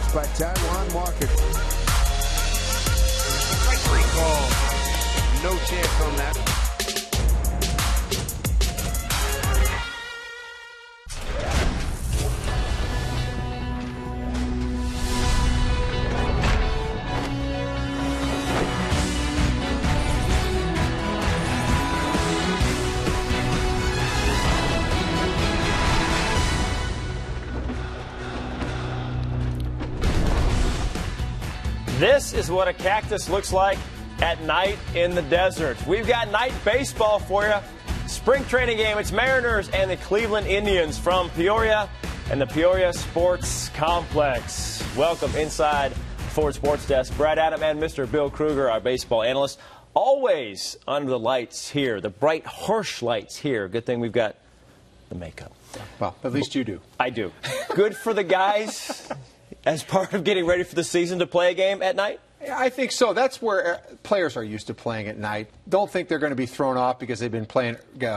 pitch by Taijuan Walker. Strike ball. No chance on that. This is what a cactus looks like at night in the desert. We've got night baseball for you. Spring training game. It's Mariners and the Cleveland Indians from Peoria and the Peoria Sports Complex. Welcome inside Ford Sports Desk. Brad Adam and Mr. Bill Kruger, our baseball analyst. Always under the lights here, the bright harsh lights here. Good thing we've got the makeup. Well, at least you do. I do. Good for the guys as part of getting ready for the season to play a game at night? I think so. That's where players are used to playing at night. Don't think they're going to be thrown off because they've been playing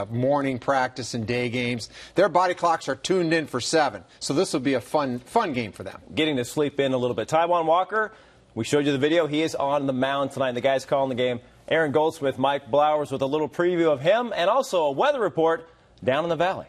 morning practice and day games. Their body clocks are tuned in for 7. So this will be a fun game for them. Getting to sleep in a little bit. Taijuan Walker, we showed you the video. He is on the mound tonight. The guys calling the game. Aaron Goldsmith, Mike Blowers with a little preview of him and also a weather report down in the valley.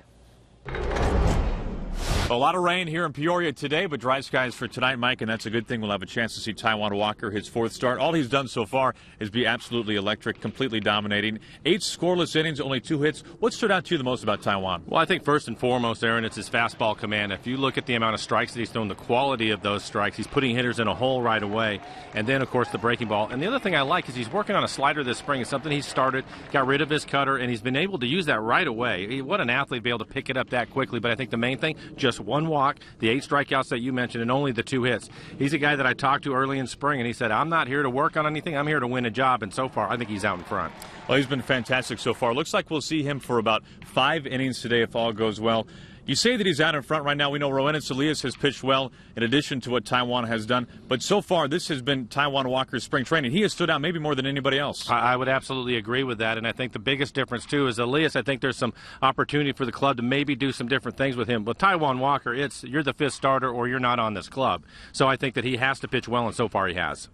A lot of rain here in Peoria today, but dry skies for tonight, Mike, and that's a good thing. We'll have a chance to see Taijuan Walker, his 4th start. All he's done so far is be absolutely electric, completely dominating. 8 scoreless innings, only 2 hits. What stood out to you the most about Taijuan? Well, I think first and foremost, Aaron, it's his fastball command. If you look at the amount of strikes that he's thrown, the quality of those strikes, he's putting hitters in a hole right away. And then, of course, the breaking ball. And the other thing I like is he's working on a slider this spring. It's something he started, got rid of his cutter, and he's been able to use that right away. What an athlete to be able to pick it up that quickly. But I think the main thing, just 1 walk, the 8 strikeouts that you mentioned, and only the 2 hits. He's a guy that I talked to early in spring, and he said, I'm not here to work on anything. I'm here to win a job. And so far, I think he's out in front. Well, he's been fantastic so far. Looks like we'll see him for about 5 innings today if all goes well. You say that he's out in front right now. We know Rowan Salias has pitched well in addition to what Taijuan has done. But so far, this has been Taijuan Walker's spring training. He has stood out maybe more than anybody else. I would absolutely agree with that. And I think the biggest difference, too, is Elias. I think there's some opportunity for the club to maybe do some different things with him. But Taijuan Walker, you're the 5th starter or you're not on this club. So I think that he has to pitch well, and so far he has.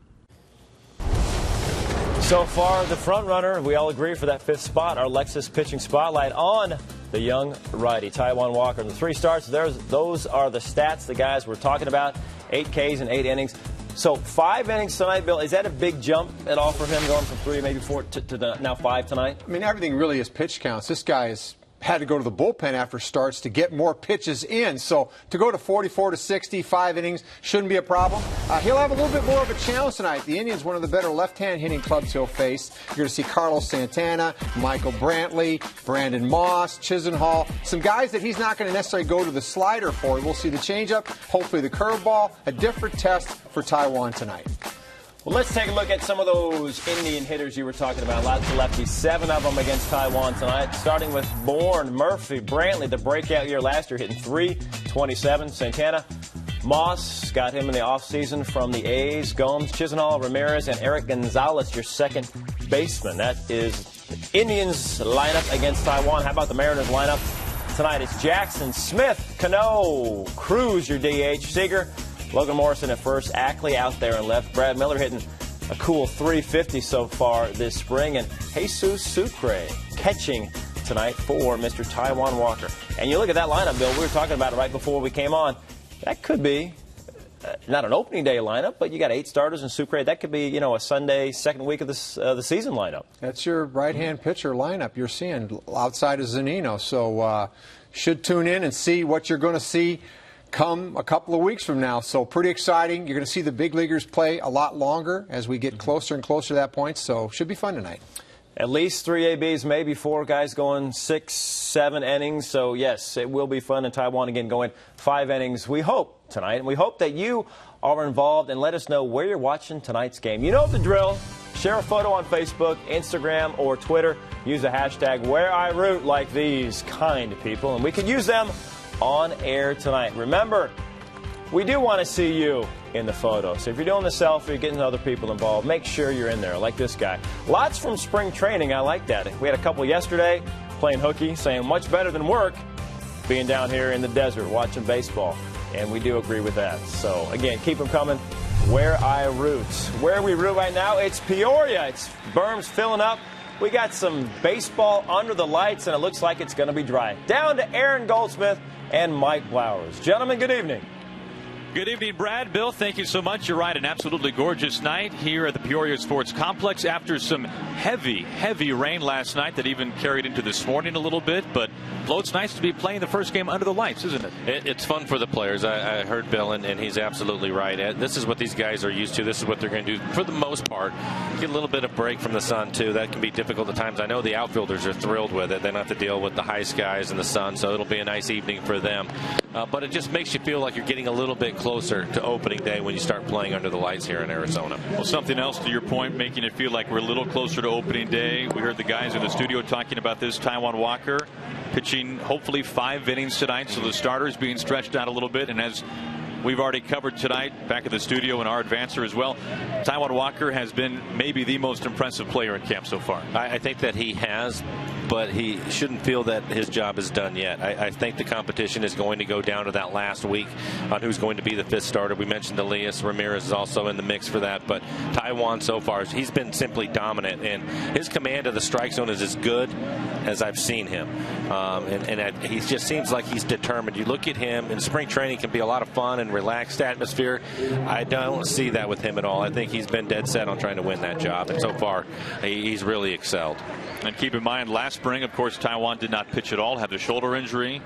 So far, the front runner, we all agree for that 5th spot, our Lexus pitching spotlight on the young righty, Taijuan Walker. The 3 starts, those are the stats the guys were talking about, 8 Ks in 8 innings. So 5 innings tonight, Bill, is that a big jump at all for him going from 3, maybe 4 to now 5 tonight? I mean, everything really is pitch counts. This guy has had to go to the bullpen after starts to get more pitches in. So to go to 44 to 60, 5 innings shouldn't be a problem. He'll have a little bit more of a challenge tonight. The Indians, one of the better left-hand hitting clubs he'll face. You're going to see Carlos Santana, Michael Brantley, Brandon Moss, Chisenhall, some guys that he's not going to necessarily go to the slider for. We'll see the changeup, hopefully the curveball, a different test for Taijuan tonight. Well, let's take a look at some of those Indian hitters you were talking about. Lots of lefties, 7 of them against Taijuan tonight. Starting with Bourne, Murphy, Brantley, the breakout year last year, hitting .327. Santana, Moss, got him in the offseason from the A's. Gomes, Chisenhall, Ramirez, and Eric Gonzalez, your second baseman. That is Indians lineup against Taijuan. How about the Mariners lineup? Tonight it's Jackson, Smith, Cano, Cruz, your DH, Seager, Logan Morrison at first, Ackley out there and left. Brad Miller hitting a cool .350 so far this spring. And Jesus Sucre catching tonight for Mr. Taijuan Walker. And you look at that lineup, Bill, we were talking about it right before we came on. That could be not an opening day lineup, but you got 8 starters in Sucre. That could be, a Sunday, second week of the season lineup. That's your right-hand pitcher lineup you're seeing outside of Zunino. So should tune in and see what you're going to see come a couple of weeks from now. So pretty exciting. You're going to see the big leaguers play a lot longer as we get closer and closer to that point. So should be fun tonight. At least 3 ABs, maybe 4 guys going 6, 7 innings. So, yes, it will be fun. And Taijuan again going 5 innings, we hope, tonight. And we hope that you are involved and let us know where you're watching tonight's game. You know the drill. Share a photo on Facebook, Instagram, or Twitter. Use the hashtag #WhereIRoot like these kind people. And we can use them on air tonight. Remember, we do want to see you in the photo. So if you're doing the selfie, getting other people involved, make sure you're in there, like this guy. Lots from spring training. I like that. We had a couple yesterday playing hooky, saying much better than work being down here in the desert watching baseball. And we do agree with that. So, again, keep them coming. Where I root. Where we root right now, it's Peoria. It's berms filling up. We got some baseball under the lights, and it looks like it's going to be dry. Down to Aaron Goldsmith and Mike Blowers. Gentlemen, good evening. Good evening, Brad. Bill, thank you so much. You're right, an absolutely gorgeous night here at the Peoria Sports Complex after some heavy, heavy rain last night that even carried into this morning a little bit. But, Flo, it's nice to be playing the first game under the lights, isn't it? It's fun for the players. I heard Bill, and he's absolutely right. This is what these guys are used to. This is what they're going to do for the most part. Get a little bit of break from the sun, too. That can be difficult at times. I know the outfielders are thrilled with it. They don't have to deal with the high skies and the sun, so it'll be a nice evening for them. But it just makes you feel like you're getting a little bit closer to opening day when you start playing under the lights here in Arizona. Well, something else to your point, making it feel like we're a little closer to opening day. We heard the guys in the studio talking about this. Taijuan Walker pitching hopefully 5 innings tonight, so the starters being stretched out a little bit. And as we've already covered tonight back at the studio and our advancer as well, Taijuan Walker has been maybe the most impressive player in camp so far. I think that he has, but he shouldn't feel that his job is done yet. I think the competition is going to go down to that last week on who's going to be the 5th starter. We mentioned Elias Ramirez is also in the mix for that, but Taijuan so far, he's been simply dominant, and his command of the strike zone is as good as I've seen him. He just seems like he's determined. You look at him, and spring training can be a lot of fun and relaxed atmosphere. I don't see that with him at all. I think he's been dead set on trying to win that job, and so far he's really excelled. And keep in mind, last spring, of course, Taijuan did not pitch at all, had the shoulder injury.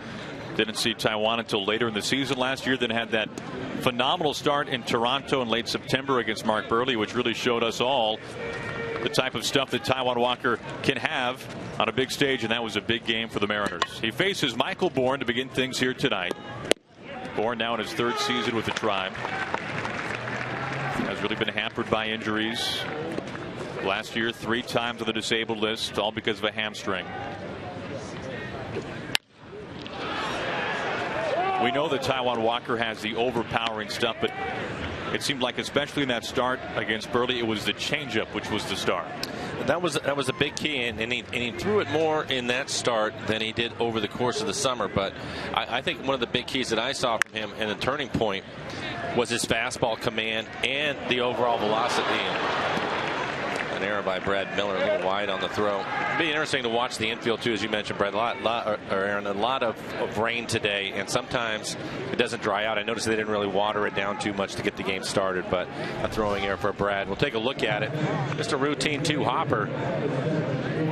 Didn't see Taijuan until later in the season last year. Then had that phenomenal start in Toronto in late September against Mark Burley, which really showed us all the type of stuff that Taijuan Walker can have on a big stage, and that was a big game for the Mariners. He faces Michael Bourne to begin things here tonight. Bourne now in his 3rd season with the Tribe. Has really been hampered by injuries. Last year, 3 times on the disabled list, all because of a hamstring. We know that Taijuan Walker has the overpowering stuff, but it seemed like, especially in that start against Burley, it was the changeup which was the star. That was a big key, and he threw it more in that start than he did over the course of the summer. But I think one of the big keys that I saw from him and the turning point was his fastball command and the overall velocity. An error by Brad Miller, a little wide on the throw. It'll be interesting to watch the infield too, as you mentioned, Brad. Aaron, a lot of rain today, and sometimes it doesn't dry out. I noticed they didn't really water it down too much to get the game started, but a throwing error for Brad. We'll take a look at it. Just a routine 2 hopper.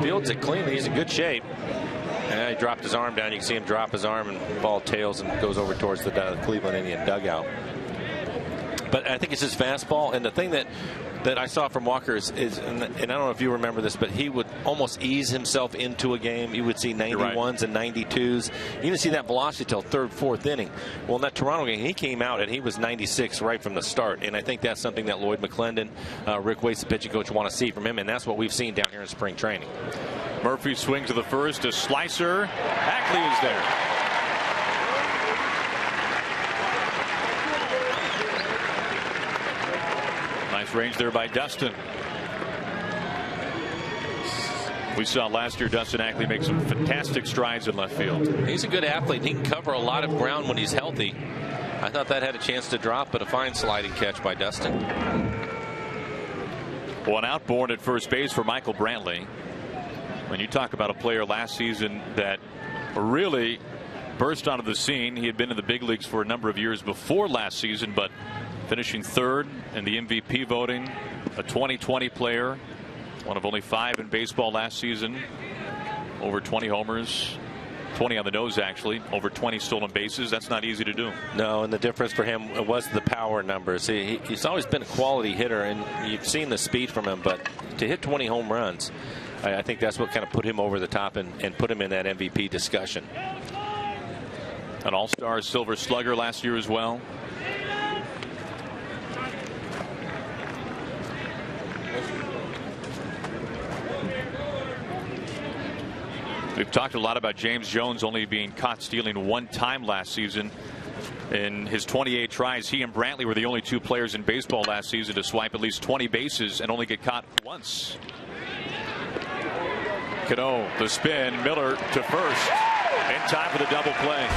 Fields it cleanly. He's in good shape. And he dropped his arm down. You can see him drop his arm, and ball tails and goes over towards the Cleveland Indian dugout. But I think it's his fastball, and the thing that I saw from Walker is and I don't know if you remember this, but he would almost ease himself into a game. You would see 91s and 92s. You didn't see that velocity till 3rd, 4th inning. Well, in that Toronto game, he came out and he was 96 right from the start. And I think that's something that Lloyd McClendon, Rick Waite, the pitching coach, want to see from him, and that's what we've seen down here in spring training. Murphy swings to the first, a slicer. Ackley is there. Nice range there by Dustin. We saw last year Dustin Ackley make some fantastic strides in left field. He's a good athlete. He can cover a lot of ground when he's healthy. I thought that had a chance to drop, but a fine sliding catch by Dustin. One out, Bourne at first base for Michael Brantley. When you talk about a player last season that really burst onto the scene, he had been in the big leagues for a number of years before last season, but finishing 3rd in the MVP voting, a 2020 player, one of only 5 in baseball last season, over 20 homers, 20 on the nose actually, over 20 stolen bases. That's not easy to do. No, and the difference for him was the power numbers. He's always been a quality hitter, and you've seen the speed from him, but to hit 20 home runs, I think that's what kind of put him over the top and put him in that MVP discussion. An all-star Silver Slugger last year as well. We've talked a lot about James Jones only being caught stealing 1 time last season. In his 28 tries, he and Brantley were the only 2 players in baseball last season to swipe at least 20 bases and only get caught once. Cano, the spin, Miller to first in time for the double play.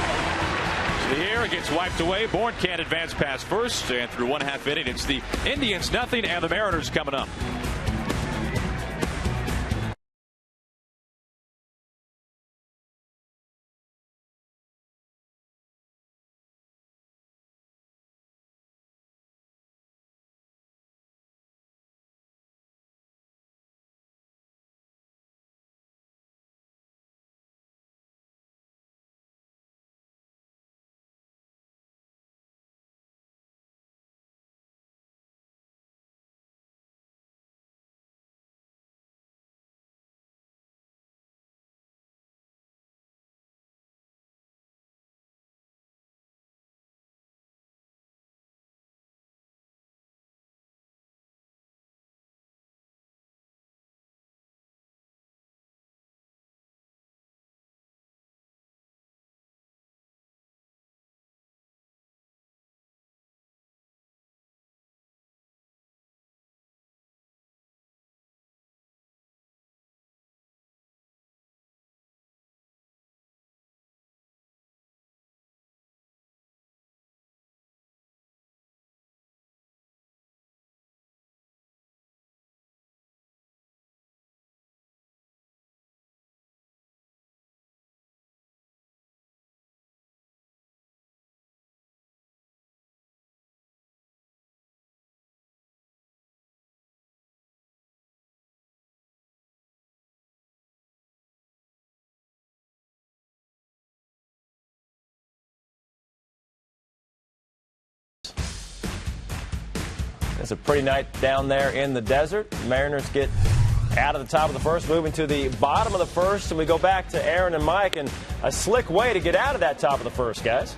The air gets wiped away. Bourne can't advance past first, and through 1/2 inning, it's the Indians nothing and the Mariners coming up. It's a pretty night down there in the desert. The Mariners get out of the top of the first, moving to the bottom of the first, and we go back to Aaron and Mike, and a slick way to get out of that top of the first, guys.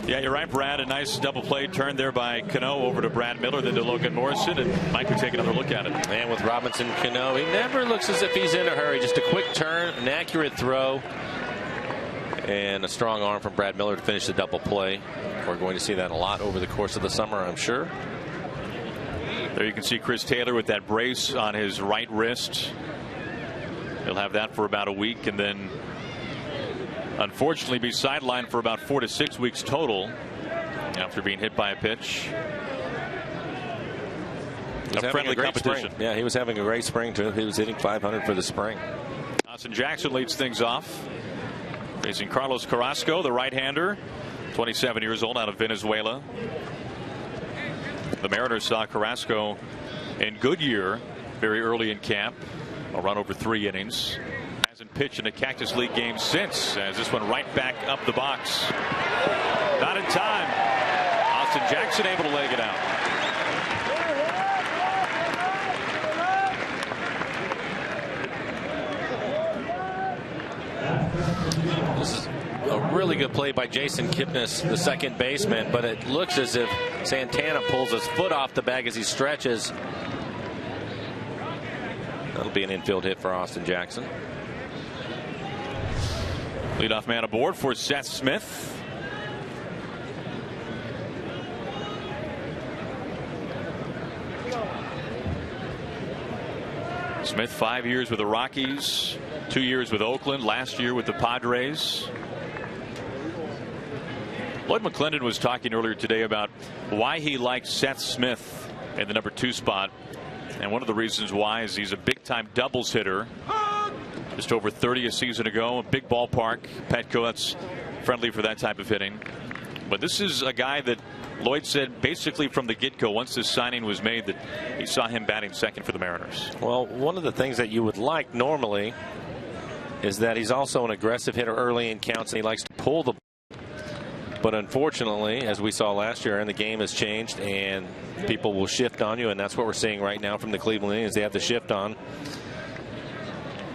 Yeah, you're right, Brad. A nice double play turn there by Cano over to Brad Miller, then to Logan Morrison, and Mike would take another look at it. And with Robinson Cano, he never looks as if he's in a hurry. Just a quick turn, an accurate throw, and a strong arm from Brad Miller to finish the double play. We're going to see that a lot over the course of the summer, I'm sure. There you can see Chris Taylor with that brace on his right wrist. He'll have that for about a week, and then unfortunately be sidelined for about 4 to 6 weeks total after being hit by a pitch. A friendly competition. Spring. Yeah, he was having a great spring too. He was hitting .500 for the spring. Austin Jackson leads things off, facing Carlos Carrasco, the right-hander, 27 years old, out of Venezuela. The Mariners saw Carrasco in Goodyear very early in camp. A run over 3 innings. Hasn't pitched in a Cactus League game since, as this one right back up the box. Not in time. Austin Jackson able to leg it out. This is a really good play by Jason Kipnis, the second baseman, but it looks as if Santana pulls his foot off the bag as he stretches. That'll be an infield hit for Austin Jackson. Leadoff man aboard for Seth Smith. Smith, 5 years with the Rockies, 2 years with Oakland, last year with the Padres. Lloyd McClendon was talking earlier today about why he likes Seth Smith in the number 2 spot. And one of the reasons why is he's a big-time doubles hitter. Just over 30 a season ago, a big ballpark. Petco, that's friendly for that type of hitting. But this is a guy that Lloyd said basically from the get-go, once this signing was made, that he saw him batting second for the Mariners. Well, one of the things that you would like normally is that he's also an aggressive hitter early in counts, and he likes to pull the ball. But unfortunately, as we saw last year, and the game has changed, and people will shift on you, and that's what we're seeing right now from the Cleveland Indians. They have the shift on.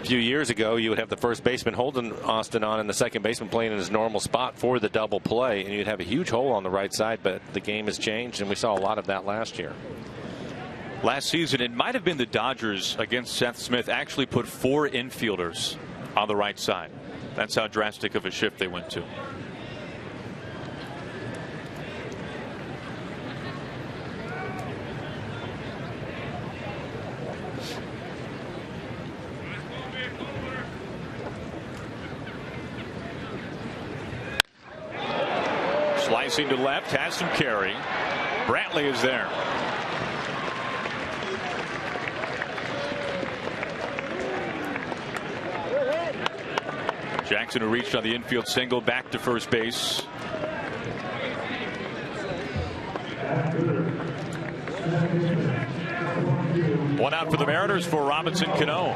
A few years ago, you would have the first baseman holding Austin on and the second baseman playing in his normal spot for the double play, and you'd have a huge hole on the right side, but the game has changed, and we saw a lot of that last year. Last season, it might have been the Dodgers against Seth Smith actually put 4 infielders on the right side. That's how drastic of a shift they went to. Slicing to left, has some carry. Brantley is there. Jackson, who reached on the infield single, back to first base. One out for the Mariners for Robinson Cano.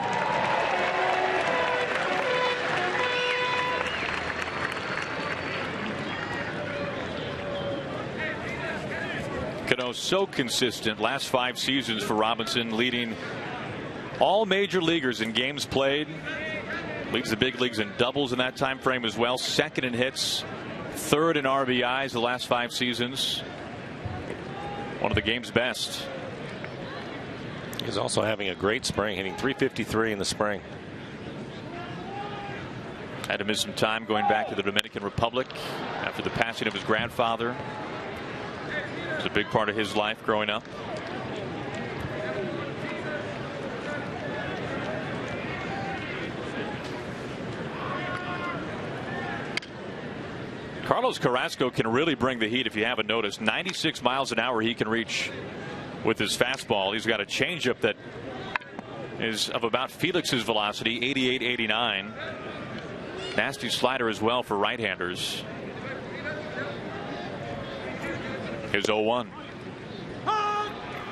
Cano so consistent last 5 seasons for Robinson, leading all major leaguers in games played. Leads the big leagues in doubles in that time frame as well. Second in hits, third in RBIs the last 5 seasons. One of the game's best. He's also having a great spring, hitting .353 in the spring. Had to miss some time going back to the Dominican Republic after the passing of his grandfather. It was a big part of his life growing up. Carlos Carrasco can really bring the heat if you haven't noticed. 96 miles an hour he can reach with his fastball. He's got a changeup that is of about Felix's velocity, 88, 89. Nasty slider as well for right-handers. His 0-1.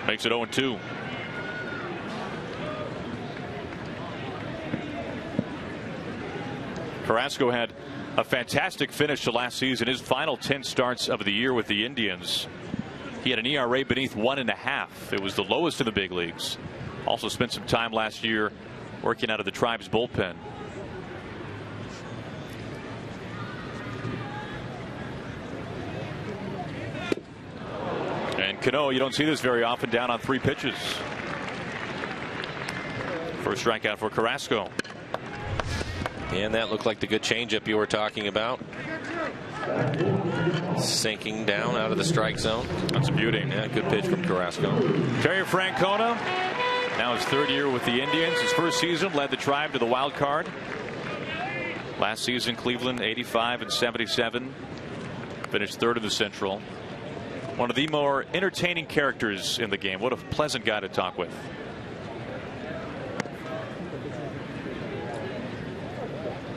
Makes it 0-2. Carrasco had a fantastic finish to last season. His final 10 starts of the year with the Indians, he had an ERA beneath 1.5. It was the lowest in the big leagues. Also spent some time last year working out of the Tribe's bullpen. And Cano, you don't see this very often, down on 3 pitches. First strikeout for Carrasco. And that looked like the good changeup you were talking about. Sinking down out of the strike zone. That's a beauty. Yeah, good pitch from Carrasco. Terry Francona, now his 3rd year with the Indians. His first season led the Tribe to the wild card. Last season, Cleveland 85 and 77. Finished 3rd in the Central. One of the more entertaining characters in the game. What a pleasant guy to talk with.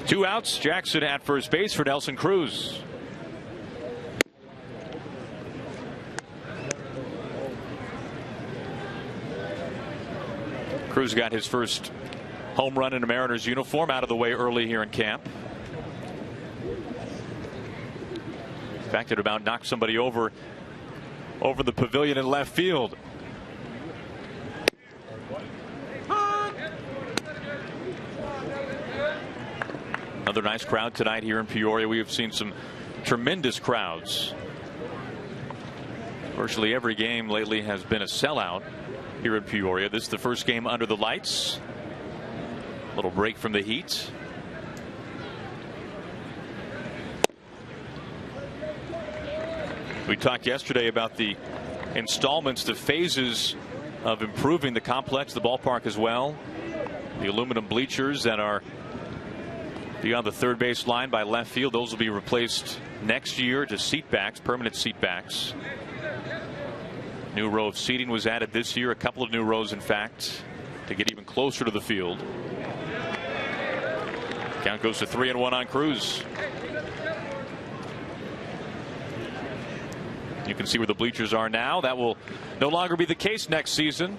Two outs. Jackson at first base for Nelson Cruz. Cruz got his first home run in a Mariners uniform out of the way early here in camp. In fact, it about knocked somebody over the pavilion in left field. Another nice crowd tonight here in Peoria. We have seen some tremendous crowds. Virtually every game lately has been a sellout here in Peoria. This is the first game under the lights. A little break from the heat. We talked yesterday about the installments, the phases of improving the complex, the ballpark as well. The aluminum bleachers that are beyond the third base line by left field, those will be replaced next year to seat backs, permanent seat backs. New row of seating was added this year, a couple of new rows in fact, to get even closer to the field. Count goes to 3-1 on Cruz. You can see where the bleachers are now. That will no longer be the case next season.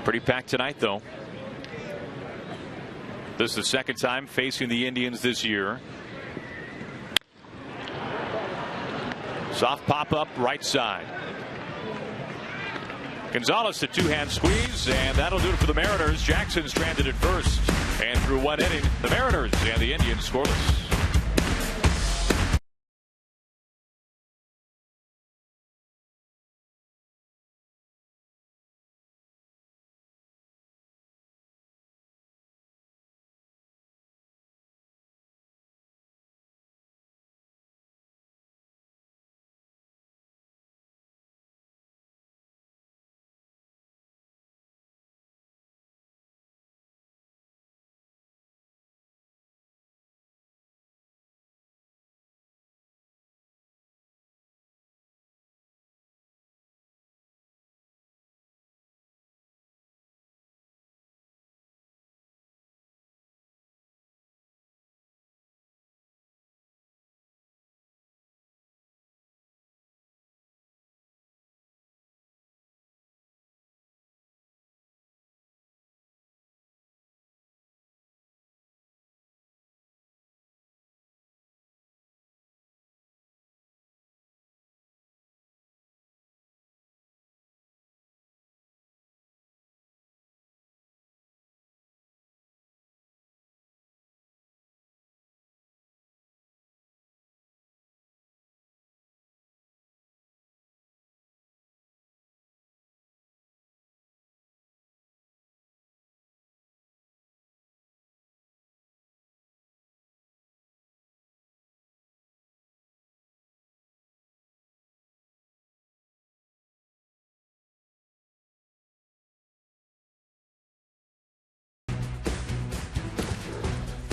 Pretty packed tonight, though. This is the second time facing the Indians this year. Soft pop-up right side. Gonzalez, a 2-hand squeeze, and that'll do it for the Mariners. Jackson stranded at first, and through 1 inning, the Mariners and the Indians scoreless.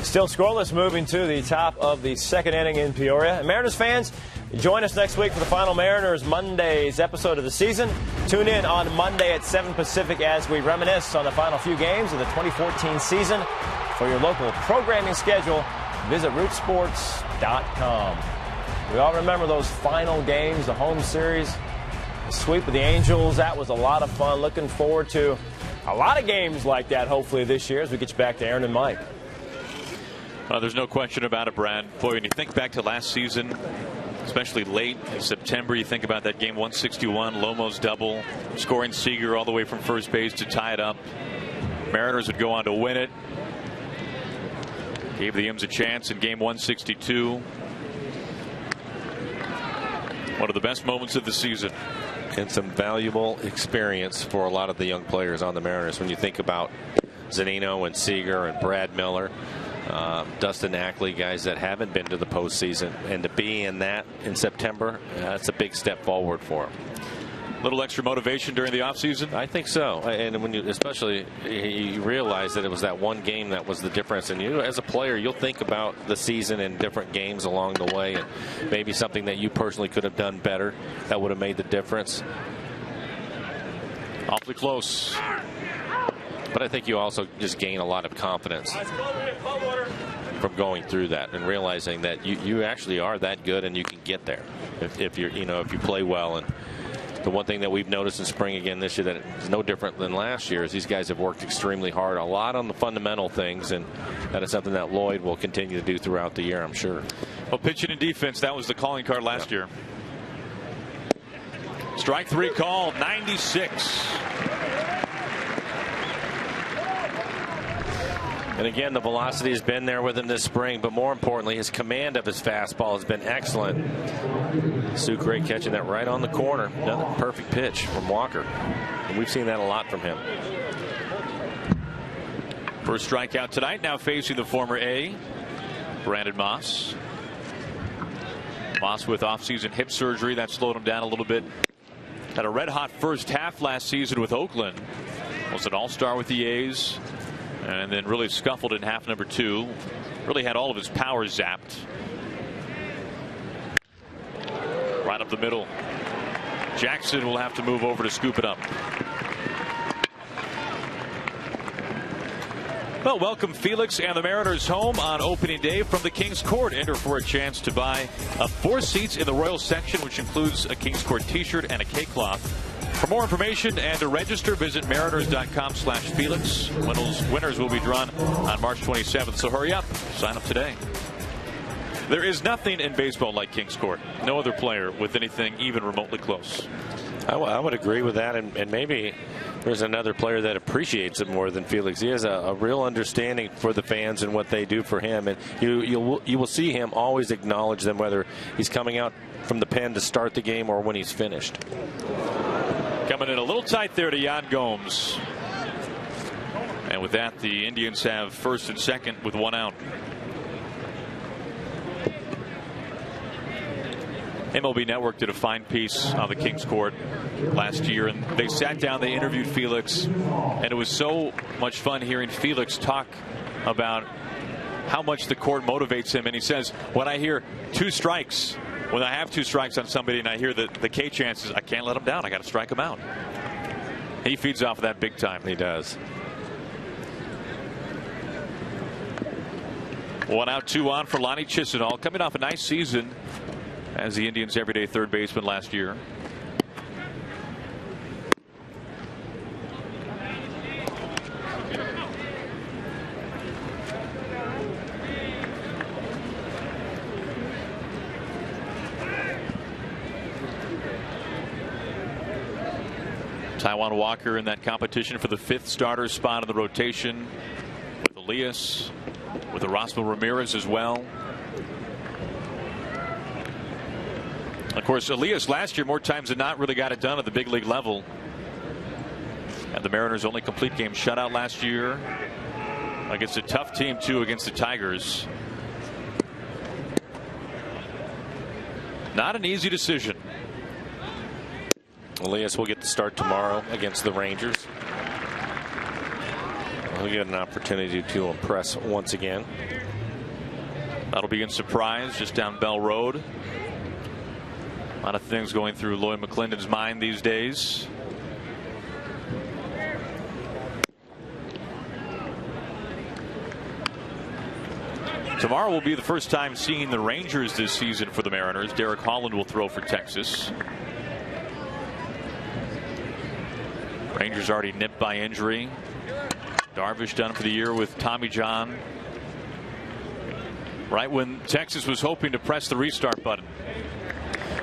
Still scoreless, moving to the top of the second inning in Peoria. And Mariners fans, join us next week for the final Mariners Monday's episode of the season. Tune in on Monday at 7 Pacific as we reminisce on the final few games of the 2014 season. For your local programming schedule, visit rootsports.com. We all remember those final games, the home series, the sweep of the Angels. That was a lot of fun. Looking forward to a lot of games like that, hopefully, this year as we get you back to Aaron and Mike. There's no question about it, Brad. Boy, when you think back to last season, especially late in September, you think about that game 161, Lomo's double, scoring Seager all the way from first base to tie it up. Mariners would go on to win it. Gave the M's a chance in game 162. One of the best moments of the season. And some valuable experience for a lot of the young players on the Mariners. When you think about Zunino and Seager and Brad Miller, Dustin Ackley, guys that haven't been to the postseason, and to be in that in September, that's a big step forward for them. A little extra motivation during the offseason? I think so. And when you, especially, you realize that it was that one game that was the difference. And you, as a player, you'll think about the season and different games along the way, and maybe something that you personally could have done better that would have made the difference. Awfully close. But I think you also just gain a lot of confidence from going through that and realizing that you actually are that good and you can get there if you're, if you play well. And the one thing that we've noticed in spring again this year that is no different than last year is these guys have worked extremely hard, a lot on the fundamental things, and that is something that Lloyd will continue to do throughout the year, I'm sure. Well, pitching and defense, that was the calling card last year. Strike three call, 96. And again, the velocity has been there with him this spring, but more importantly, his command of his fastball has been excellent. Sucre catching that right on the corner. Another perfect pitch from Walker. And we've seen that a lot from him. First strikeout tonight, now facing the former A, Brandon Moss. Moss with offseason hip surgery. That slowed him down a little bit. Had a red-hot first half last season with Oakland. Was an all-star with the A's. And then really scuffled in half number 2. Really had all of his power zapped. Right up the middle. Jackson will have to move over to scoop it up. Well, welcome Felix and the Mariners home on opening day from the Kings Court. Enter for a chance to buy 4 seats in the Royals section, which includes a Kings Court t-shirt and a cake-cloth. For more information and to register, visit mariners.com/Felix. Winners will be drawn on March 27th, so hurry up. Sign up today. There is nothing in baseball like Kings Court. No other player with anything even remotely close. I would agree with that, and maybe there's another player that appreciates it more than Felix. He has a real understanding for the fans and what they do for him, and you will see him always acknowledge them, whether he's coming out from the pen to start the game or when he's finished. Coming in a little tight there to Yan Gomes. And with that, the Indians have first and second with 1 out. MLB Network did a fine piece on the Kings Court last year, and they sat down, they interviewed Felix, and it was so much fun hearing Felix talk about how much the court motivates him. And he says, when I hear 2 strikes, when I have 2 strikes on somebody and I hear the K chances, I can't let him down. I got to strike him out. He feeds off of that big time. He does. 1 out, 2 on for Lonnie Chisenhall, coming off a nice season as the Indians' everyday third baseman last year. Taijuan Walker in that competition for the 5th starter spot in the rotation with Elias, with Erasmo Ramirez as well. Of course, Elias last year more times than not really got it done at the big league level. And the Mariners' only complete game shutout last year against a tough team too, against the Tigers. Not an easy decision. Elias will get the start tomorrow against the Rangers. He'll get an opportunity to impress once again. That'll be in Surprise, just down Bell Road. A lot of things going through Lloyd McClendon's mind these days. Tomorrow will be the first time seeing the Rangers this season for the Mariners. Derek Holland will throw for Texas. Rangers already nipped by injury. Darvish done for the year with Tommy John. Right when Texas was hoping to press the restart button.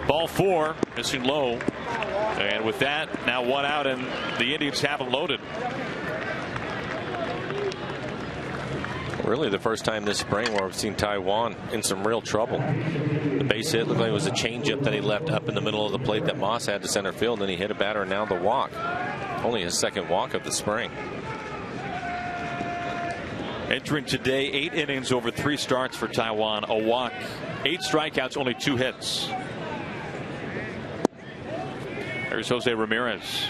Ball 4, missing low. And with that, now 1 out, and the Indians have him loaded. Really the first time this spring where we've seen Taijuan in some real trouble. The base hit looked like it was a changeup that he left up in the middle of the plate that Moss had to center field, and then he hit a batter, and now the walk. Only his second walk of the spring. Entering today, 8 innings over 3 starts for Taijuan. A walk, 8 strikeouts, only 2 hits. There's Jose Ramirez.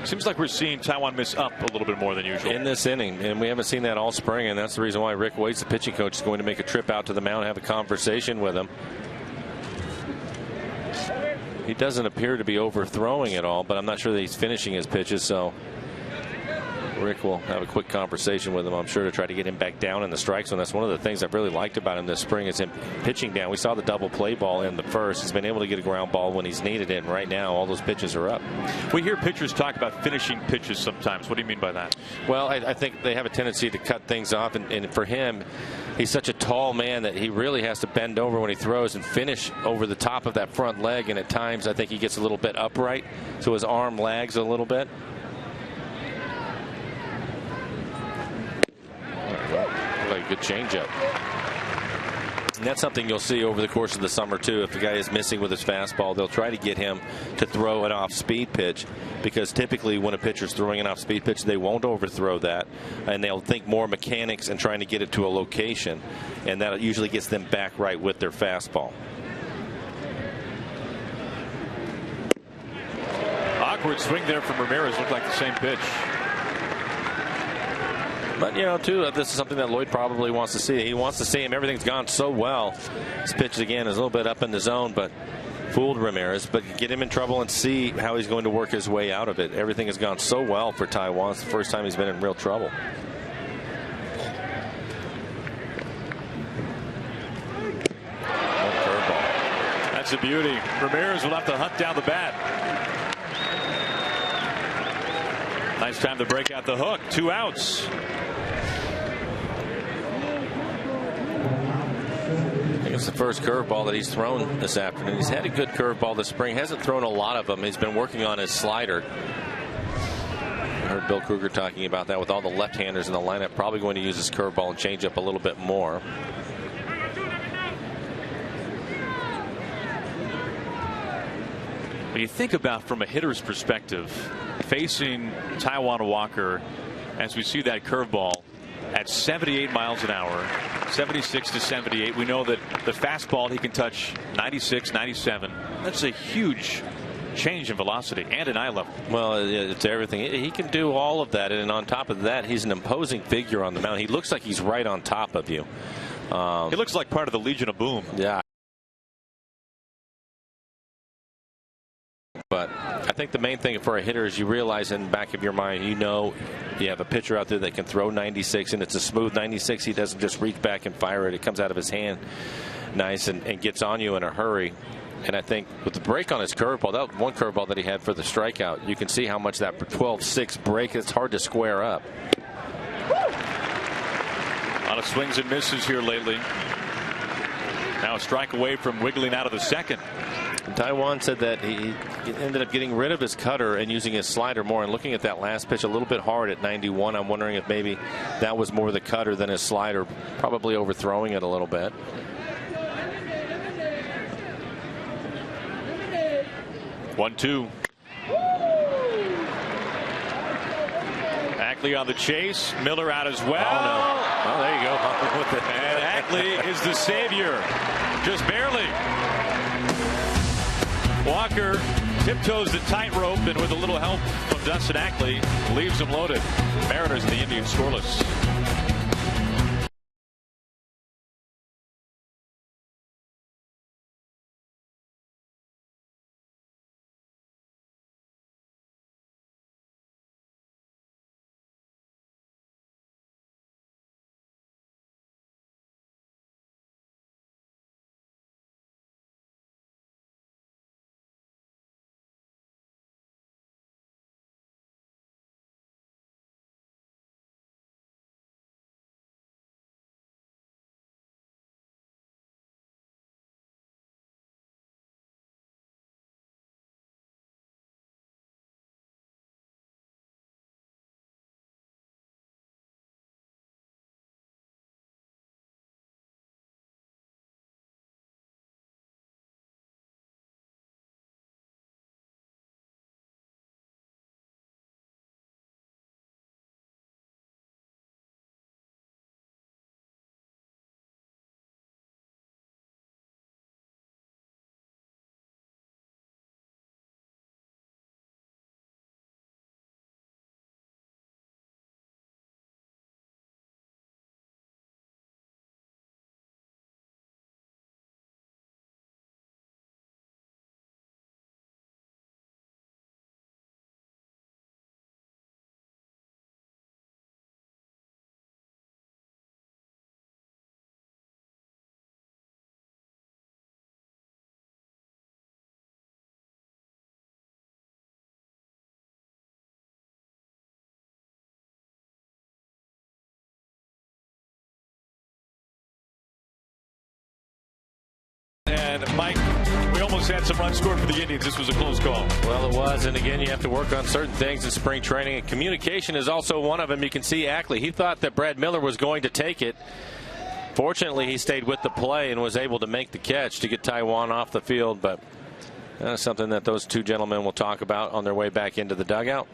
Seems like we're seeing Taijuan miss up a little bit more than usual in this inning, and we haven't seen that all spring, and that's the reason why Rick Waite, the pitching coach, is going to make a trip out to the mound, have a conversation with him. He doesn't appear to be overthrowing at all, but I'm not sure that he's finishing his pitches, so Rick will have a quick conversation with him, I'm sure, to try to get him back down in the strike zone. That's one of the things I've really liked about him this spring, is him pitching down. We saw the double play ball in the first. He's been able to get a ground ball when he's needed it, and right now all those pitches are up. We hear pitchers talk about finishing pitches sometimes. What do you mean by that? Well, I think they have a tendency to cut things off, and for him, he's such a tall man that he really has to bend over when he throws and finish over the top of that front leg, and at times I think he gets a little bit upright, so his arm lags a little bit. Like a good changeup. And that's something you'll see over the course of the summer too. If the guy is missing with his fastball, they'll try to get him to throw an off-speed pitch, because typically when a pitcher's throwing an off-speed pitch, they won't overthrow that, and they'll think more mechanics and trying to get it to a location, and that usually gets them back right with their fastball. Awkward swing there from Ramirez. Looked like the same pitch. But, you know, too, this is something that Lloyd probably wants to see. He wants to see him. Everything's gone so well. This pitch, again, is a little bit up in the zone, but fooled Ramirez. But get him in trouble and see how he's going to work his way out of it. Everything has gone so well for Taijuan. It's the first time he's been in real trouble. That's a beauty. Ramirez will have to hunt down the bat. Nice time to break out the hook. 2 outs. I think it's the first curveball that he's thrown this afternoon. He's had a good curveball this spring. Hasn't thrown a lot of them. He's been working on his slider. I heard Bill Kruger talking about that with all the left-handers in the lineup. Probably going to use his curveball and change up a little bit more. When you think about from a hitter's perspective, facing Taijuan Walker, as we see that curveball at 78 miles an hour, 76 to 78, we know that the fastball he can touch 96, 97. That's a huge change in velocity and in eye level. Well, it's everything. He can do all of that, and on top of that, he's an imposing figure on the mound. He looks like he's right on top of you. He looks like part of the Legion of Boom. Yeah. But I think the main thing for a hitter is you realize in the back of your mind, you know, you have a pitcher out there that can throw 96, and it's a smooth 96. He doesn't just reach back and fire it. It comes out of his hand nice and gets on you in a hurry. And I think with the break on his curveball, that one curveball that he had for the strikeout, you can see how much that 12-6 break, it's hard to square up. A lot of swings and misses here lately. Now a strike away from wiggling out of the second. Taijuan said that he ended up getting rid of his cutter and using his slider more, and looking at that last pitch a little bit hard at 91. I'm wondering if maybe that was more the cutter than his slider, probably overthrowing it a little bit. One, two. Ackley on the chase. Miller out as well. Oh, no. Oh, there you go. And Ackley is the savior. Just barely. Walker tiptoes the tightrope, and with a little help from Dustin Ackley, leaves them loaded. Mariners and the Indians scoreless. And Mike, we almost had some runs scored for the Indians. This was a close call. Well, it was, and again, you have to work on certain things in spring training, and communication is also one of them. You can see Ackley. He thought that Brad Miller was going to take it. Fortunately, he stayed with the play and was able to make the catch to get Taijuan off the field, but that's something that those two gentlemen will talk about on their way back into the dugout.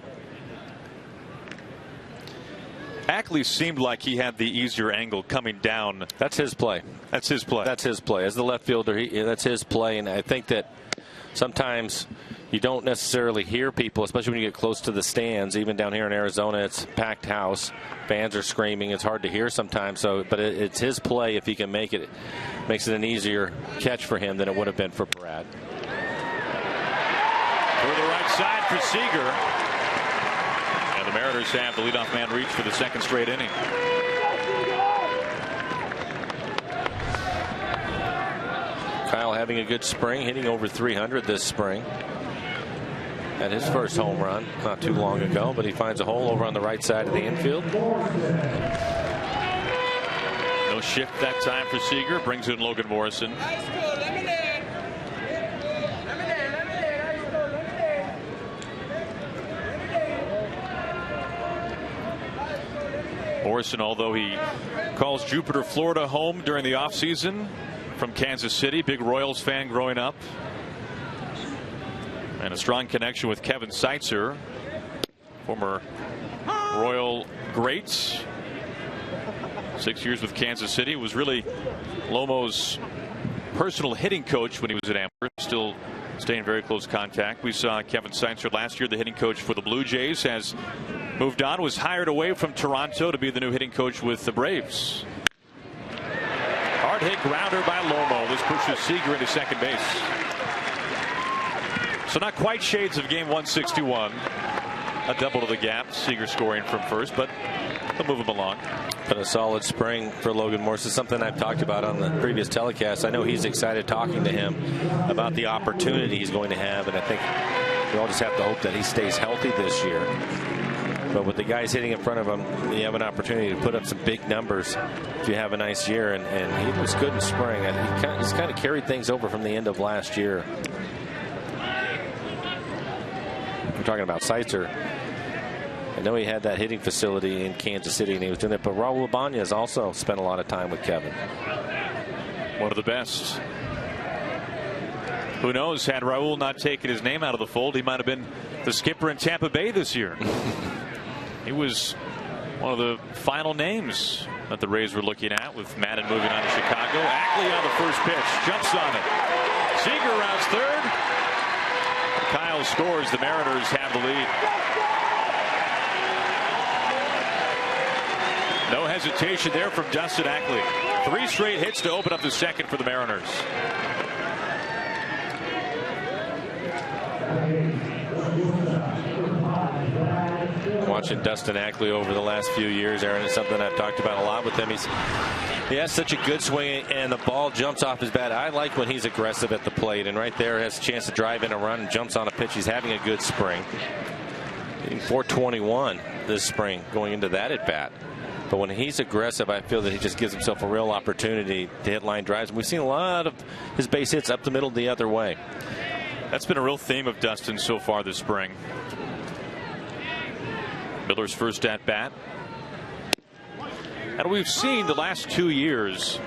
Ackley seemed like he had the easier angle coming down. That's his play. That's his play. That's his play. As the left fielder, that's his play. And I think that sometimes you don't necessarily hear people, especially when you get close to the stands. Even down here in Arizona, it's packed house. Fans are screaming. It's hard to hear sometimes. But it's his play. If he can make it, makes it an easier catch for him than it would have been for Brad. To the right side for Seager. The Mariners have the leadoff man reach for the second straight inning. Kyle having a good spring, hitting over 300 this spring. Had his first home run not too long ago, but he finds a hole over on the right side of the infield. No shift that time for Seager. Brings in Logan Morrison. Morrison, although he calls Jupiter, Florida home during the offseason from Kansas City, big Royals fan growing up, and a strong connection with Kevin Seitzer, former Royal greats. 6 years with Kansas City, was really Lomo's personal hitting coach when he was at Amherst, still staying in very close contact. We saw Kevin Seitzer last year, the hitting coach for the Blue Jays, has moved on, was hired away from Toronto to be the new hitting coach with the Braves. Hard hit grounder by Lomo. This pushes Seager into second base. So not quite shades of game 161. A double to the gap. Seager scoring from first, but they'll move him along. But a solid spring for Logan Morrison, something I've talked about on the previous telecast. I know he's excited talking to him about the opportunity he's going to have, and I think we all just have to hope that he stays healthy this year. But with the guys hitting in front of him, you have an opportunity to put up some big numbers if you have a nice year. And he was good in spring. He's kind of carried things over from the end of last year. We're talking about Seitzer. I know he had that hitting facility in Kansas City, and he was doing it. But Raul Ibanez also spent a lot of time with Kevin. One of the best. Who knows? Had Raul not taken his name out of the fold, he might have been the skipper in Tampa Bay this year. He was one of the final names that the Rays were looking at, with Madden moving on to Chicago. Ackley on the first pitch, jumps on it. Seager rounds third. Kyle scores, the Mariners have the lead. No hesitation there from Dustin Ackley. 3 straight hits to open up the second for the Mariners. Watching Dustin Ackley over the last few years, Aaron, is something I've talked about a lot with him. He has such a good swing, and the ball jumps off his bat. I like when he's aggressive at the plate, and right there has a chance to drive in a run and jumps on a pitch. He's having a good spring. Hitting .421 this spring going into that at bat. But when he's aggressive, I feel that he just gives himself a real opportunity to hit line drives. And we've seen a lot of his base hits up the middle the other way. That's been a real theme of Dustin so far this spring. Miller's first at bat. And we've seen the last 2 years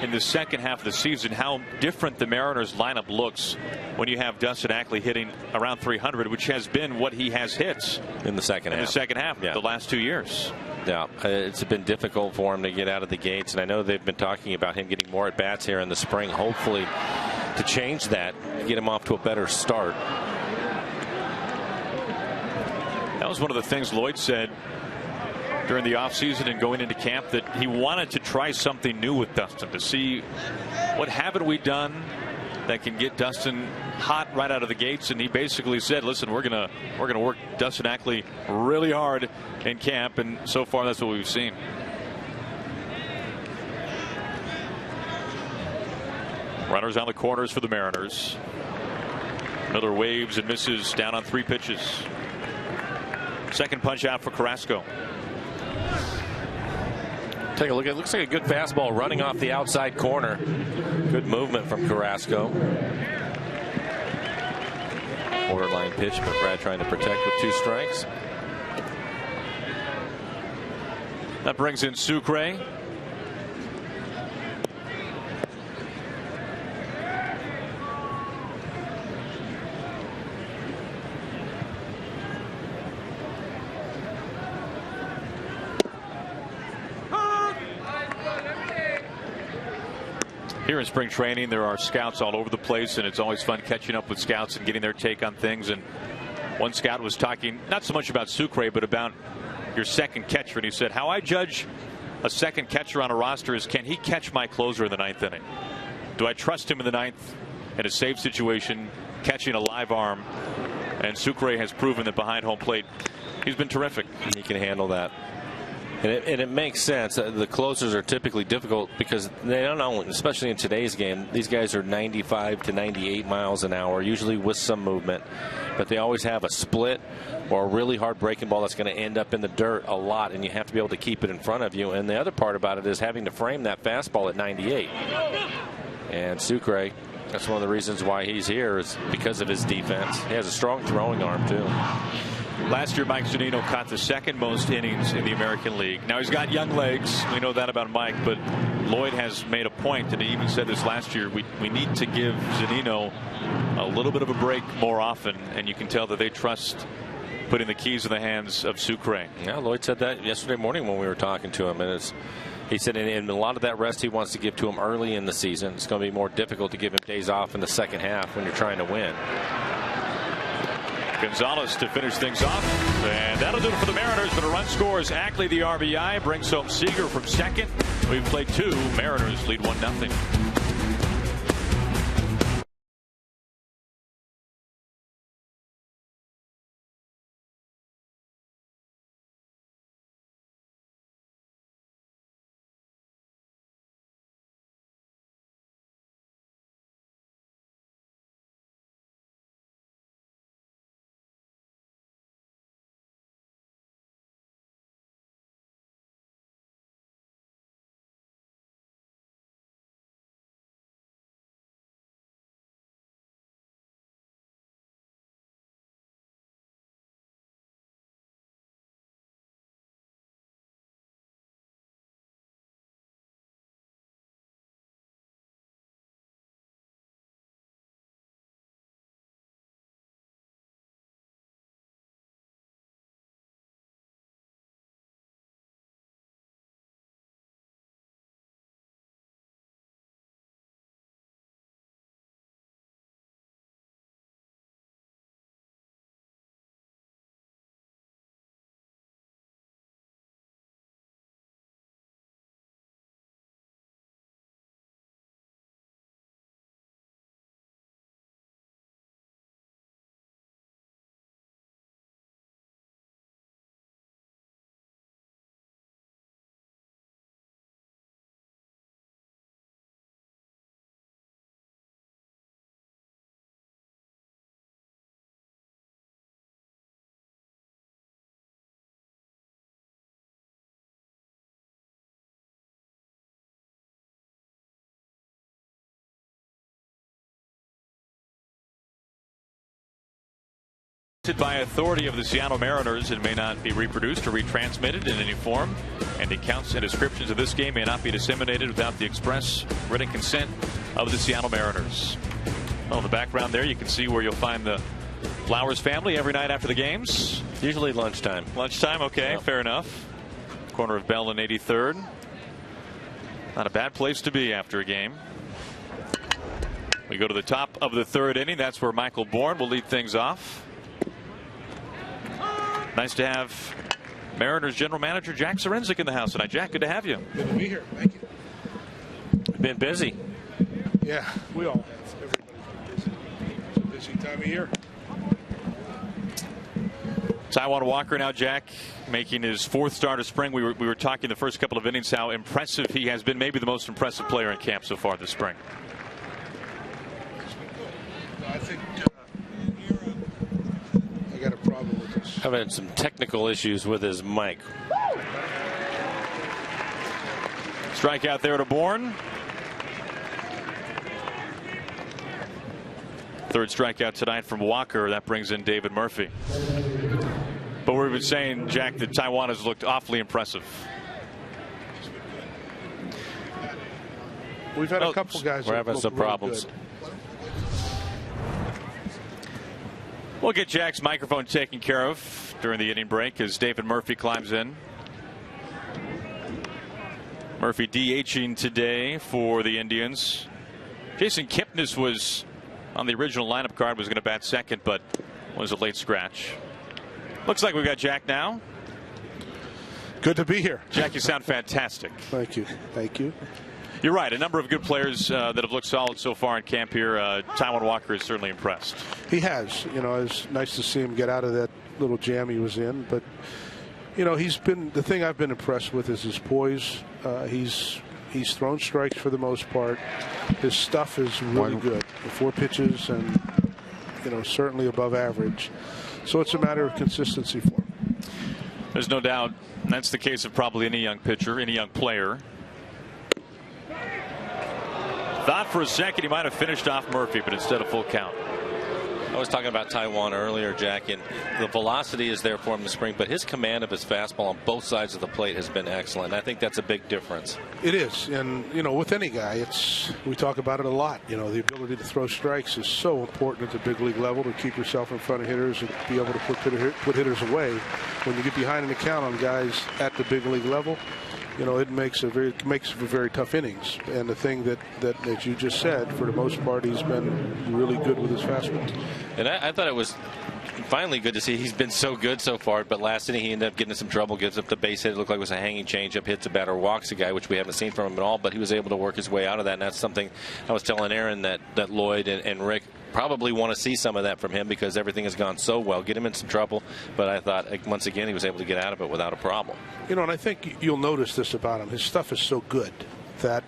in the second half of the season how different the Mariners lineup looks when you have Dustin Ackley hitting around 300, which has been what he has hit in the second half. The last 2 years. Yeah, it's been difficult for him to get out of the gates, and I know they've been talking about him getting more at bats here in the spring, hopefully to change that, get him off to a better start. That was one of the things Lloyd said during the offseason and going into camp, that he wanted to try something new with Dustin to see what haven't we done that can get Dustin hot right out of the gates. And he basically said, listen, we're gonna work Dustin Ackley really hard in camp, and so far that's what we've seen. Runners on the corners for the Mariners. Miller waves and misses down on 3 pitches. Second punch out for Carrasco. Take a look. It looks like a good fastball running off the outside corner. Good movement from Carrasco. Borderline pitch, but Brad trying to protect with 2 strikes. That brings in Sucre. Here in spring training, there are scouts all over the place, and it's always fun catching up with scouts and getting their take on things. And one scout was talking not so much about Sucre, but about your second catcher. And he said, how I judge a second catcher on a roster is, can he catch my closer in the 9th inning? Do I trust him in the 9th in a safe situation, catching a live arm? And Sucre has proven that behind home plate, he's been terrific. He can handle that. And it makes sense. The closers are typically difficult because they don't know, especially in today's game, these guys are 95 to 98 miles an hour, usually with some movement. But they always have a split or a really hard breaking ball that's going to end up in the dirt a lot, and you have to be able to keep it in front of you. And the other part about it is having to frame that fastball at 98. And Sucre, that's one of the reasons why he's here, is because of his defense. He has a strong throwing arm, too. Last year, Mike Zunino caught the second most innings in the American League. Now, he's got young legs. We know that about Mike, but Lloyd has made a point, and he even said this last year, we need to give Zunino a little bit of a break more often, and you can tell that they trust putting the keys in the hands of Sucre. Yeah, Lloyd said that yesterday morning when we were talking to him, and he said in a lot of that rest he wants to give to him early in the season. It's going to be more difficult to give him days off in the second half when you're trying to win. Gonzalez to finish things off, and that'll do it for the Mariners. But a run scores Ackley the RBI, brings home Seager from second. We've played 2. Mariners lead 1-0. By authority of the Seattle Mariners, it may not be reproduced or retransmitted in any form, and the accounts and descriptions of this game may not be disseminated without the express written consent of the Seattle Mariners. Well, in the background there, you can see where you'll find the Flowers family every night after the games. Usually lunchtime. Lunchtime, okay, Yep. fair enough. Corner of Bell and 83rd. Not a bad place to be after a game. We go to the top of the third inning. That's where Michael Bourne will lead things off. Nice to have Mariners general manager Jack Sorensic in the house tonight. Jack, good to have you. Good to be here. Thank you. Been busy. Yeah, we all have. Everybody's been busy. It's a busy time of year. Taijuan Walker now, Jack, making his fourth start of spring. We were talking the first couple of innings how impressive he has been. Maybe the most impressive player in camp so far this spring. I think I got a problem with this. Having some technical issues with his mic. Strikeout there to Bourne. Third strikeout tonight from Walker. That brings in David Murphy. But we've been saying, Jack, that Taijuan has looked awfully impressive. We've had a couple guys. We're having some problems. Good. We'll get Jack's microphone taken care of during the inning break as David Murphy climbs in. Murphy DHing today for the Indians. Jason Kipnis was on the original lineup card, was going to bat second, but was a late scratch. Looks like we've got Jack now. Good to be here. Jack, you sound fantastic. Thank you. Thank you. You're right. A number of good players that have looked solid so far in camp here. Taijuan Walker is certainly impressed. He has. You know, it's nice to see him get out of that little jam he was in. But, you know, he's been, the thing I've been impressed with is his poise. He's thrown strikes for the most part. His stuff is really good. The 4 pitches and, you know, certainly above average. So it's a matter of consistency for him. There's no doubt that's the case of probably any young pitcher, any young player. Thought for a second he might have finished off Murphy, but instead a full count. I was talking about Taijuan earlier, Jack, and the velocity is there for him this spring, but his command of his fastball on both sides of the plate has been excellent. I think that's a big difference. It is, and you know, with any guy, we talk about it a lot. You know, the ability to throw strikes is so important at the big league level to keep yourself in front of hitters and be able to put hitters away. When you get behind an account on guys at the big league level, you know, it makes for very tough innings. And the thing that as you just said, for the most part, he's been really good with his fastball. And I thought it was finally good to see. He's been so good so far, but last inning he ended up getting in some trouble, gives up the base hit. It looked like it was a hanging changeup, hits a batter, walks a guy, which we haven't seen from him at all, but he was able to work his way out of that. And that's something I was telling Aaron that Lloyd and Rick probably want to see some of that from him because everything has gone so well. Get him in some trouble, but I thought once again he was able to get out of it without a problem. You know, and I think you'll notice this about him. His stuff is so good that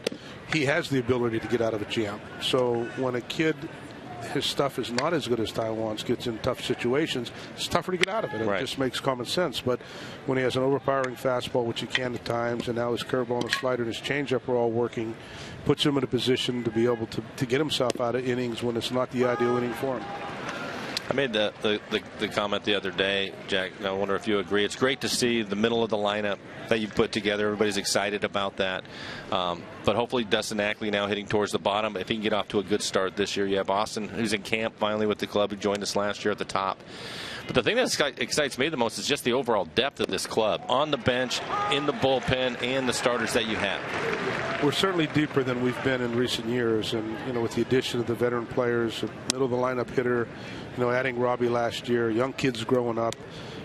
he has the ability to get out of a jam. So when a kid, his stuff is not as good as Taijuan's, gets in tough situations, it's tougher to get out of it. Right. It just makes common sense. But when he has an overpowering fastball, which he can at times, and now his curveball and his slider and his changeup are all working, puts him in a position to be able to get himself out of innings when it's not the ideal inning for him. I made the comment the other day, Jack, and I wonder if you agree. It's great to see the middle of the lineup that you put together. Everybody's excited about that. But hopefully Dustin Ackley now hitting towards the bottom. If he can get off to a good start this year. You have Austin, who's in camp finally with the club, who joined us last year at the top. But the thing that excites me the most is just the overall depth of this club. On the bench, in the bullpen, and the starters that you have. We're certainly deeper than we've been in recent years. And, you know, with the addition of the veteran players, a middle of the lineup hitter, you know, adding Robbie last year, young kids growing up,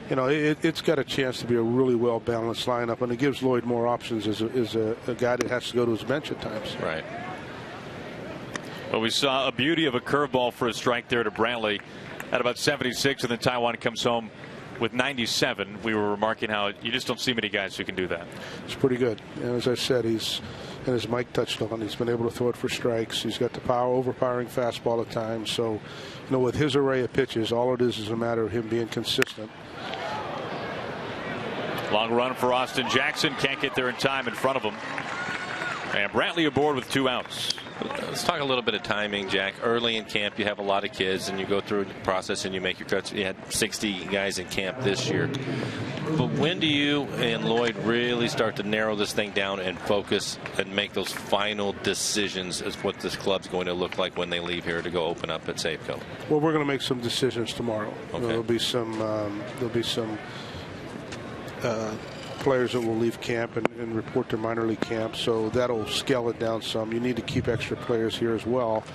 you know, it's got a chance to be a really well-balanced lineup. And it gives Lloyd more options as a guy that has to go to his bench at times. Right. Well, we saw a beauty of a curveball for a strike there to Brantley at about 76, and then Taijuan comes home with 97. We were remarking how you just don't see many guys who can do that. It's pretty good. And as I said, and as Mike touched on, he's been able to throw it for strikes. He's got the overpowering fastball at times. So, you know, with his array of pitches, all it is a matter of him being consistent. Long run for Austin Jackson. Can't get there in time in front of him. And Brantley aboard with 2 outs. Let's talk a little bit of timing, Jack. Early in camp, you have a lot of kids, and you go through the process and you make your cuts. You had 60 guys in camp this year. But when do you and Lloyd really start to narrow this thing down and focus and make those final decisions as what this club's going to look like when they leave here to go open up at Safeco? Well, we're going to make some decisions tomorrow. Okay. There'll be some players that will leave camp and report to minor league camp, so that'll scale it down some. You need to keep extra players here as well,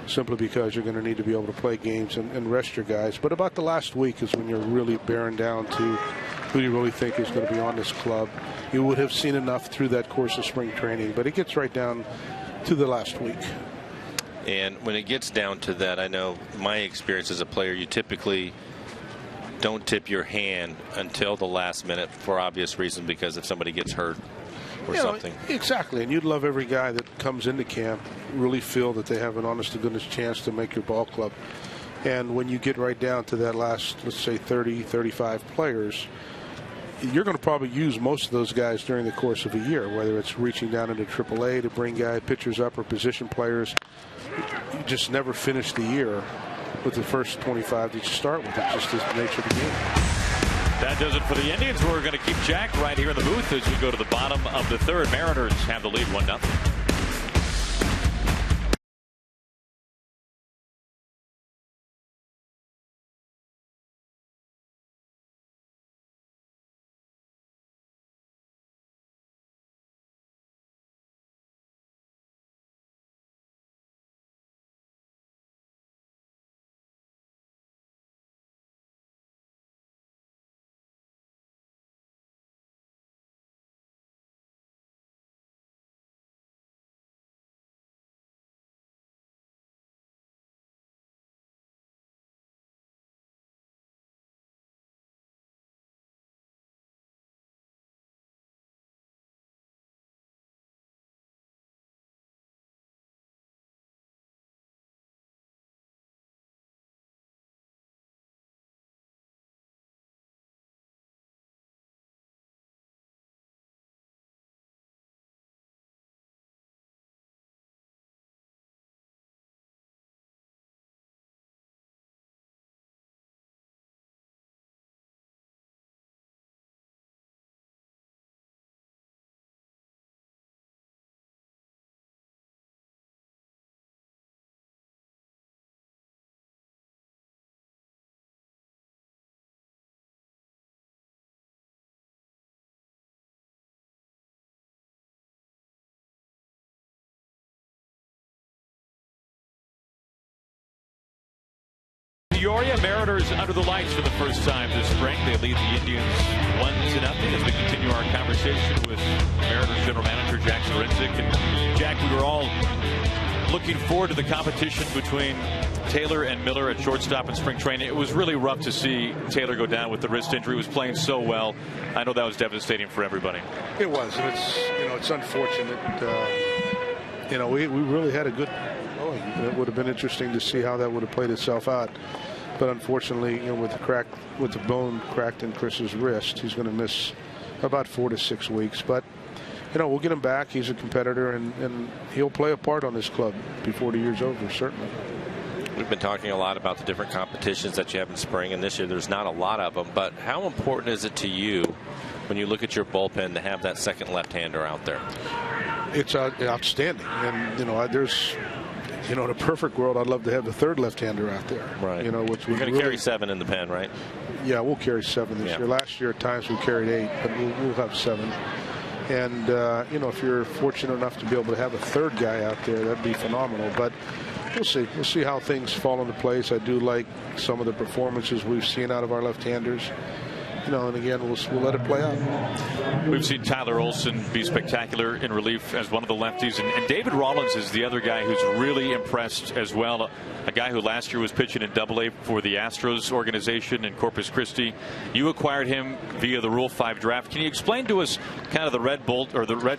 simply because you're going to need to be able to play games and rest your guys. But about the last week is when you're really bearing down to who you really think is going to be on this club. You would have seen enough through that course of spring training, but it gets right down to the last week. And when it gets down to that, I know my experience as a player, you typically don't tip your hand until the last minute for obvious reasons, because if somebody gets hurt or something. Exactly, and you'd love every guy that comes into camp really feel that they have an honest to goodness chance to make your ball club. And when you get right down to that last, let's say 30, 35 players, you're going to probably use most of those guys during the course of a year, whether it's reaching down into AAA to bring pitchers up or position players. You just never finish the year with the first 25 that you start with. It just is the nature of the game. That does it for the Indians. We're going to keep Jack right here in the booth as we go to the bottom of the third. Mariners have the lead 1-0. Peoria Mariners under the lights for the first time this spring. They lead the Indians 1-0 as we continue our conversation with Mariners general manager Jack Zduriencik. And Jack, we were all looking forward to the competition between Taylor and Miller at shortstop in spring training. It was really rough to see Taylor go down with the wrist injury. He was playing so well. I know that was devastating for everybody. It was, and it's unfortunate. We really had a good going. It would have been interesting to see how that would have played itself out. But unfortunately, with the bone cracked in Chris's wrist, he's going to miss about 4 to 6 weeks. But we'll get him back. He's a competitor, and he'll play a part on this club before the year's over, certainly. We've been talking a lot about the different competitions that you have in spring, and this year there's not a lot of them. But how important is it to you when you look at your bullpen to have that second left-hander out there? It's outstanding, and there's. In a perfect world, I'd love to have the third left-hander out there. Right. Which we're going to carry 7 in the pen, right? Yeah, we'll carry 7 this year. Last year, at times we carried 8, but we'll have 7. And if you're fortunate enough to be able to have a third guy out there, that'd be phenomenal. But we'll see. We'll see how things fall into place. I do like some of the performances we've seen out of our left-handers. And again, we'll let it play out. We've seen Tyler Olson be spectacular in relief as one of the lefties, and David Rollins is the other guy who's really impressed as well. A guy who last year was pitching in AA for the Astros organization in Corpus Christi. You acquired him via the Rule 5 draft. Can you explain to us kind of the red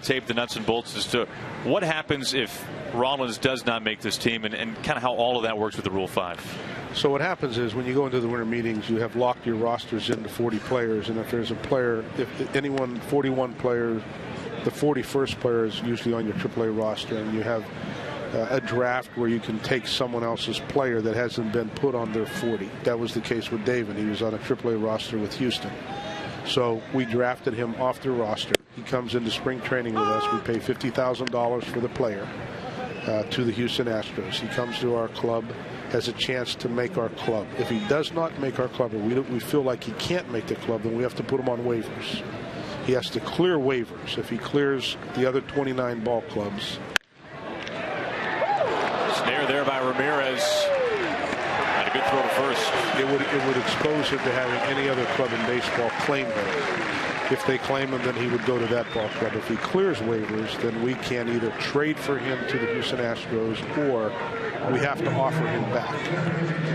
tape, the nuts and bolts as to what happens if Rollins does not make this team, and kind of how all of that works with the Rule 5? So what happens is when you go into the winter meetings, you have locked your rosters into 40 players, and if there's a player, if anyone 41 players, the 41st player is usually on your AAA roster, and you have a draft where you can take someone else's player that hasn't been put on their 40. That was the case with David. He was on a AAA roster with Houston. So we drafted him off the roster. He comes into spring training with us. We pay $50,000 for the player to the Houston Astros. He comes to our club, has a chance to make our club. If he does not make our club, or we feel like he can't make the club, then we have to put him on waivers. He has to clear waivers. If he clears the other 29 ball clubs. Snare there by Ramirez. And a good throw to first. It would expose him to having any other club in baseball claim him. If they claim him, then he would go to that ball club. If he clears waivers, then we can either trade for him to the Houston Astros, or we have to offer him back.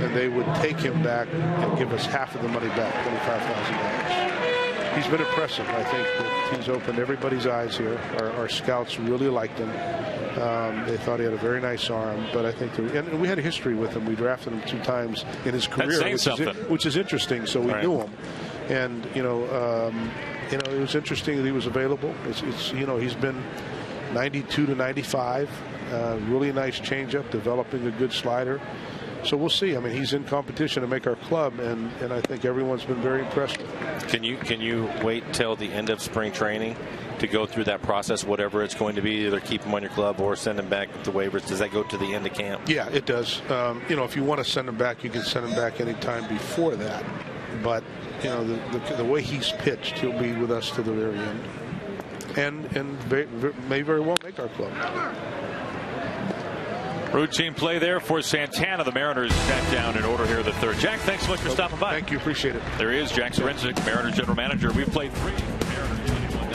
And they would take him back and give us half of the money back, $25,000. He's been impressive. I think that he's opened everybody's eyes here. Our scouts really liked him. They thought he had a very nice arm, but I think and we had a history with him. We drafted him 2 times in his career, which is interesting. So we knew him, and it was interesting that he was available. He's been 92 to 95, really nice changeup, developing a good slider. So we'll see. I mean, he's in competition to make our club, and I think everyone's been very impressed with him. Can you wait till the end of spring training to go through that process, whatever it's going to be, either keep him on your club or send him back to waivers? Does that go to the end of camp? Yeah, it does. If you want to send him back, you can send him back anytime before that. But the way he's pitched, he'll be with us to the very end, and may very well make our club. Routine play there for Santana. The Mariners sat down in order here in the third. Jack, thanks so much for stopping by. Thank you. Appreciate it. There he is, Jack Sorensic, Mariners general manager. We've played 3. Mariners 21.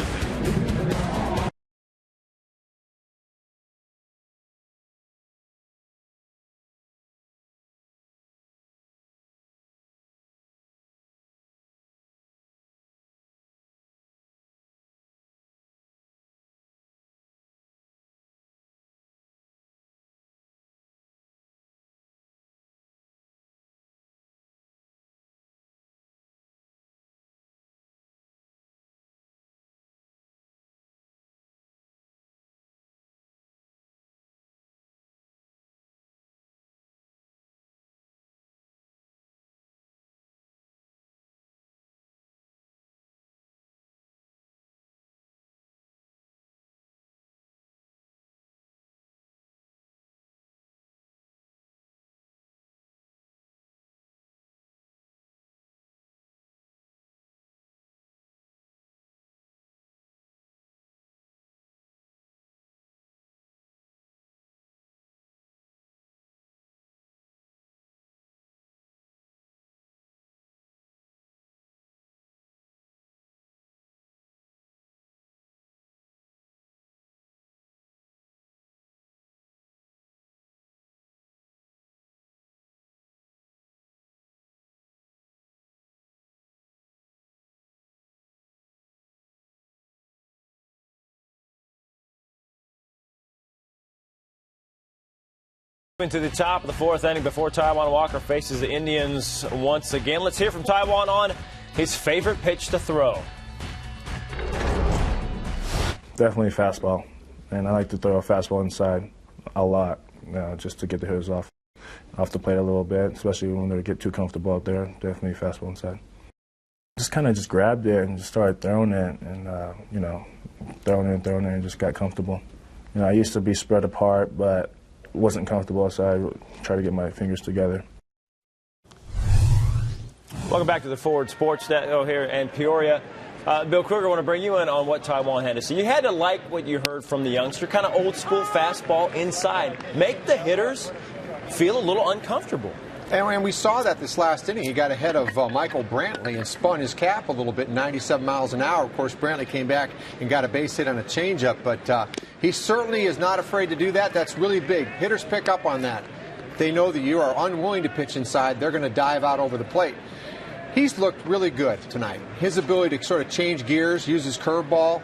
To the top of the 4th inning before Taijuan Walker faces the Indians once again. Let's hear from Taijuan on his favorite pitch to throw. Definitely fastball, and I like to throw a fastball inside a lot, just to get the hitters off the plate a little bit, especially when they get too comfortable out there. Definitely fastball inside. Just kind of just grabbed it and just started throwing it, and throwing it, and just got comfortable. I used to be spread apart, but wasn't comfortable, so I tried to get my fingers together. Welcome back to the Forward Sports Studio here in Peoria. Bill Kruger, I want to bring you in on what Taijuan had to say. You had to like what you heard from the youngster, kind of old school fastball inside. Make the hitters feel a little uncomfortable. And we saw that this last inning. He got ahead of Michael Brantley and spun his cap a little bit, 97 miles an hour. Of course, Brantley came back and got a base hit on a changeup, but he certainly is not afraid to do that. That's really big. Hitters pick up on that. They know that you are unwilling to pitch inside. They're going to dive out over the plate. He's looked really good tonight. His ability to sort of change gears, use his curveball,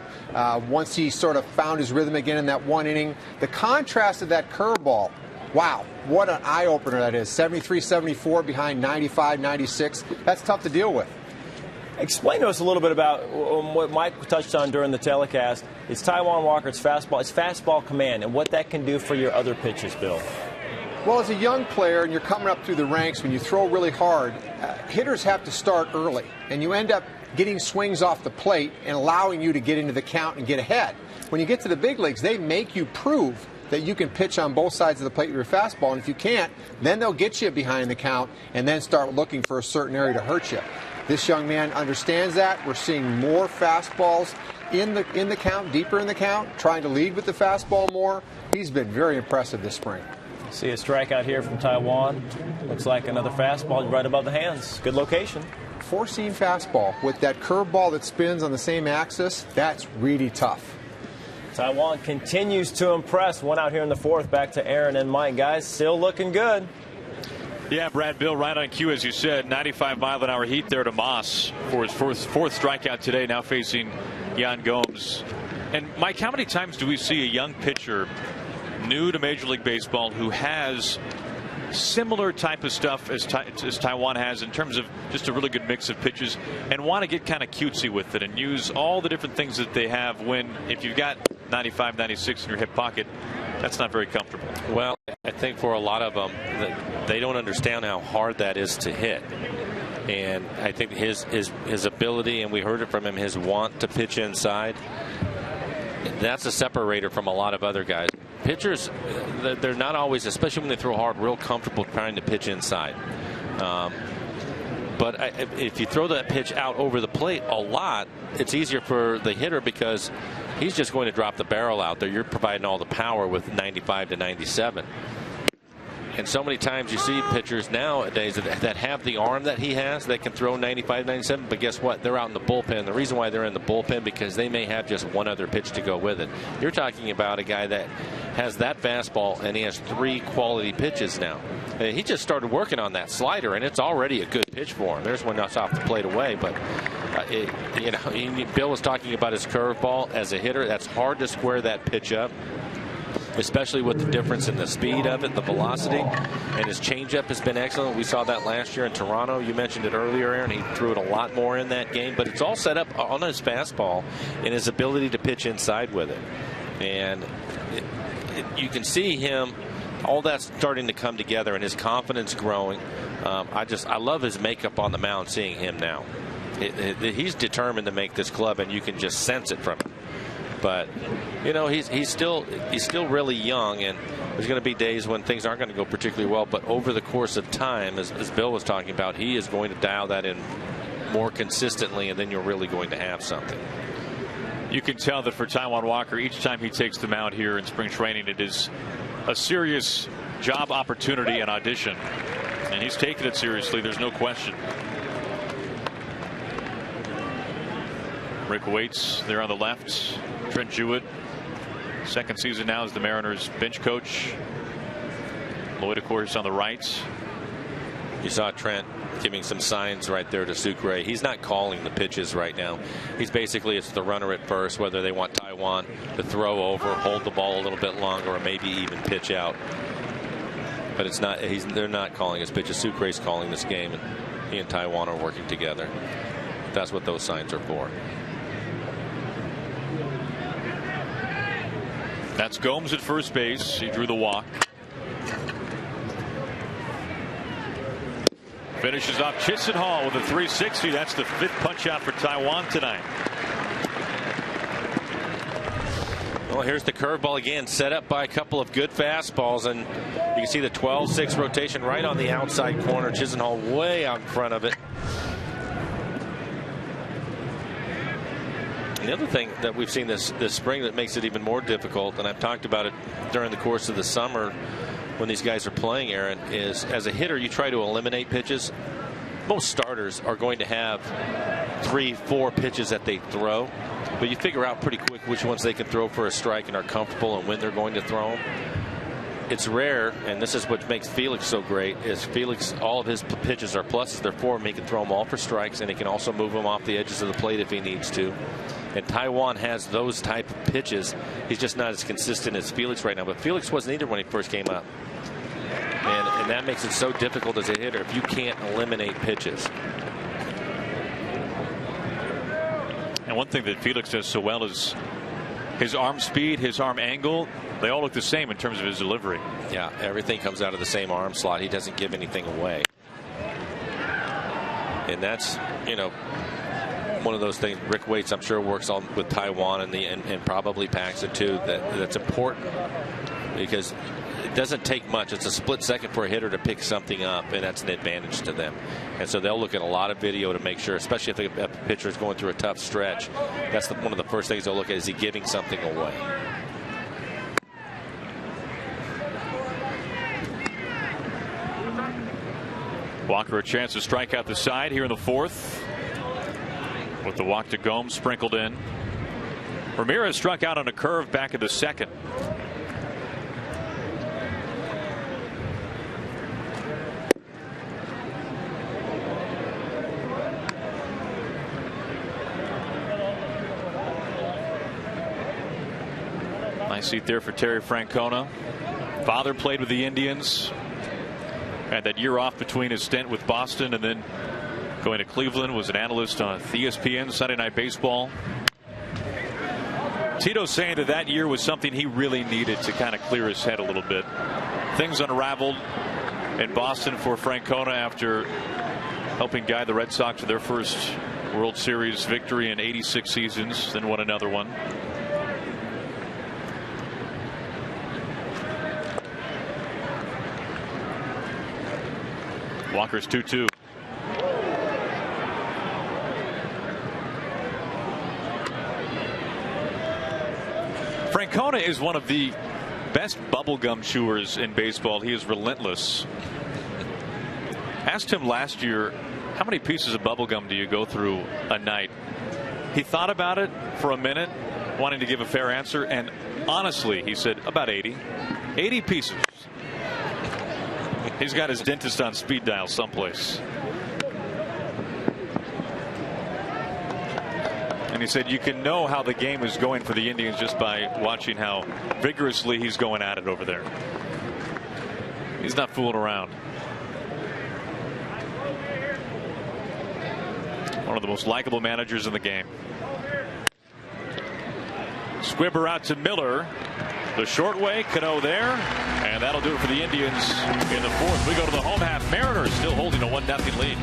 once he sort of found his rhythm again in that one inning. The contrast of that curveball, wow, what an eye-opener that is. 73-74 behind 95-96. That's tough to deal with. Explain to us a little bit about what Mike touched on during the telecast. It's Taijuan Walker's fastball. It's fastball command and what that can do for your other pitches, Bill. Well, as a young player and you're coming up through the ranks, when you throw really hard, hitters have to start early. And you end up getting swings off the plate and allowing you to get into the count and get ahead. When you get to the big leagues, they make you prove that you can pitch on both sides of the plate with your fastball. And if you can't, then they'll get you behind the count and then start looking for a certain area to hurt you. This young man understands that. We're seeing more fastballs in the count, deeper in the count, trying to lead with the fastball more. He's been very impressive this spring. See a strikeout here from Taijuan. Looks like another fastball right above the hands. Good location. Four-seam fastball with that curveball that spins on the same axis, that's really tough. Taijuan continues to impress. One out here in the fourth. Back to Aaron and Mike. Guys, still looking good. Yeah, Brad, Bill, right on cue, as you said. 95-mile-an-hour heat there to Moss for his fourth strikeout today, now facing Yan Gomes. And, Mike, how many times do we see a young pitcher new to Major League Baseball who has similar type of stuff as Taijuan has in terms of just a really good mix of pitches and want to get kind of cutesy with it and use all the different things that they have when, if you've got 95, 96 in your hip pocket, that's not very comfortable. Well, I think for a lot of them, they don't understand how hard that is to hit. And I think his ability, and we heard it from him, his want to pitch inside, that's a separator from a lot of other guys. Pitchers, they're not always, especially when they throw hard, real comfortable trying to pitch inside. But if you throw that pitch out over the plate a lot, it's easier for the hitter because he's just going to drop the barrel out there. You're providing all the power with 95 to 97. And so many times you see pitchers nowadays that have the arm that he has that can throw 95, 97, but guess what? They're out in the bullpen. The reason why they're in the bullpen because they may have just one other pitch to go with it. You're talking about a guy that has that fastball and he has 3 quality pitches now. He just started working on that slider and it's already a good pitch for him. There's one that's off the plate away, but Bill was talking about his curveball as a hitter. That's hard to square that pitch up, especially with the difference in the speed of it, the velocity, and his changeup has been excellent. We saw that last year in Toronto. You mentioned it earlier, Aaron. He threw it a lot more in that game, but it's all set up on his fastball and his ability to pitch inside with it. And you can see him, all that's starting to come together and his confidence growing. I love his makeup on the mound, seeing him now. He's determined to make this club, and you can just sense it from him. But he's still really young, and there's going to be days when things aren't going to go particularly well. But over the course of time, as Bill was talking about, he is going to dial that in more consistently, and then you're really going to have something. You can tell that for Taijuan Walker, each time he takes the mound here in spring training, it is a serious job opportunity and audition, and he's taken it seriously. There's no question. Rick Waits there on the left. Trent Jewett, second season now as the Mariners bench coach. Lloyd, of course, on the right. You saw Trent giving some signs right there to Sucre. He's not calling the pitches right now. He's basically, it's the runner at first, whether they want Taijuan to throw over, hold the ball a little bit longer, or maybe even pitch out. But it's not. They're not calling his pitches. Sucre's calling this game, and he and Taijuan are working together. That's what those signs are for. That's Gomes at first base. He drew the walk. Finishes off Chisenhall with a 360. That's the 5th punch out for Taijuan tonight. Well, here's the curveball again, set up by a couple of good fastballs, and you can see the 12-6 rotation right on the outside corner. Chisenhall way out in front of it. The other thing that we've seen this spring that makes it even more difficult, and I've talked about it during the course of the summer when these guys are playing, Aaron, is as a hitter you try to eliminate pitches. Most starters are going to have 3-4 pitches that they throw, but you figure out pretty quick which ones they can throw for a strike and are comfortable and when they're going to throw them. It's rare, and this is what makes Felix so great, is Felix, all of his pitches are pluses. They're for him. He can throw them all for strikes, and he can also move them off the edges of the plate if he needs to. And Taijuan has those type of pitches. He's just not as consistent as Felix right now. But Felix wasn't either when he first came up. And that makes it so difficult as a hitter if you can't eliminate pitches. And one thing that Felix does so well is his arm speed, his arm angle. They all look the same in terms of his delivery. Yeah, everything comes out of the same arm slot. He doesn't give anything away. And that's, one of those things Rick Waits, I'm sure, works on with Taiwan and probably Paxton too. That's important because it doesn't take much. It's a split second for a hitter to pick something up, and that's an advantage to them. And so they'll look at a lot of video to make sure, especially if the pitcher is going through a tough stretch. That's one of the first things they'll look at. Is he giving something away? Walker a chance to strike out the side here in the fourth with the walk to Gomes sprinkled in. Ramirez struck out on a curve back in the second. Nice seat there for Terry Francona. Father played with the Indians. Had that year off between his stint with Boston and then going to Cleveland. Was an analyst on ESPN Sunday Night Baseball. Tito saying that year was something he really needed to kind of clear his head a little bit. Things unraveled in Boston for Francona after helping guide the Red Sox to their first World Series victory in 86 seasons, then won another one. Walker's 2-2. Francona is one of the best bubblegum chewers in baseball. He is relentless. Asked him last year, how many pieces of bubblegum do you go through a night? He thought about it for a minute, wanting to give a fair answer, and honestly, he said about 80. 80 pieces. He's got his dentist on speed dial someplace. And he said you can know how the game is going for the Indians just by watching how vigorously he's going at it over there. He's not fooling around. One of the most likable managers in the game. Squibber out to Miller. The short way, Cano there, and that'll do it for the Indians in the fourth. We go to the home half. Mariners still holding a 1-0 lead.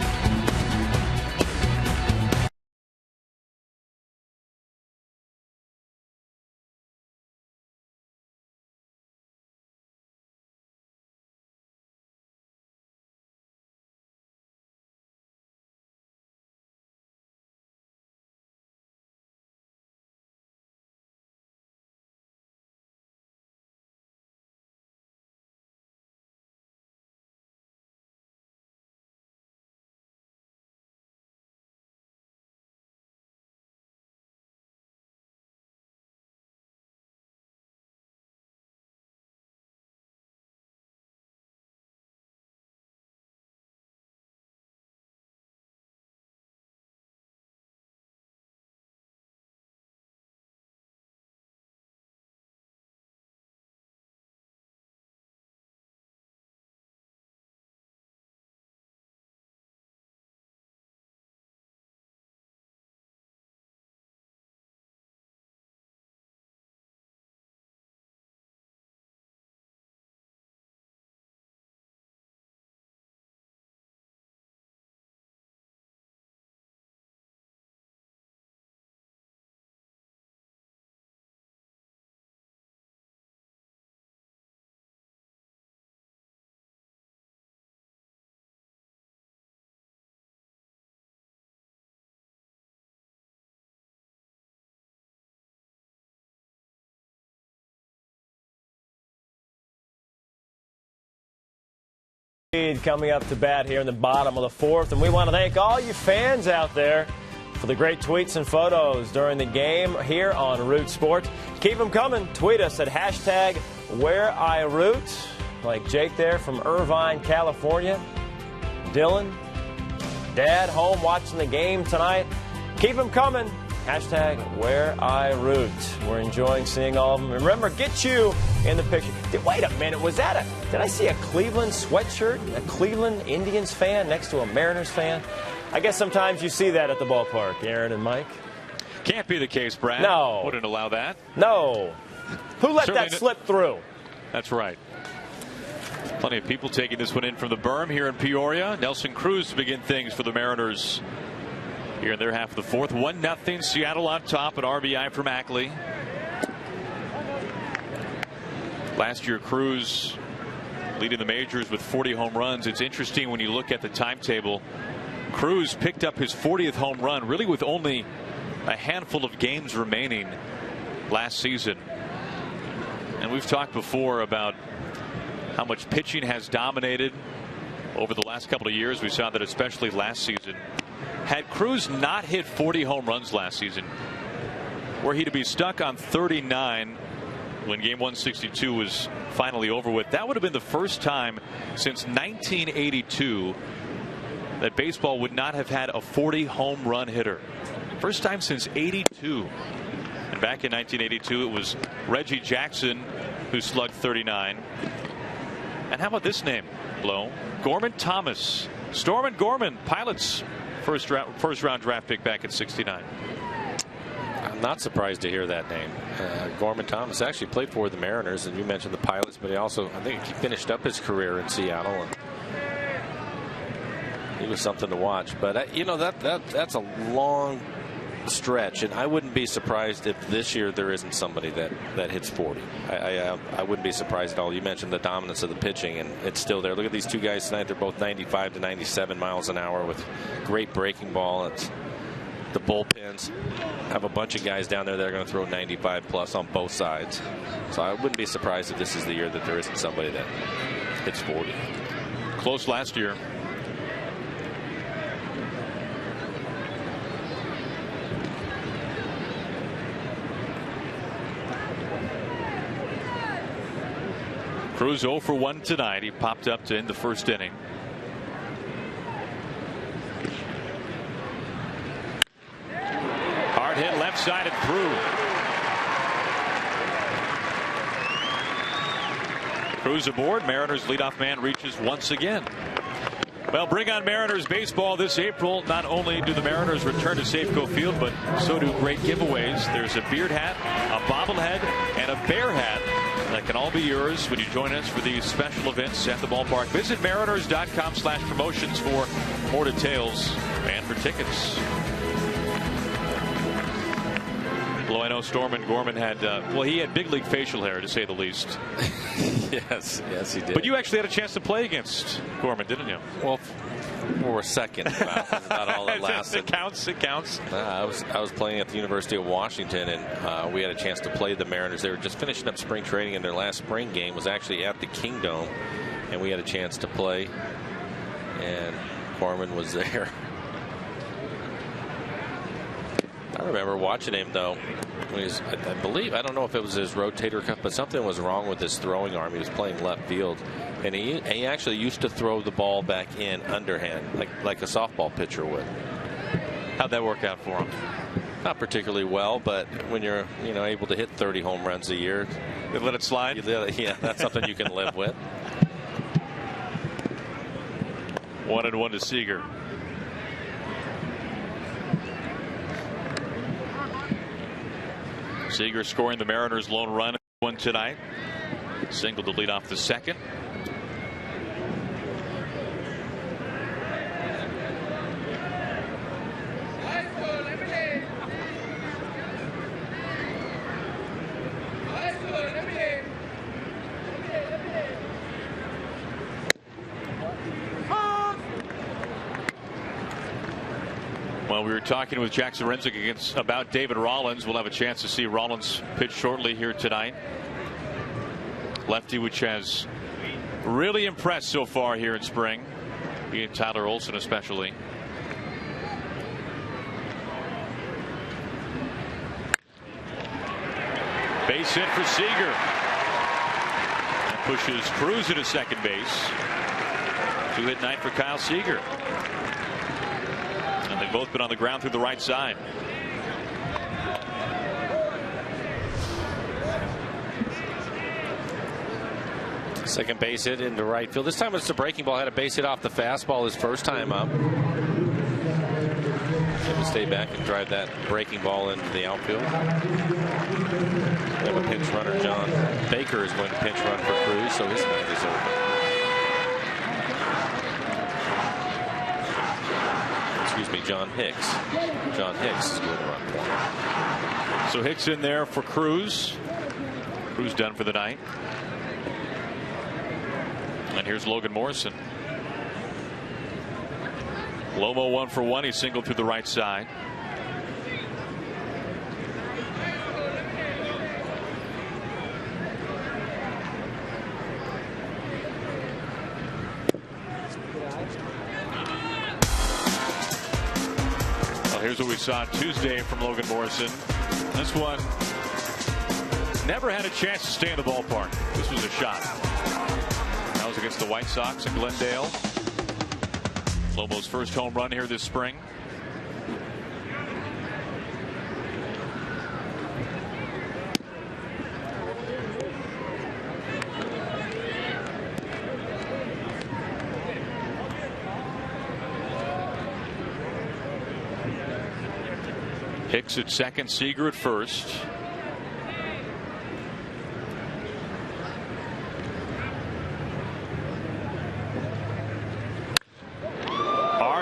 Coming up to bat here in the bottom of the fourth, and we want to thank all you fans out there for the great tweets and photos during the game here on Root Sports. Keep them coming. Tweet us at #WhereIRoot, like Jake there from Irvine, California. Dylan, Dad, home watching the game tonight. Keep them coming. #WhereIRoot. We're enjoying seeing all of them. Remember, get you in the picture. Wait a minute, did I see a Cleveland sweatshirt? A Cleveland Indians fan next to a Mariners fan? I guess sometimes you see that at the ballpark, Aaron and Mike. Can't be the case, Brad. No. Wouldn't allow that. No. Who let Certainly that slip through? That's right. Plenty of people taking this one in from the berm here in Peoria. Nelson Cruz to begin things for the Mariners here in their half of the fourth. 1-0 Seattle on top, an RBI from Ackley. Last year, Cruz leading the majors with 40 home runs. It's interesting when you look at the timetable. Cruz picked up his 40th home run really with only a handful of games remaining last season. And we've talked before about how much pitching has dominated over the last couple of years. We saw that especially last season. Had Cruz not hit 40 home runs last season, were he to be stuck on 39 when game 162 was finally over with, that would have been the first time since 1982 that baseball would not have had a 40 home run hitter. First time since '82. And back in 1982 it was Reggie Jackson who slugged 39. And how about this name, Blow? Gorman Thomas. Storm and Gorman, Pilots first round draft pick back in '69. I'm not surprised to hear that name. Gorman Thomas actually played for the Mariners, and you mentioned the Pilots, but he also, I think he finished up his career in Seattle, and he was something to watch. But you know, that's a long stretch, and I wouldn't be surprised if this year there isn't somebody that hits 40. I wouldn't be surprised at all. You mentioned the dominance of the pitching, and it's still there. Look at these two guys tonight. They're both 95 to 97 miles an hour with great breaking ball. It's the bullpens have a bunch of guys down there that are going to throw 95 plus on both sides. So I wouldn't be surprised if this is the year that there isn't somebody that hits 40. Close last year. Cruz 0 for 1 tonight. He popped up to end the first inning. Hard hit left side and through. Cruz aboard. Mariners leadoff man reaches once again. Well, bring on Mariners baseball this April. Not only do the Mariners return to Safeco Field, but so do great giveaways. There's a beard hat, a bobblehead, and a bear hat that can all be yours when you join us for these special events at the ballpark. Visit mariners.com/promotions for more details and for tickets. Well, I know Storm and Gorman had, he had big league facial hair, to say the least. Yes, he did. But you actually had a chance to play against Gorman, didn't you? Well, for a second. About all that lasted. It counts. I was playing at the University of Washington, and we had a chance to play the Mariners. They were just finishing up spring training, and their last spring game was actually at the Kingdome, and we had a chance to play, and Gorman was there. I remember watching him, though. I believe, I don't know if it was his rotator cuff, but something was wrong with his throwing arm. He was playing left field, and he actually used to throw the ball back in underhand, like a softball pitcher would. How'd that work out for him? Not particularly well, but when you're able to hit 30 home runs a year, you let it slide. Yeah, that's something you can live with. 1-1 to Seager. Seager scoring the Mariners' lone run tonight. Single to lead off the second. Well, we were talking with Jack Zarenzik about David Rollins. We'll have a chance to see Rollins pitch shortly here tonight. Lefty, which has really impressed so far here in spring. He and Tyler Olson especially. Base hit for Seager. That pushes Cruz into second base. 2-hit night for Kyle Seager. And they've both been on the ground through the right side. Second base hit into right field. This time it's the breaking ball. Had a base hit off the fastball his first time up. him to stay back and drive that breaking ball into the outfield. We have a pinch runner. John Baker is going to pinch run for Cruz, so his night is over. Excuse me, John Hicks. John Hicks is going to run for him. So Hicks in there for Cruz. Cruz done for the night. And here's Logan Morrison. Lomo 1 for 1. He singled through the right side. Well, here's what we saw Tuesday from Logan Morrison. This one never had a chance to stay in the ballpark. This was a shot. That was against the White Sox in Glendale. Lomo's first home run here this spring. Hicks at second, Seager at first.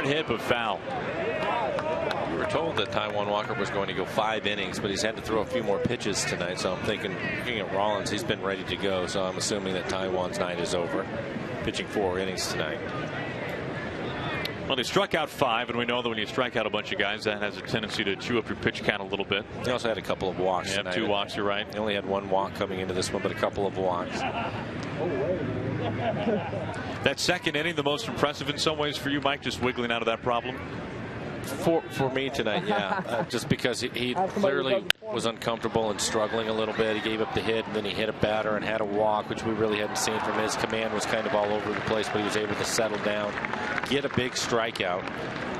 Hit but foul. We were told that Taijuan Walker was going to go 5 innings, but he's had to throw a few more pitches tonight. So I'm thinking, looking at Rollins, he's been ready to go. So I'm assuming that Taijuan's night is over. Pitching 4 innings tonight. Well, they struck out 5, and we know that when you strike out a bunch of guys, that has a tendency to chew up your pitch count a little bit. He also had a couple of walks. Yeah, 2 walks. You're right. He only had 1 walk coming into this one, but a couple of walks. That second inning, the most impressive in some ways for you, Mike, just wiggling out of that problem? For me tonight, yeah. Just because he clearly was uncomfortable and struggling a little bit. He gave up the hit, and then he hit a batter and had a walk, which we really hadn't seen from him. His command was kind of all over the place, but he was able to settle down, get a big strikeout,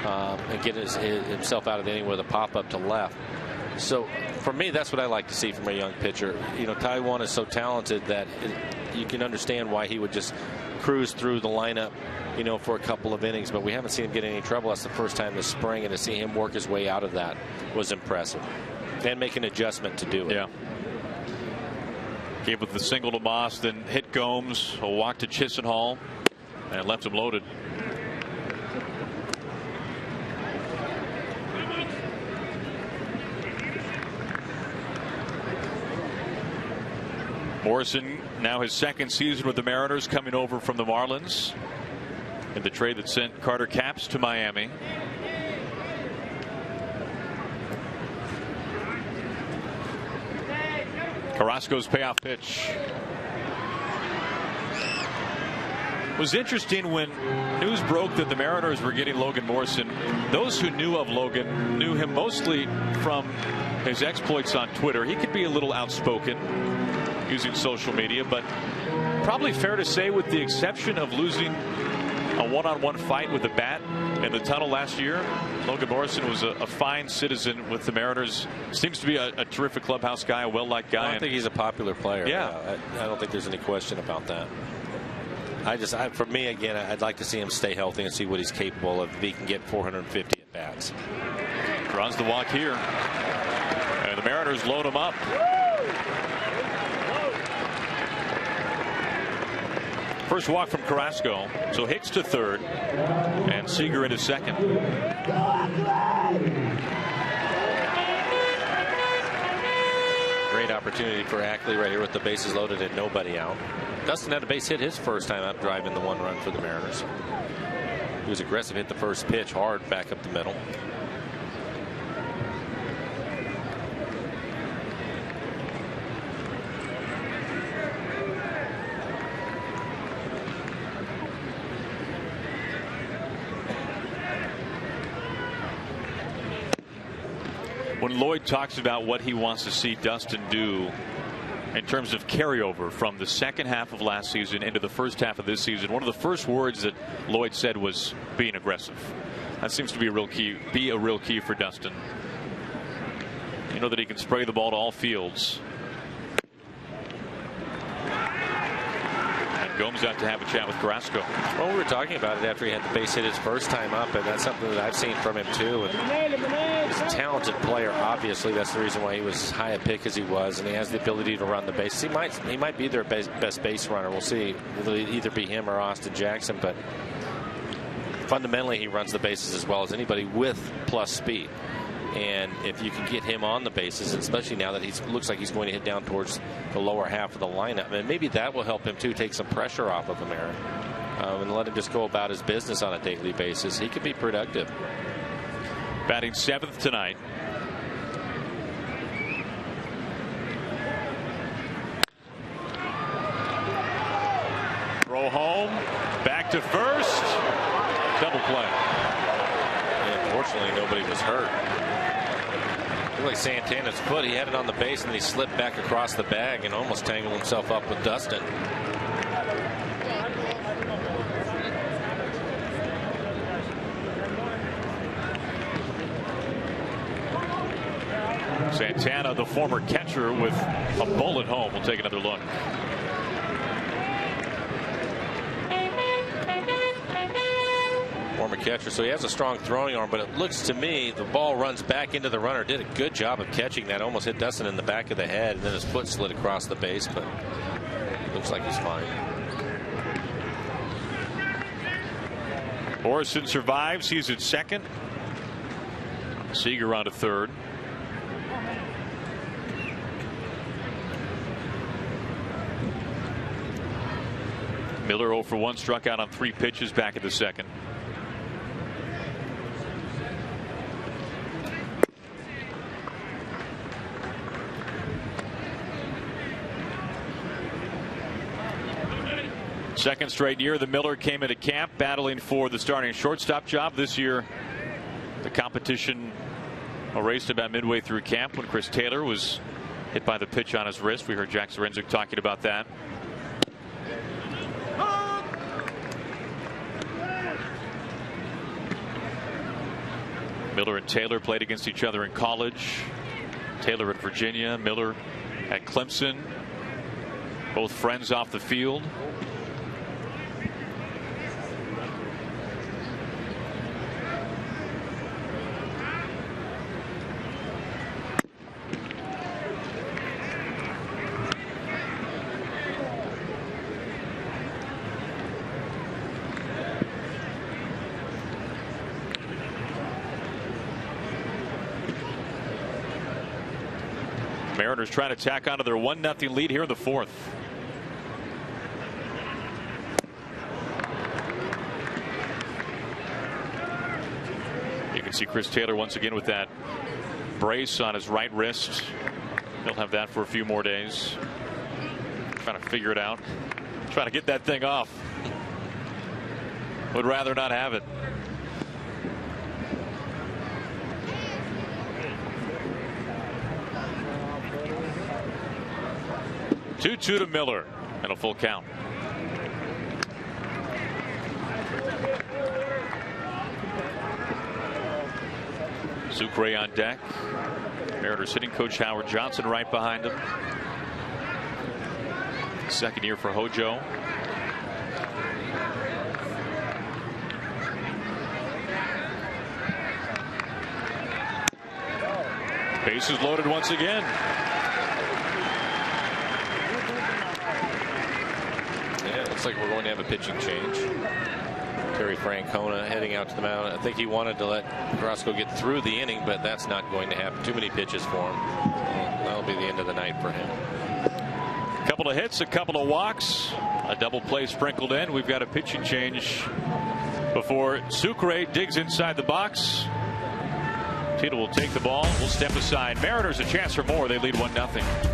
and get himself out of the inning with a pop-up to left. So for me, that's what I like to see from a young pitcher. You know, Taijuan is so talented that you can understand why he would just cruise through the lineup, you know, for a couple of innings, but we haven't seen him get any trouble. That's the first time this spring, and to see him work his way out of that was impressive, and make an adjustment to do it. Yeah. Gave up the single to Moss, then hit Gomes, a walk to Chisenhall, and left him loaded. Morrison, now his second season with the Mariners, coming over from the Marlins in the trade that sent Carter Capps to Miami. Carrasco's payoff pitch. It was interesting when news broke that the Mariners were getting Logan Morrison. Those who knew of Logan knew him mostly from his exploits on Twitter. He could be a little outspoken using social media, but probably fair to say, with the exception of losing a one-on-one fight with a bat in the tunnel last year, Logan Morrison was a fine citizen with the Mariners. Seems to be a terrific clubhouse guy, a well-liked guy. Well, I think he's a popular player. Yeah. I don't think there's any question about that. For me, again, I'd like to see him stay healthy and see what he's capable of if he can get 450 at bats. Runs the walk here, and the Mariners load him up. First walk from Carrasco. So Hicks to third and Seager into second. Great opportunity for Ackley right here with the bases loaded and nobody out. Dustin had a base hit his first time out driving the 1 run for the Mariners. He was aggressive, hit the first pitch hard back up the middle. When Lloyd talks about what he wants to see Dustin do in terms of carryover from the second half of last season into the first half of this season, one of the first words that Lloyd said was being aggressive. That seems to be a real key for Dustin. You know that he can spray the ball to all fields. And Gomes out to have a chat with Carrasco. Well, we were talking about it after he had the base hit his first time up, and that's something that I've seen from him too. And he's a talented player. Obviously, that's the reason why he was high a pick as he was, and he has the ability to run the bases. He might be their best base runner. We'll see. It'll either be him or Austin Jackson, but fundamentally, he runs the bases as well as anybody with plus speed. And if you can get him on the bases, especially now that he looks like he's going to hit down towards the lower half of the lineup, and maybe that will help him too, take some pressure off of him, Aaron, and let him just go about his business on a daily basis. He could be productive. Batting 7th tonight. Throw home, back to first, double play. And fortunately, nobody was hurt. Like Santana's foot, he had it on the base and then he slipped back across the bag and almost tangled himself up with Dustin. Santana, the former catcher, with a bullet home. We'll take another look. Former catcher, so he has a strong throwing arm, but it looks to me the ball runs back into the runner. Did a good job of catching that. Almost hit Dustin in the back of the head, and then his foot slid across the base, but looks like he's fine. Orison survives. He's at second. Seager on to third. Miller 0 for 1, struck out on 3 pitches back in the second. Second straight year the Miller came into camp battling for the starting shortstop job. This year the competition erased about midway through camp when Chris Taylor was hit by the pitch on his wrist. We heard Jack Sorenzik talking about that. Miller and Taylor played against each other in college. Taylor at Virginia, Miller at Clemson. Both friends off the field. Mariners trying to tack onto their 1-0 lead here in the 4th. You can see Chris Taylor once again with that brace on his right wrist. He'll have that for a few more days. Trying to figure it out. Trying to get that thing off. Would rather not have it. 2-2 to Miller and a full count. Sucre on deck. Mariners hitting coach Howard Johnson right behind him. Second year for Hojo. Bases loaded once again. Looks like we're going to have a pitching change. Terry Francona heading out to the mound. I think he wanted to let Carrasco get through the inning, but that's not going to happen. Too many pitches for him. That'll be the end of the night for him. A couple of hits, a couple of walks, a double play sprinkled in. We've got a pitching change before Sucre digs inside the box. Tito will take the ball. We'll step aside. Mariners a chance for more. They lead 1-0.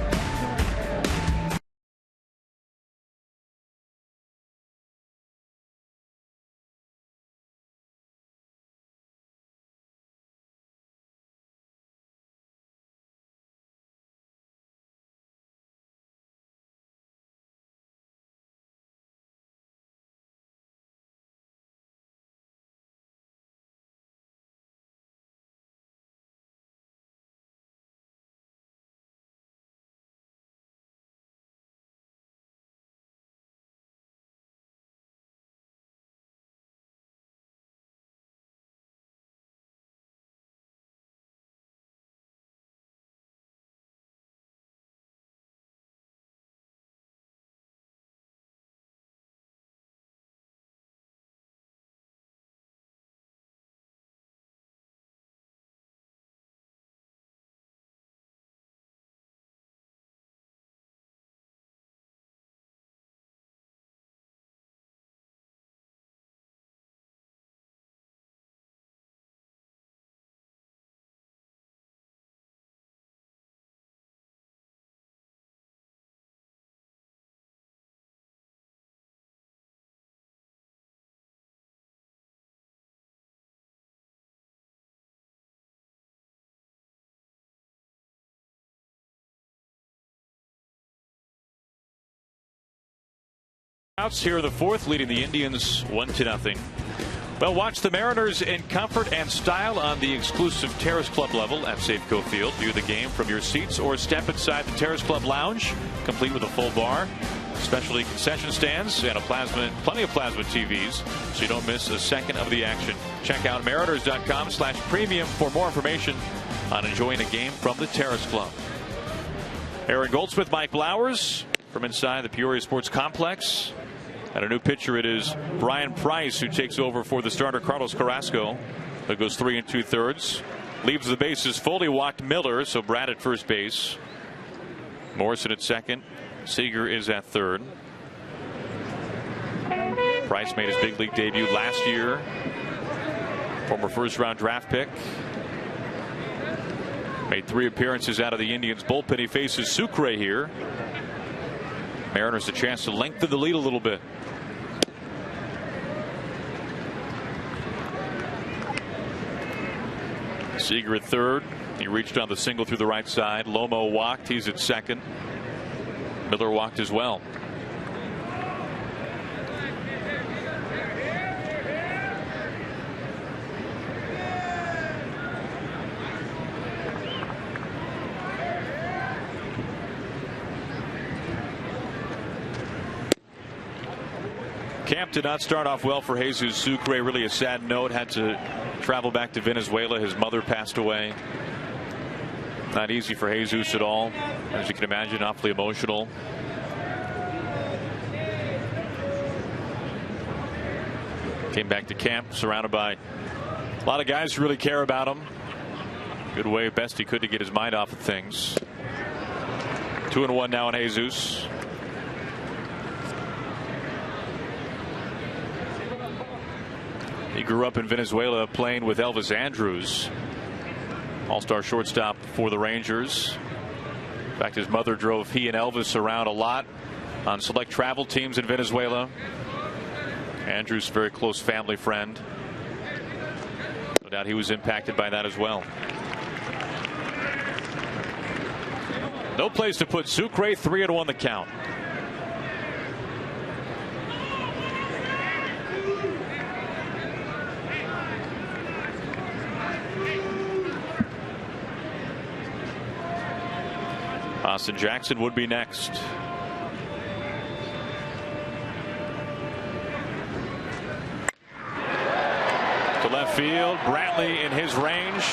Outs here in the fourth, leading the Indians 1-0. Well, watch the Mariners in comfort and style on the exclusive Terrace Club level at Safeco Field. View the game from your seats or step inside the Terrace Club Lounge, complete with a full bar, specialty concession stands, and plenty of plasma TVs, so you don't miss a second of the action. Check out mariners.com/premium for more information on enjoying a game from the Terrace Club. Aaron Goldsmith, Mike Blowers from inside the Peoria Sports Complex. And a new pitcher, it is Brian Price, who takes over for the starter Carlos Carrasco. That goes 3 2/3. Leaves the bases full. He walked Miller, so Brad at first base. Morrison at second. Seager is at third. Price made his big league debut last year. Former first-round draft pick. Made 3 appearances out of the Indians bullpen. He faces Sucre here. Mariners a chance to lengthen the lead a little bit. Seager at third. He reached on the single through the right side. Lomo walked. He's at second. Miller walked as well. Camp did not start off well for Jesus Sucre. Really a sad note. Had to travel back to Venezuela. His mother passed away. Not easy for Jesus at all. As you can imagine, awfully emotional. Came back to camp surrounded by a lot of guys who really care about him. Good way, best he could to get his mind off of things. 2-1 now on Jesus. He grew up in Venezuela playing with Elvis Andrus, all-star shortstop for the Rangers. In fact, his mother drove he and Elvis around a lot on select travel teams in Venezuela. Andrus, very close family friend. No doubt he was impacted by that as well. No place to put Sucre. 3-1 the count. Austin Jackson would be next. To left field, Brantley in his range,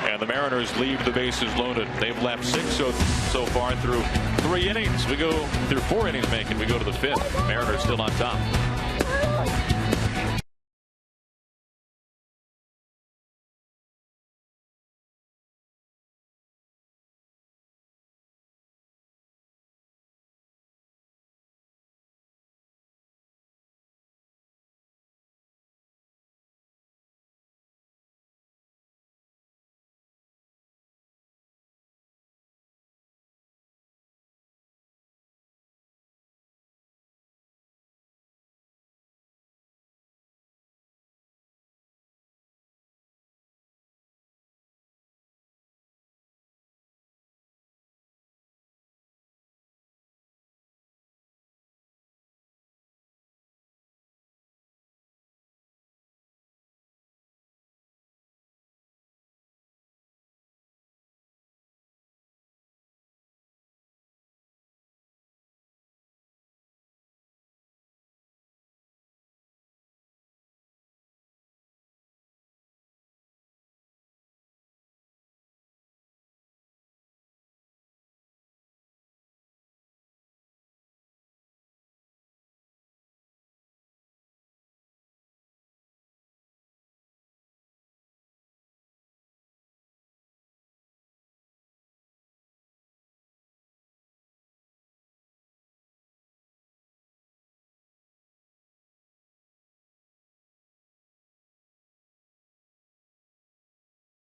and the Mariners leave the bases loaded. They've left 6 so far through 3 innings. We go through 4 innings making. We go to the 5th. Mariners still on top.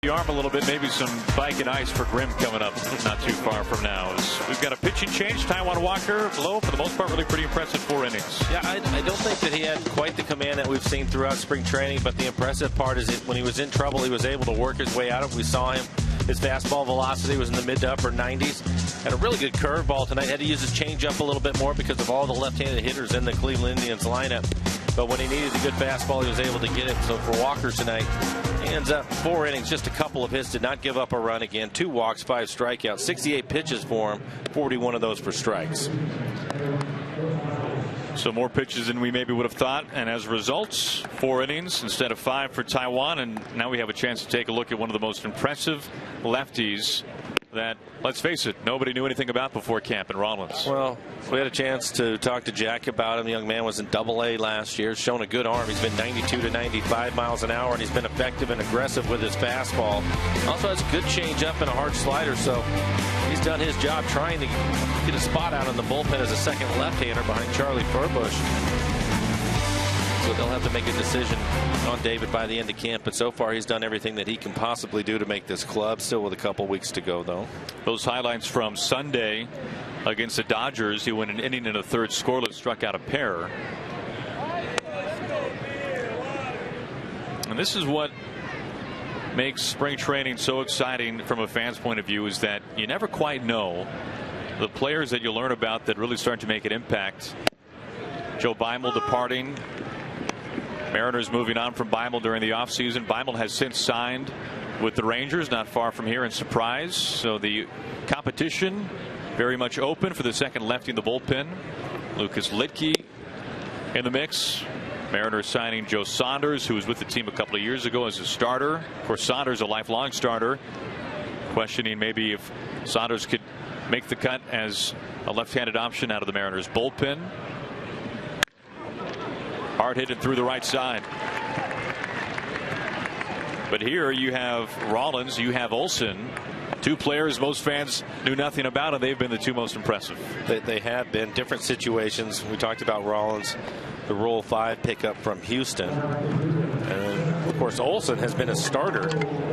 The arm a little bit, maybe some bike and ice for Grimm coming up not too far from now. We've got a pitching change. Taijuan Walker, low for the most part, really pretty impressive 4 innings. Yeah, I don't think that he had quite the command that we've seen throughout spring training, but the impressive part is that when he was in trouble, he was able to work his way out of it. We saw him His fastball velocity was in the mid to upper 90s. Had a really good curveball tonight. Had to use his changeup a little bit more because of all the left-handed hitters in the Cleveland Indians lineup. But when he needed a good fastball, he was able to get it. So for Walker tonight, he ends up 4 innings, just a couple of hits, did not give up a run again. 2 walks, 5 strikeouts, 68 pitches for him, 41 of those for strikes. So more pitches than we maybe would have thought, and as a result, 4 innings instead of 5 for Taiwan. And now we have a chance to take a look at one of the most impressive lefties that, let's face it, nobody knew anything about before camp in Rollins. Well, we had a chance to talk to Jack about him. The young man was in Double-A last year, shown a good arm. He's been 92 to 95 miles an hour, and he's been effective and aggressive with his fastball. Also has a good changeup and a hard slider, so he's done his job trying to get a spot out in the bullpen as a second left-hander behind Charlie Furbush. So they'll have to make a decision on David by the end of camp. But so far, he's done everything that he can possibly do to make this club. Still with a couple weeks to go, though. Those highlights from Sunday against the Dodgers. He went an inning and a third scoreless, struck out a pair. And this is what makes spring training so exciting from a fan's point of view, is that you never quite know the players that you learn about that really start to make an impact. Joe Beimel departing. Mariners moving on from Beimel during the offseason. Beimel has since signed with the Rangers, not far from here in Surprise. So the competition very much open for the second lefty in the bullpen. Lucas Litke in the mix. Mariners signing Joe Saunders, who was with the team a couple of years ago as a starter. Of course, Saunders a lifelong starter. Questioning maybe if Saunders could make the cut as a left-handed option out of the Mariners bullpen. Hard hit it through the right side. But here you have Rollins, you have Olsen, 2 players most fans knew nothing about, and they've been the 2 most impressive. They have been different situations. We talked about Rollins, the Rule 5 pickup from Houston. And of course, Olsen has been a starter,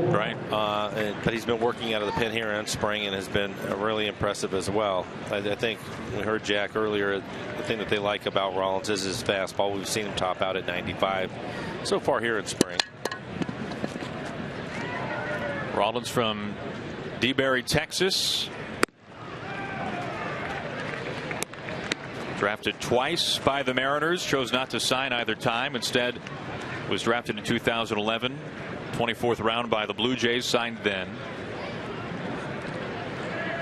right? But he's been working out of the pen here in spring and has been really impressive as well. I think we heard Jack earlier. The thing that they like about Rollins is his fastball. We've seen him top out at 95 so far here in spring. Rollins from DeBerry, Texas. Drafted twice by the Mariners, chose not to sign either time. Instead was drafted in 2011, 24th round by the Blue Jays, signed then.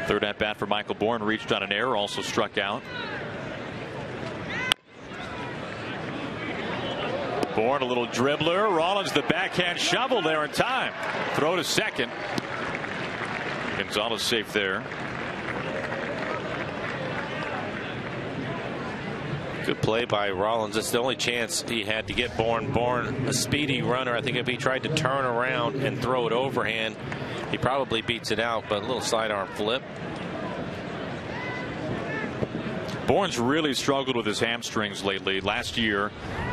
Third at bat for Michael Bourne, reached on an error, also struck out. Bourne, a little dribbler. Rollins, the backhand shovel there in time. Throw to second. Gonzalez safe there. Good play by Rollins. It's the only chance he had to get Bourne. Bourne, a speedy runner. I think if he tried to turn around and throw it overhand, he probably beats it out, but a little sidearm flip. Bourne's really struggled with his hamstrings lately. Last year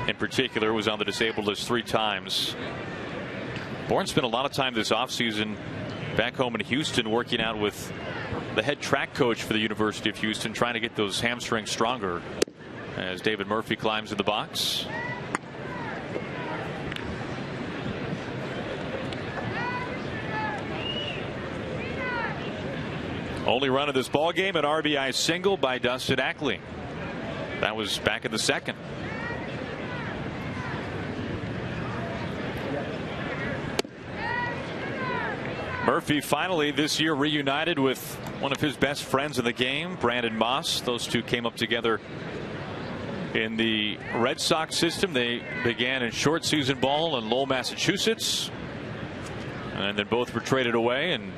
in particular was on the disabled list 3 times. Bourne spent a lot of time this offseason back home in Houston working out with the head track coach for the University of Houston, trying to get those hamstrings stronger. As David Murphy climbs in the box. Only run of this ball game, an RBI single by Dustin Ackley. That was back in the second. Murphy finally this year reunited with one of his best friends in the game, Brandon Moss. Those two came up together in the Red Sox system. They began in short season ball in Lowell, Massachusetts, and then both were traded away, and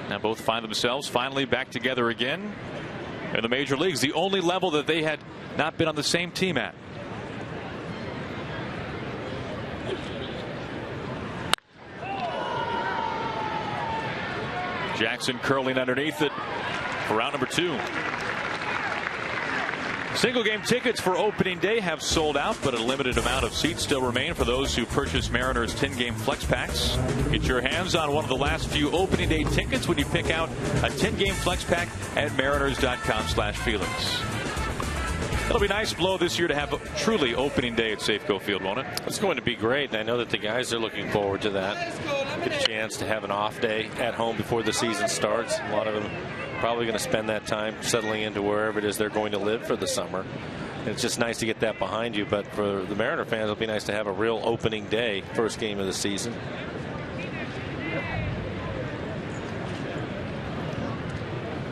now both find themselves finally back together again in the major leagues, the only level that they had not been on the same team at. Jackson curling underneath it for round number 2. Single game tickets for opening day have sold out, but a limited amount of seats still remain for those who purchase Mariners 10-game flex packs. Get your hands on one of the last few opening day tickets when you pick out a 10-game flex pack at mariners.com/Felix. It'll be nice blow this year to have a truly opening day at Safeco Field, won't it? It's going to be great, and I know that the guys are looking forward to that. Get a chance to have an off day at home before the season starts. A lot of them probably going to spend that time settling into wherever it is they're going to live for the summer. And it's just nice to get that behind you. But for the Mariner fans, it'll be nice to have a real opening day, first game of the season.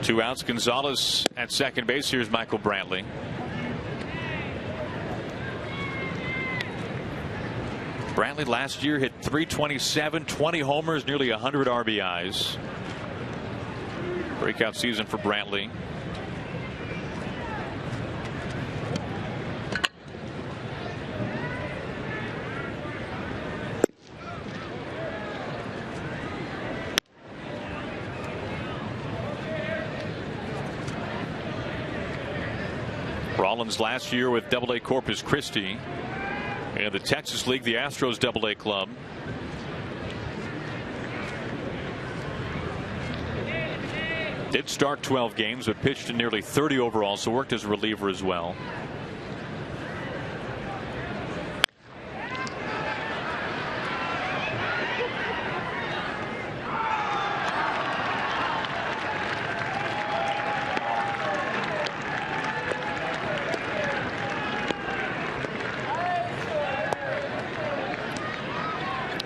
Two outs. Gonzalez at second base. Here's Michael Brantley. Brantley last year hit .327, 20 homers, nearly 100 RBIs. Breakout season for Brantley. Rollins last year with Double-A Corpus Christi. In the Texas League, the Astros Double-A club. Did start 12 games, but pitched in nearly 30 overall, so worked as a reliever as well.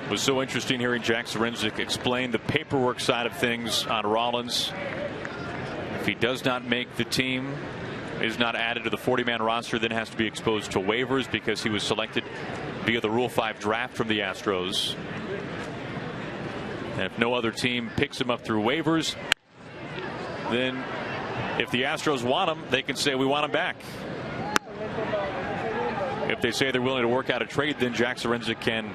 It was so interesting hearing Jack Zarinsek explain the paperwork side of things on Rollins. If he does not make the team, is not added to the 40-man roster, then has to be exposed to waivers because he was selected via the Rule 5 draft from the Astros. And if no other team picks him up through waivers, then if the Astros want him, they can say we want him back. If they say they're willing to work out a trade, then Jack Zarinsek can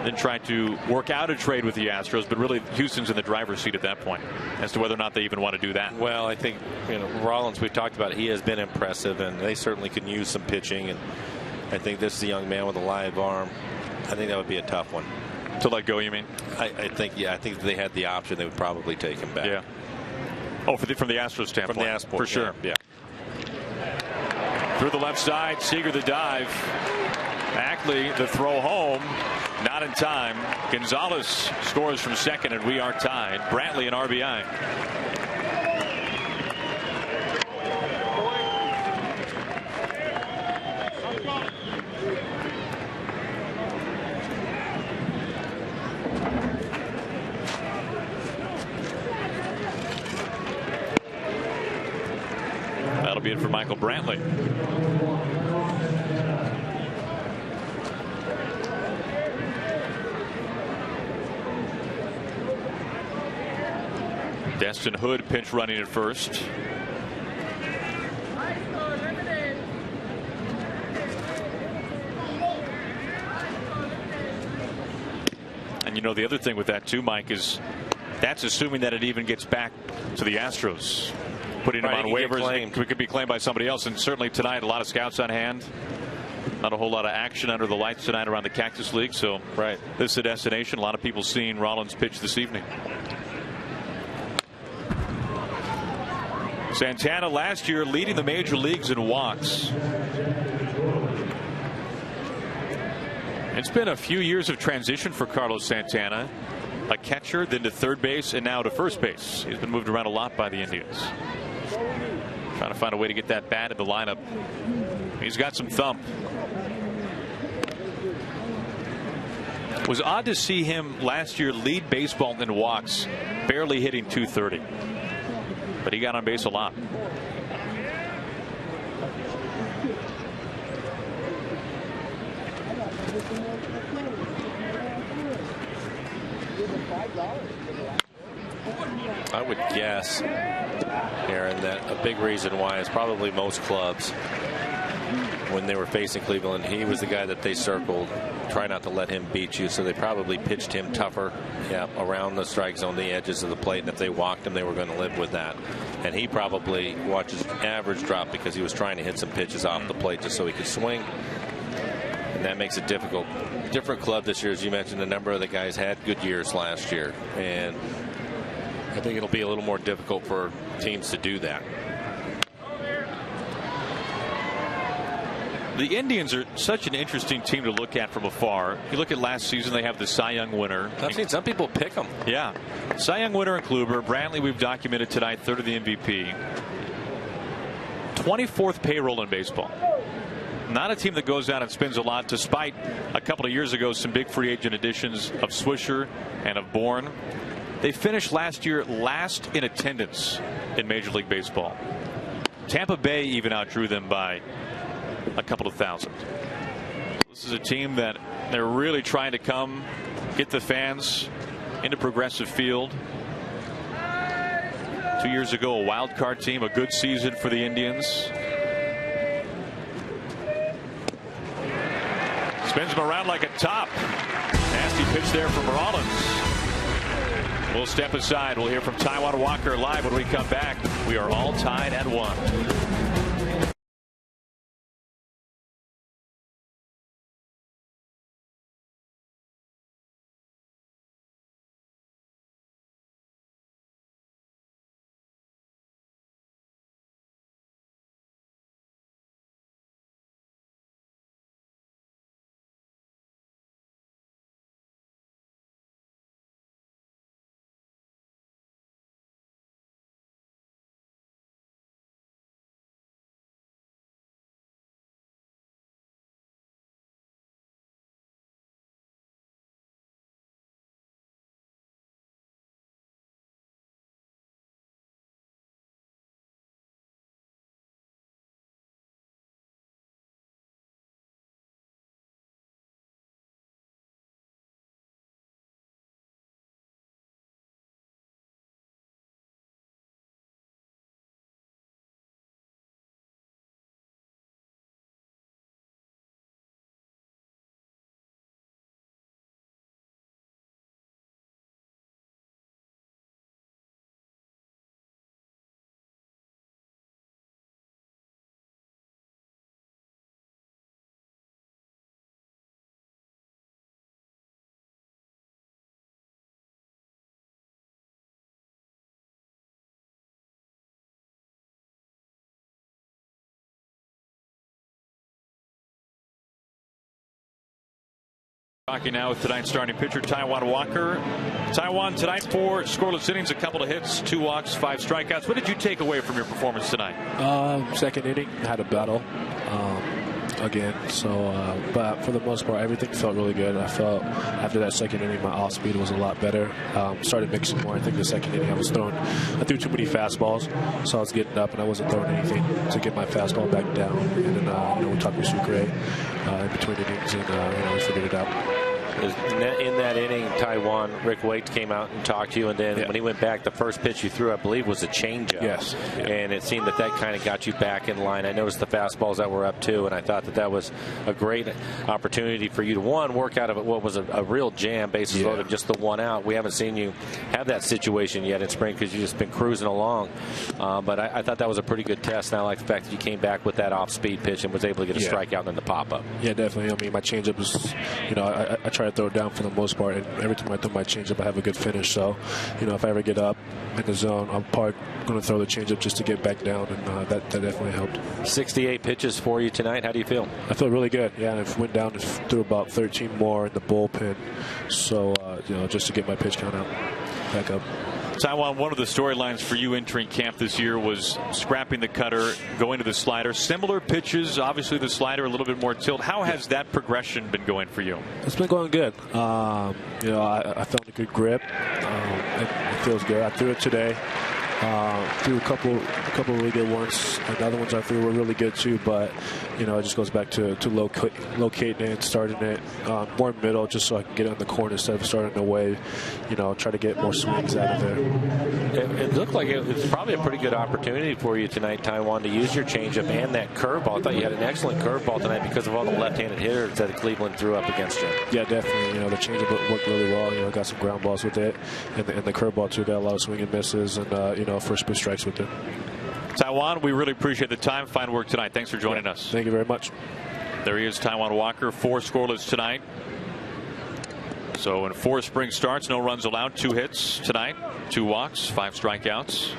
then try to work out a trade with the Astros, but really Houston's in the driver's seat at that point as to whether or not they even want to do that. Well, I think Rollins, we've talked about it, he has been impressive, and they certainly can use some pitching, and I think this is a young man with a live arm. I think that would be a tough one to let go. You mean? I think if they had the option, they would probably take him back. Yeah. Oh, from the Astros standpoint. From the Astros, for sure. Yeah. Through the left side, Seager the dive. Ackley the throw home. Not in time. Gonzalez scores from second, and we are tied. Brantley an RBI. That'll be it for Michael Brantley. Destin Hood pinch running at first. And the other thing with that too, Mike, is that's assuming that it even gets back to the Astros. Putting him on waivers, it could be claimed by somebody else. And certainly tonight, a lot of scouts on hand. Not a whole lot of action under the lights tonight around the Cactus League. So this is a destination. A lot of people seeing Rollins pitch this evening. Santana last year leading the major leagues in walks. It's been a few years of transition for Carlos Santana. A catcher, then to third base, and now to first base. He's been moved around a lot by the Indians. Trying to find a way to get that bat in the lineup. He's got some thump. It was odd to see him last year lead baseball in walks, barely hitting .230. But he got on base a lot. I would guess, Aaron, that a big reason why is probably most clubs, when they were facing Cleveland, he was the guy that they circled. Try not to let him beat you, so they probably pitched him tougher, around the strike zone, the edges of the plate, and if they walked him, they were going to live with that. And he probably watched his average drop because he was trying to hit some pitches off the plate just so he could swing. And that makes it difficult. Different club this year, as you mentioned. A number of the guys had good years last year, and I think it'll be a little more difficult for teams to do that. The Indians are such an interesting team to look at from afar. You look at last season, they have the Cy Young winner. I've seen some people pick them. Yeah. Cy Young winner in Kluber. Brantley, we've documented tonight, third of the MVP. 24th payroll in baseball. Not a team that goes out and spends a lot, despite a couple of years ago some big free agent additions of Swisher and of Bourne. They finished last year last in attendance in Major League Baseball. Tampa Bay even outdrew them by a couple of thousand. This is a team that they're really trying to come get the fans into Progressive Field. 2 years ago, a wild card team, a good season for the Indians. Spins him around like a top. Nasty pitch there from Rollins. We'll step aside. We'll hear from Taijuan Walker live when we come back. We are all tied at 1. Talking now with tonight's starting pitcher, Taijuan Walker. Taijuan, tonight 4 scoreless innings, a couple of hits, 2 walks, 5 strikeouts. What did you take away from your performance tonight? Second inning, had a battle again. But for the most part, everything felt really good. I felt after that second inning, my off speed was a lot better. Started mixing more. I think the second inning I threw too many fastballs, so I was getting up and I wasn't throwing anything to get my fastball back down. And then we talked with Sucre in between innings, and we figured it out. In that inning, Taijuan, Rick Waite came out and talked to you, and then when he went back, the first pitch you threw, I believe, was a changeup. Yes. Yeah. And it seemed that kind of got you back in line. I noticed the fastballs that were up too, and I thought that was a great opportunity for you to, one, work out of it what was a real jam, bases loaded, just the one out. We haven't seen you have that situation yet in spring because you've just been cruising along. But I thought that was a pretty good test, and I like the fact that you came back with that off-speed pitch and was able to get a strikeout and then the pop-up. Yeah, definitely. I mean, my changeup is, I try to throw it down for the most part, and every time I throw my changeup, I have a good finish. So, if I ever get up in the zone, I'm probably going to throw the changeup just to get back down, and that definitely helped. 68 pitches for you tonight. How do you feel? I feel really good. Yeah, I went down and threw about 13 more in the bullpen. So, just to get my pitch count out back up. Taijuan, one of the storylines for you entering camp this year was scrapping the cutter, going to the slider. Similar pitches, obviously the slider a little bit more tilt. How has that progression been going for you? It's been going good. I found a good grip. It feels good. I threw it today. Threw a couple really good ones, and the other ones I threw were really good too. But it just goes back to locating it, starting it more middle, just so I can get it on the corner instead of starting away. Try to get more swings out of there. It looked like it's probably a pretty good opportunity for you tonight, Taijuan, to use your changeup and that curveball. I thought you had an excellent curveball tonight because of all the left-handed hitters that Cleveland threw up against you. Yeah, definitely. The changeup worked really well. Got some ground balls with it, and the curveball too. Got a lot of swing and misses, and first pitch strikes with it. Taijuan, we really appreciate the time. Fine work tonight. Thanks for joining us. Thank you very much. There he is, Taijuan Walker, 4 scoreless tonight. So in 4 spring starts, no runs allowed, 2 hits tonight, 2 walks, 5 strikeouts.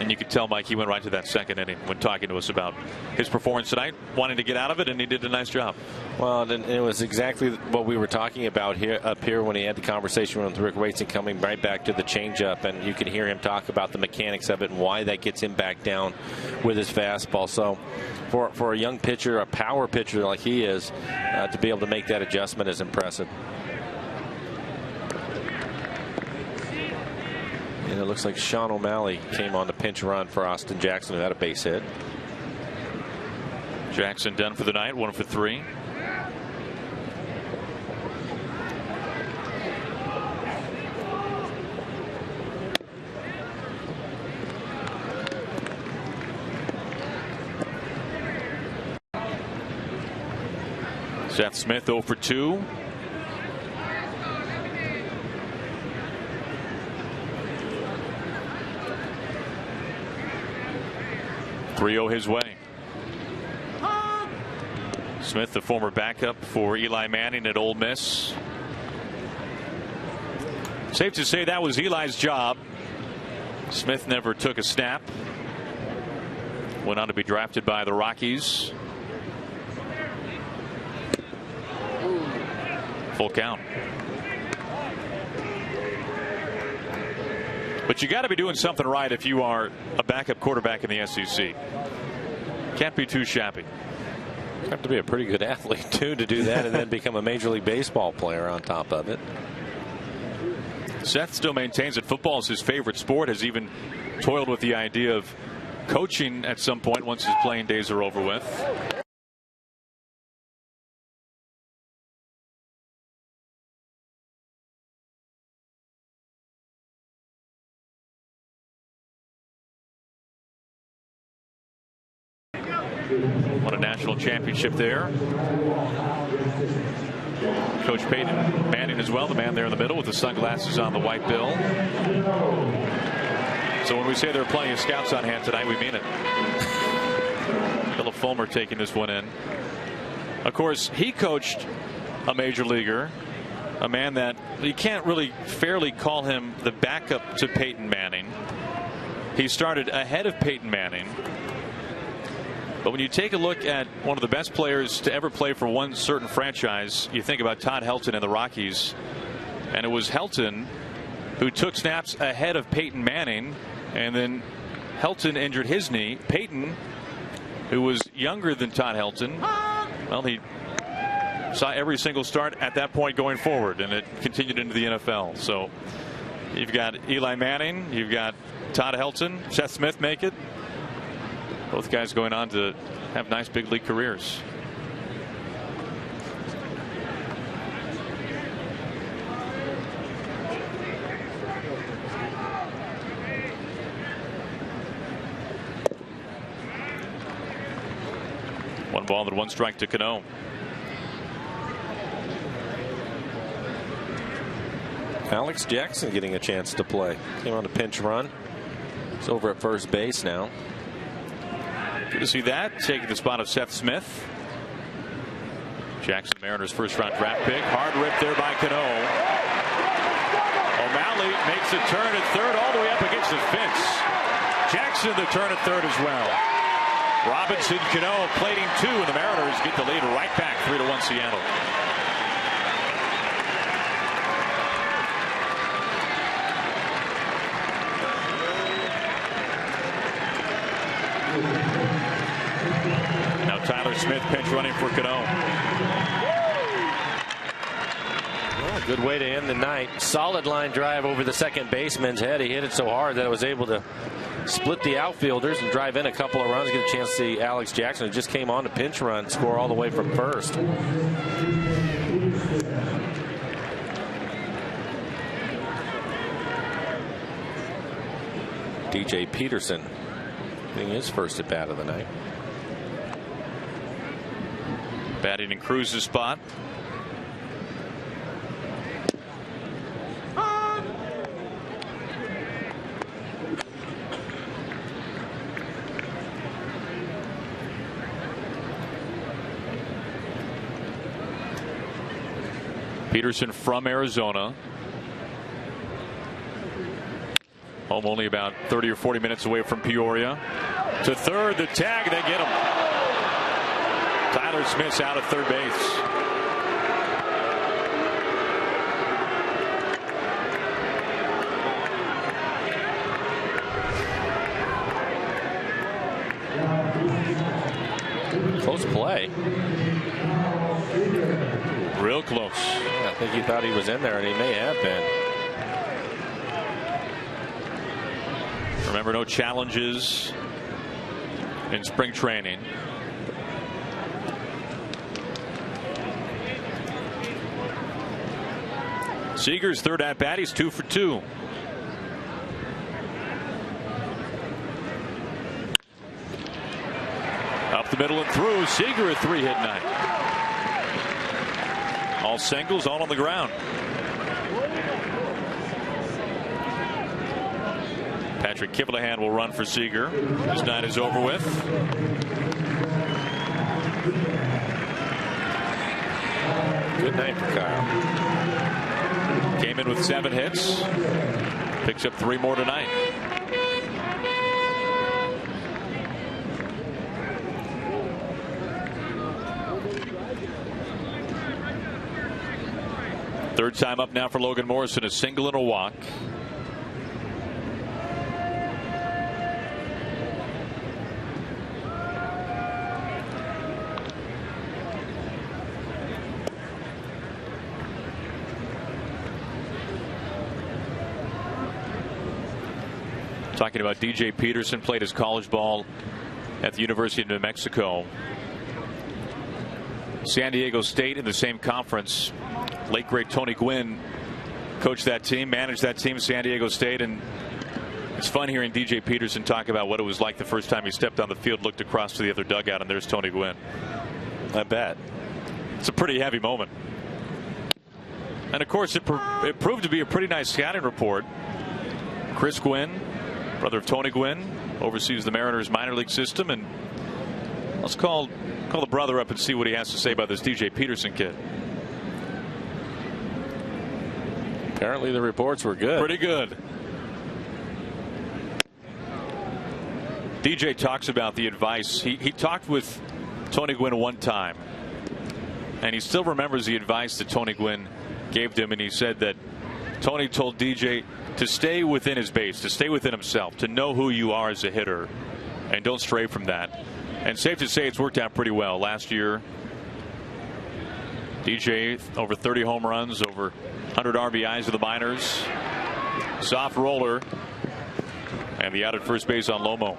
And And you could tell, Mike, he went right to that second inning when talking to us about his performance tonight, wanting to get out of it, and he did a nice job. Well, and it was exactly what we were talking about up here when he had the conversation with Rick Waits and coming right back to the changeup, and you can hear him talk about the mechanics of it and why that gets him back down with his fastball. So for a young pitcher, a power pitcher like he is, to be able to make that adjustment is impressive. And it looks like Sean O'Malley came on the pinch run for Austin Jackson, who had a base hit. Jackson done for the night, 1 for 3. Seth Smith 0 for 2. .30 his way. Smith, the former backup for Eli Manning at Ole Miss. Safe to say that was Eli's job. Smith never took a snap. Went on to be drafted by the Rockies. Full count. But you got to be doing something right if you are a backup quarterback in the SEC. Can't be too shabby. You have to be a pretty good athlete, too, to do that and then become a Major League Baseball player on top of it. Seth still maintains that football is his favorite sport, has even toiled with the idea of coaching at some point once his playing days are over with. Won a national championship there. Coach Peyton Manning as well, the man there in the middle with the sunglasses on, the white bill. So when we say there are plenty of scouts on hand tonight, we mean it. Philip Fulmer taking this one in. Of course, he coached a major leaguer, a man that you can't really fairly call him the backup to Peyton Manning. He started ahead of Peyton Manning. But when you take a look at one of the best players to ever play for one certain franchise, you think about Todd Helton and the Rockies. And it was Helton who took snaps ahead of Peyton Manning, and then Helton injured his knee. Peyton, who was younger than Todd Helton, well, he saw every single start at that point going forward, and it continued into the NFL. So you've got Eli Manning, you've got Todd Helton, Seth Smith make it. Both guys going on to have nice big league careers. One ball and 1 strike to Cano. Alex Jackson getting a chance to play. Came on a pinch run. He's over at first base now. Good to see that. Taking the spot of Seth Smith. Jackson, Mariners' first-round draft pick. Hard rip there by Cano. O'Malley makes a turn at third all the way up against the fence. Jackson the turn at third as well. Robinson, Cano plating 2, and the Mariners get the lead right back 3-1 Seattle. Now Tyler Smith pinch running for Cano. Well, good way to end the night. Solid line drive over the second baseman's head. He hit it so hard that it was able to split the outfielders and drive in a couple of runs. Get a chance to see Alex Jackson, who just came on to pinch run, score all the way from first. DJ Peterson getting his first at bat of the night. Batting in Cruz's spot. Peterson from Arizona. Home only about 30 or 40 minutes away from Peoria. To third, the tag, they get him. Tyler Smith's out at third base. Close play. Real close. I think he thought he was in there, and he may have been. Remember, no challenges in spring training. Seager's third at bat. He's 2 for 2. Up the middle and through. Seager a 3-hit night. All singles, all on the ground. Patrick Kivlahan will run for Seager. His night is over with. Good night for Kyle. Came in with 7 hits. Picks up 3 more tonight. Third time up now for Logan Morrison, a single and a walk. Talking about DJ Peterson, played his college ball at the University of New Mexico. San Diego State in the same conference. Late great Tony Gwynn coached that team, managed that team, San Diego State, and it's fun hearing DJ Peterson talk about what it was like the first time he stepped on the field, looked across to the other dugout, and there's Tony Gwynn. I bet. It's a pretty heavy moment. And of course, it proved to be a pretty nice scouting report. Chris Gwynn, brother of Tony Gwynn, oversees the Mariners minor league system, and let's call the brother up and see what he has to say about this DJ Peterson kid. Apparently the reports were good. Pretty good. DJ talks about the advice. He talked with Tony Gwynn one time, and he still remembers the advice that Tony Gwynn gave to him, and he said that Tony told DJ to stay within his base, to stay within himself, to know who you are as a hitter, and don't stray from that. And safe to say it's worked out pretty well. Last year, DJ over 30 home runs, over 100 RBIs of the minors. Soft roller, and the out at first base on Lomo.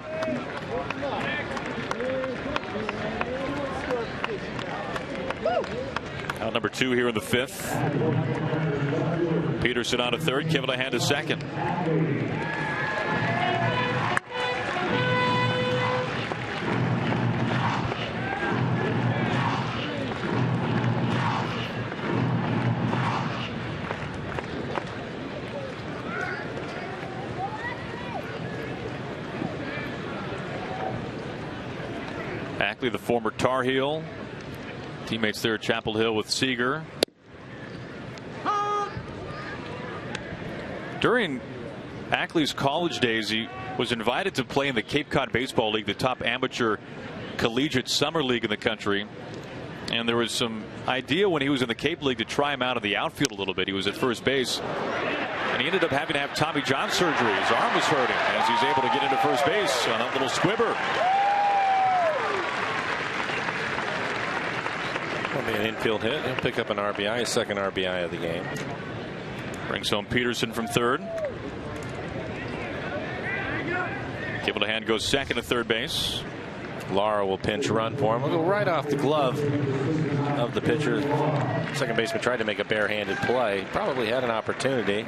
Out number 2 here in the 5th. Peterson on to third, Kivlahan to second. Ackley, the former Tar Heel, teammates there at Chapel Hill with Seager. During Ackley's college days, he was invited to play in the Cape Cod Baseball League, the top amateur collegiate summer league in the country. And there was some idea when he was in the Cape League to try him out of the outfield a little bit. He was at first base, and he ended up having to have Tommy John surgery. His arm was hurting as he's able to get into first base on that little squibber. That'll be an infield hit. He'll pick up an RBI, his second RBI of the game. Brings home Peterson from third. Kivlahan goes second to third base. Lara will pinch run for him. We'll go right off the glove of the pitcher. Second baseman tried to make a barehanded play. Probably had an opportunity.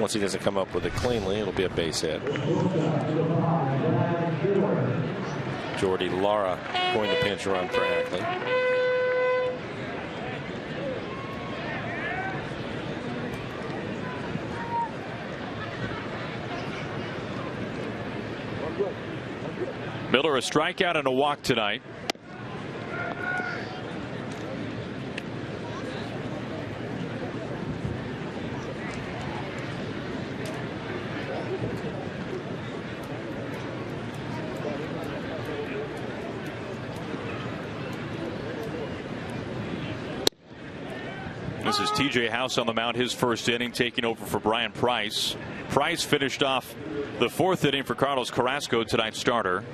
Once he doesn't come up with it cleanly, it'll be a base hit. Jordy Lara going to pinch run for Ackley. Miller a strikeout and a walk tonight. This is T.J. House on the mound, his first inning, taking over for Brian Price. Price finished off the 4th inning for Carlos Carrasco, tonight's starter.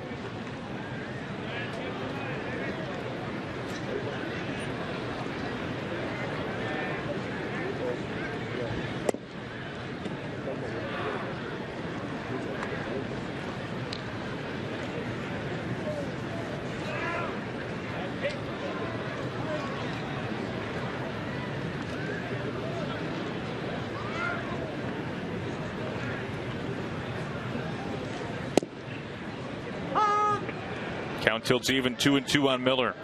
Count tilts even, 2-2 on Miller.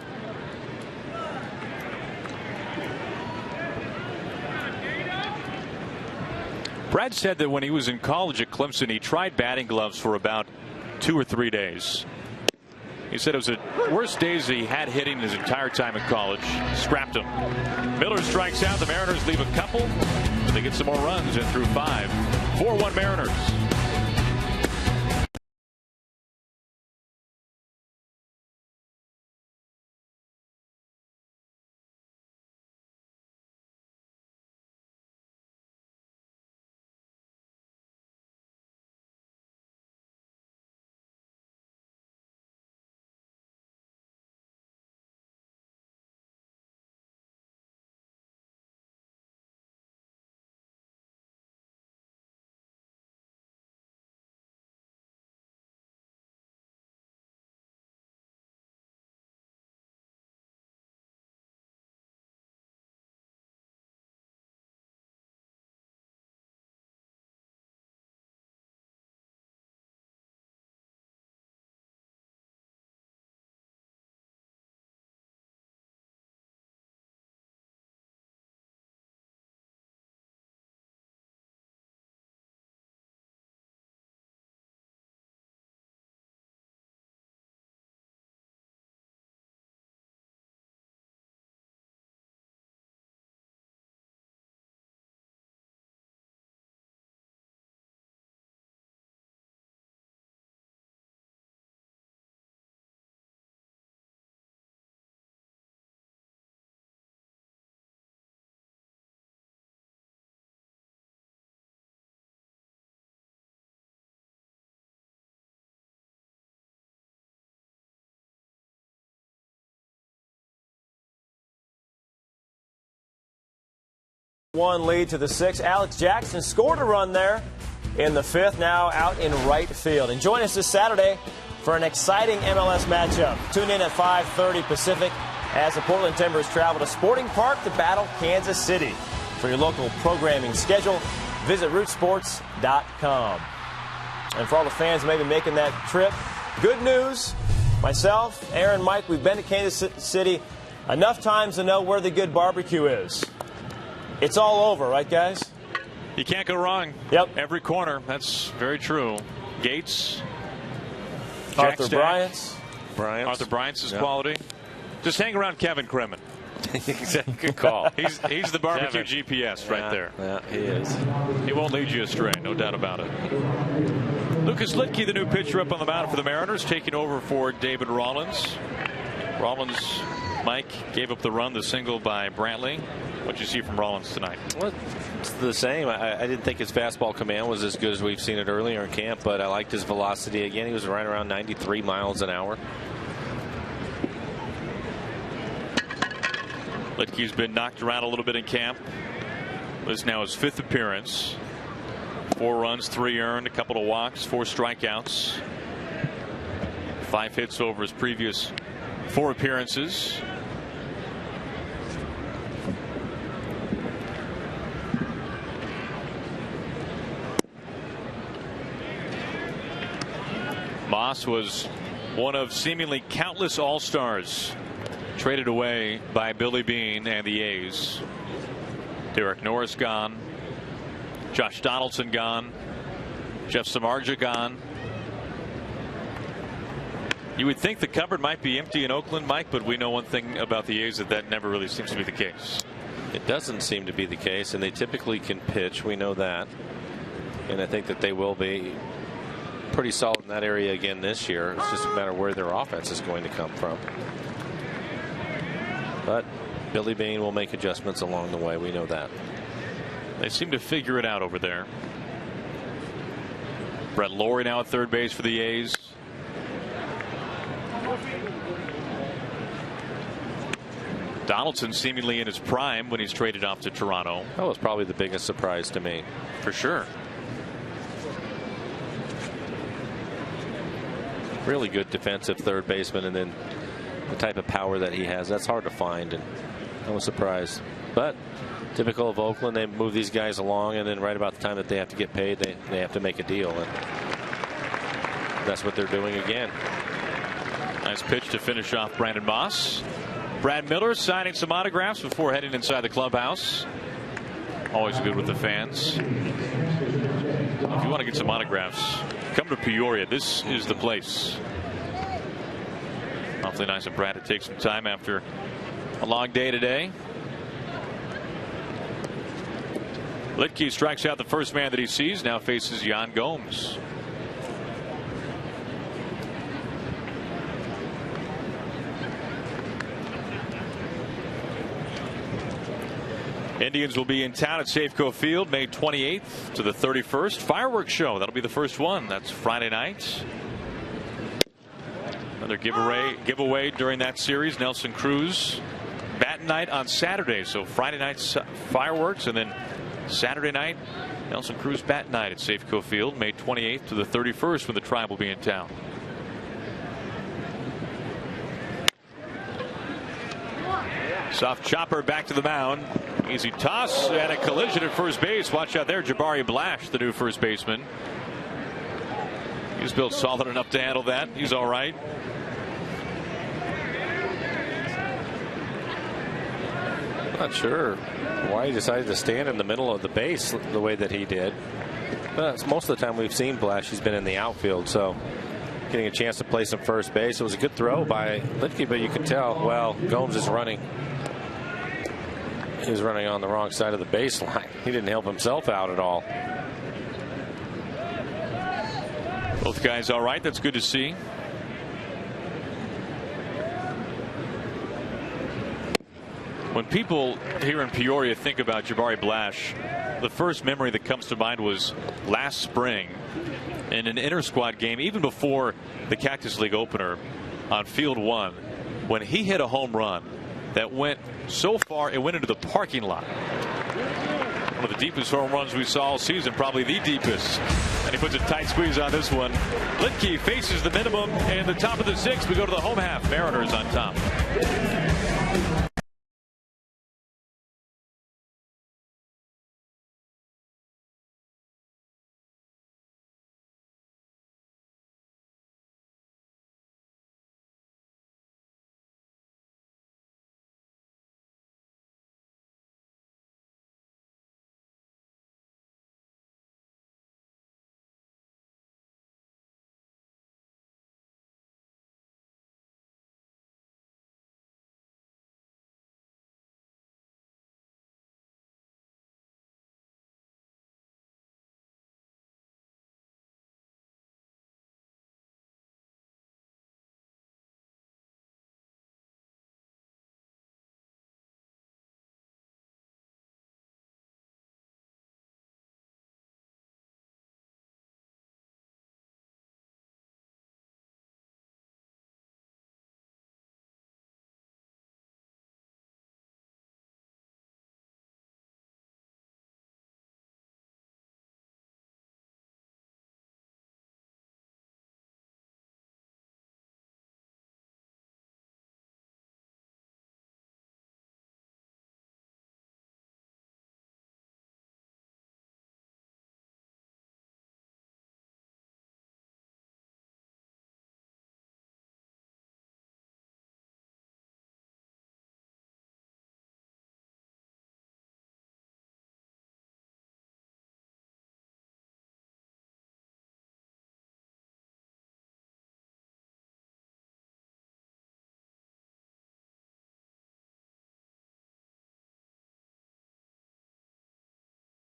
Brad said that when he was in college at Clemson, he tried batting gloves for about 2 or 3 days. He said it was the worst days he had hitting his entire time in college. Scrapped them. Miller strikes out. The Mariners leave a couple, but they get some more runs in through 5. 4-1 Mariners. One lead to the 6th. Alex Jackson scored a run there in the 5th, now out in right field. And join us this Saturday for an exciting MLS matchup. Tune in at 5:30 Pacific as the Portland Timbers travel to Sporting Park to battle Kansas City. For your local programming schedule, visit rootsports.com. And for all the fans maybe making that trip, good news. Myself, Aaron, Mike, we've been to Kansas City enough times to know where the good barbecue is. It's all over, right, guys? You can't go wrong. Yep. Every corner. That's very true. Gates. Arthur Bryant's. Arthur Bryant's is quality. Just hang around Kevin Kremen. Good call. He's the barbecue GPS right there. Yeah, he is. He won't lead you astray, no doubt about it. Lucas Litke, the new pitcher up on the mound for the Mariners, taking over for David Rollins. Rollins, Mike, gave up the run, the single by Brantley. What you see from Rollins tonight? Well, it's the same. I didn't think his fastball command was as good as we've seen it earlier in camp, but I liked his velocity again. He was right around 93 miles an hour. Litke's been knocked around a little bit in camp. This is now his 5th appearance. 4 runs, 3 earned, a couple of walks, 4 strikeouts. 5 hits over his previous 4 appearances. Moss was one of seemingly countless all-stars traded away by Billy Beane and the A's. Derek Norris gone. Josh Donaldson gone. Jeff Samardzija gone. You would think the cupboard might be empty in Oakland, Mike, but we know one thing about the A's, that never really seems to be the case. It doesn't seem to be the case, and they typically can pitch. We know that. And I think that they will be pretty solid in that area again this year. It's just a matter of where their offense is going to come from. But Billy Beane will make adjustments along the way. We know that. They seem to figure it out over there. Brett Lawrie now at third base for the A's. Donaldson seemingly in his prime when he's traded off to Toronto. That was probably the biggest surprise to me. For sure. Really good defensive third baseman, and then the type of power that he has, that's hard to find, and I was surprised. But typical of Oakland, they move these guys along, and then right about the time that they have to get paid, they have to make a deal, and that's what they're doing again. Nice pitch to finish off Brandon Moss. Brad Miller signing some autographs before heading inside the clubhouse. Always good with the fans. If you want to get some autographs, come to Peoria. This is the place. Awfully nice of Brad to take some time after a long day today. Litke strikes out the first man that he sees. Now faces Yan Gomes. Indians will be in town at Safeco Field May 28th to the 31st. Fireworks show. That'll be the first one. That's Friday night. Another giveaway during that series. Nelson Cruz batting night on Saturday. So Friday night's fireworks, and then Saturday night Nelson Cruz bat night at Safeco Field May 28th to the 31st when the Tribe will be in town. Soft chopper back to the mound. Easy toss and a collision at first base. Watch out there, Jabari Blash, the new first baseman. He's built solid enough to handle that. He's all right. Not sure why he decided to stand in the middle of the base the way that he did. But most of the time we've seen Blash, he's been in the outfield, so getting a chance to play some first base. It was a good throw by Litke, but you can tell, well, Gomes is running. He was running on the wrong side of the baseline. He didn't help himself out at all. Both guys all right. That's good to see. When people here in Peoria think about Jabari Blash, the first memory that comes to mind was last spring in an inter-squad game, even before the Cactus League opener on Field 1, when he hit a home run that went so far it went into the parking lot. One of the deepest home runs we saw all season, probably the deepest. And he puts a tight squeeze on this one. Litke faces the minimum in the top of the sixth. We go to the home half. Mariners on top.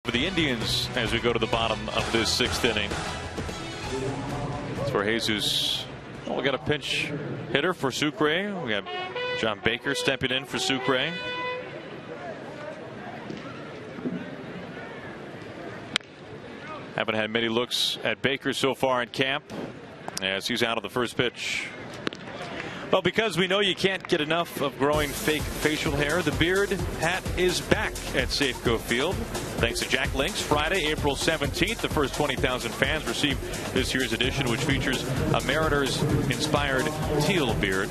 For the Indians, as we go to the bottom of this sixth inning, that's where Jesus. Well, we got a pinch hitter for Sucre. We got John Baker stepping in for Sucre. Haven't had many looks at Baker so far in camp as he's out of the first pitch. Well, because we know you can't get enough of growing fake facial hair, the beard hat is back at Safeco Field. Thanks to Jack Link's Friday, April 17th, the first 20,000 fans receive this year's edition, which features a Mariners-inspired teal beard.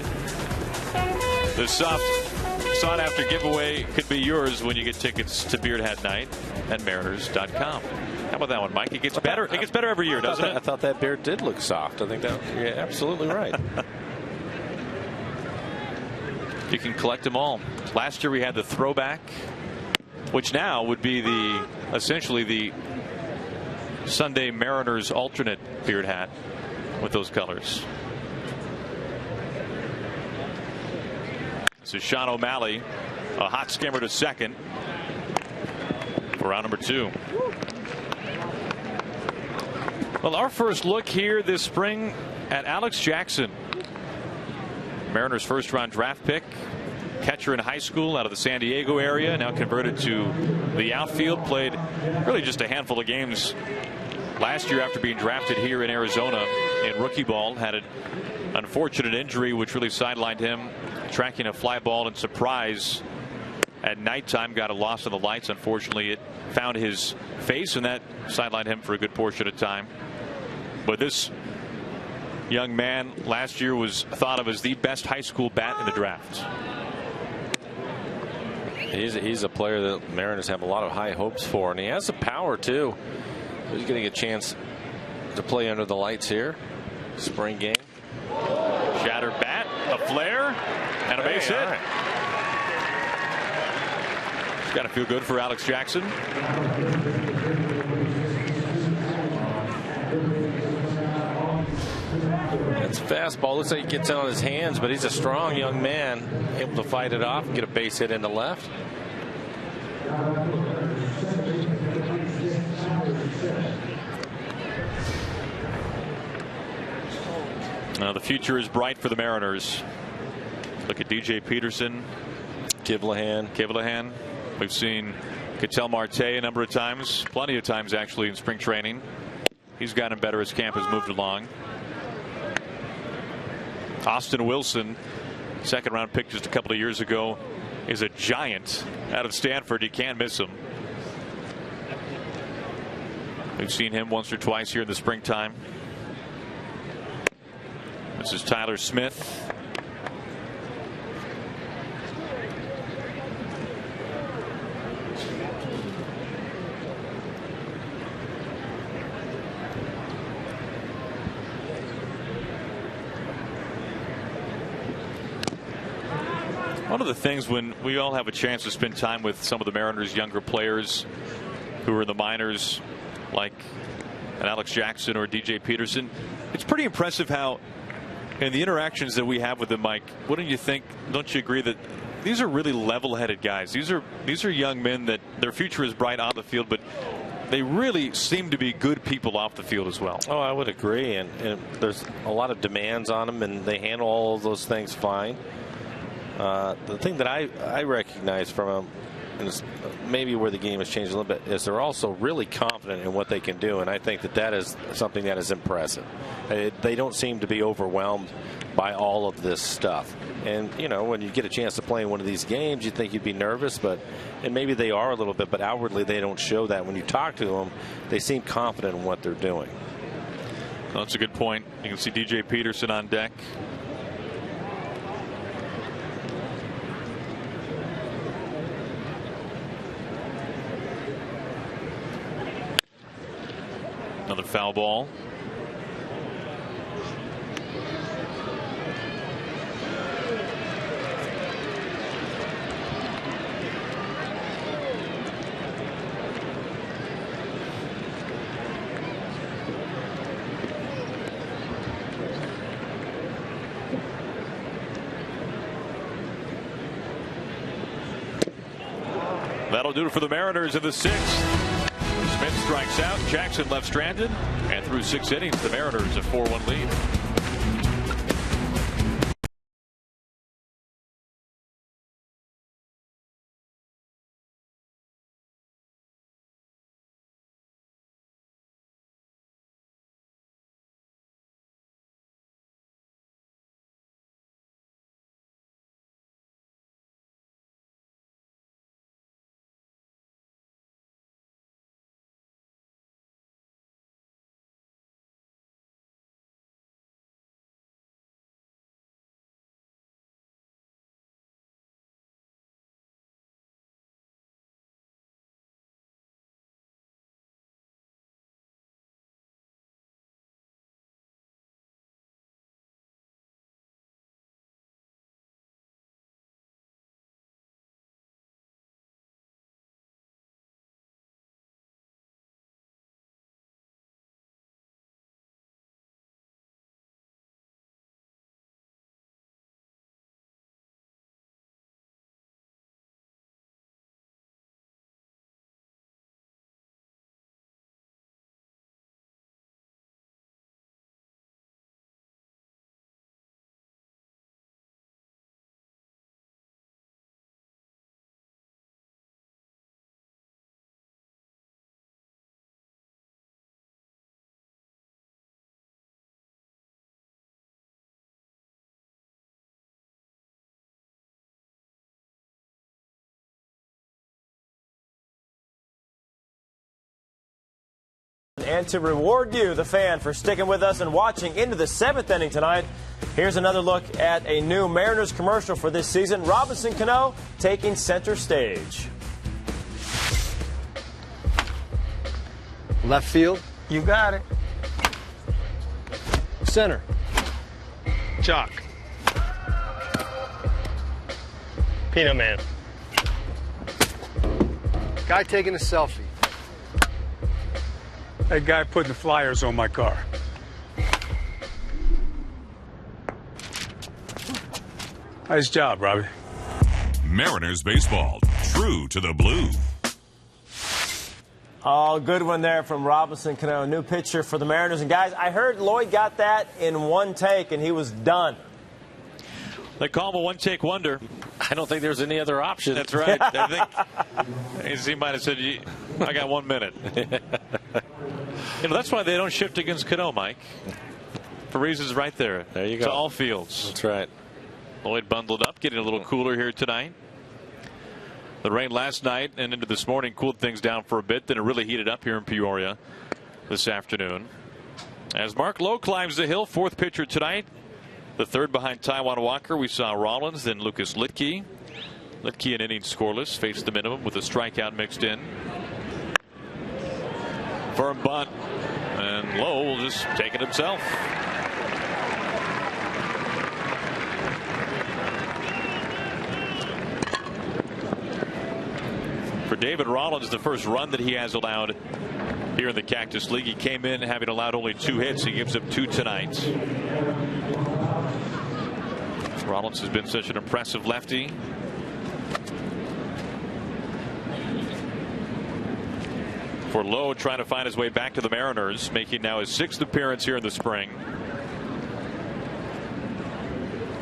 The soft, sought-after giveaway could be yours when you get tickets to Beard Hat Night at Mariners.com. How about that one, Mike? It gets better. It gets better every year, doesn't it? I thought that beard did look soft. I think that you're absolutely right. You can collect them all. Last year we had the throwback, which now would be essentially the Sunday Mariners alternate beard hat with those colors. This is Sean O'Malley, a hot skimmer to second for round number 2. Well, our first look here this spring at Alex Jackson, Mariners first-round draft pick, catcher in high school out of the San Diego area, now converted to the outfield, played really just a handful of games last year after being drafted here in Arizona in rookie ball. Had an unfortunate injury which really sidelined him, tracking a fly ball in surprise at nighttime, got a loss of the lights. Unfortunately, it found his face, and that sidelined him for a good portion of time. But this young man last year was thought of as the best high school bat in the draft. He's a player that Mariners have a lot of high hopes for, and he has the power too. He's getting a chance to play under the lights here. Spring game. Shattered bat, a flare, and a base hit. Right. It's got to feel good for Alex Jackson. It's fastball. Looks like he gets it on his hands, but he's a strong young man, able to fight it off and get a base hit into left. Now the future is bright for the Mariners. Look at DJ Peterson, Kivlahan. We've seen Ketel Marte a number of times, plenty of times actually in spring training. He's gotten better as camp has moved along. Austin Wilson, second round pick just a couple of years ago, is a giant out of Stanford. You can't miss him. We've seen him once or twice here in the springtime. This is Tyler Smith. One of the things when we all have a chance to spend time with some of the Mariners' younger players who are in the minors, like an Alex Jackson or DJ Peterson, it's pretty impressive how in the interactions that we have with them, Mike, wouldn't you think, don't you agree that these are really level-headed guys? These are young men that their future is bright on the field, but they really seem to be good people off the field as well. Oh, I would agree, and there's a lot of demands on them, and they handle all of those things fine. The thing that I recognize from them, and it's maybe where the game has changed a little bit, is they're also really confident in what they can do, and I think that is something that is impressive. They don't seem to be overwhelmed by all of this stuff. And you know, when you get a chance to play in one of these games, you think you'd be nervous, and maybe they are a little bit, but outwardly they don't show that. When you talk to them, they seem confident in what they're doing. Well, that's a good point. You can see DJ Peterson on deck. Another foul ball. That'll do it for the Mariners in the sixth. Smith strikes out. Jackson left stranded. And through 6 innings, the Mariners a 4-1 lead. And to reward you, the fan, for sticking with us and watching into the 7th inning tonight, here's another look at a new Mariners commercial for this season. Robinson Cano taking center stage. Left field. You got it. Center. Jock. Peanut Man. Guy taking a selfie. That guy putting the flyers on my car. Nice job, Robbie. Mariners baseball, true to the blue. Oh, good one there from Robinson Cano, new pitcher for the Mariners. And guys, I heard Lloyd got that in one take and he was done. They call him a one-take wonder. I don't think there's any other option. That's right. I think he might have said, I got 1 minute. That's why they don't shift against Cano, Mike. For reasons right there. There you go. To all fields. That's right. Lloyd bundled up, getting a little cooler here tonight. The rain last night and into this morning cooled things down for a bit. Then it really heated up here in Peoria this afternoon. As Mark Lowe climbs the hill, 4th pitcher tonight. The 3rd behind Taijuan Walker. We saw Rollins, then Lucas Litke. Litke an inning scoreless, faced the minimum with a strikeout mixed in. Firm bunt, and Lowe will just take it himself. For David Rollins, the first run that he has allowed here in the Cactus League. He came in having allowed only 2 hits. He gives up 2 tonight. Rollins has been such an impressive lefty. For Lowe, trying to find his way back to the Mariners, making now his 6th appearance here in the spring.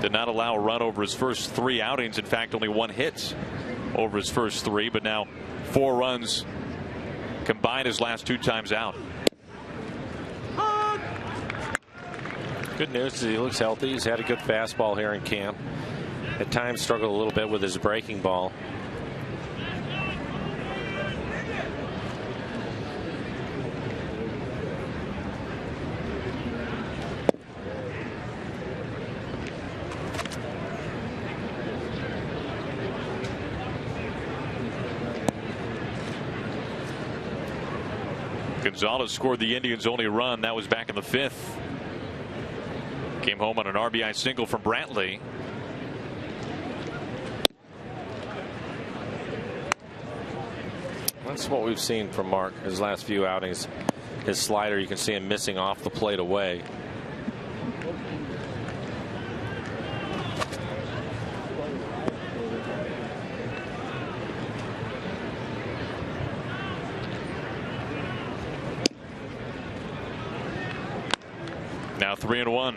Did not allow a run over his first 3 outings. In fact, only 1 hit over his first 3, but now 4 runs combined his last 2 times out. Good news is he looks healthy. He's had a good fastball here in camp. At times struggled a little bit with his breaking ball. Gonzalez scored the Indians' only run. That was back in the 5th. Came home on an RBI single from Brantley. That's what we've seen from Mark his last few outings. His slider, you can see him missing off the plate away. Now 3-1.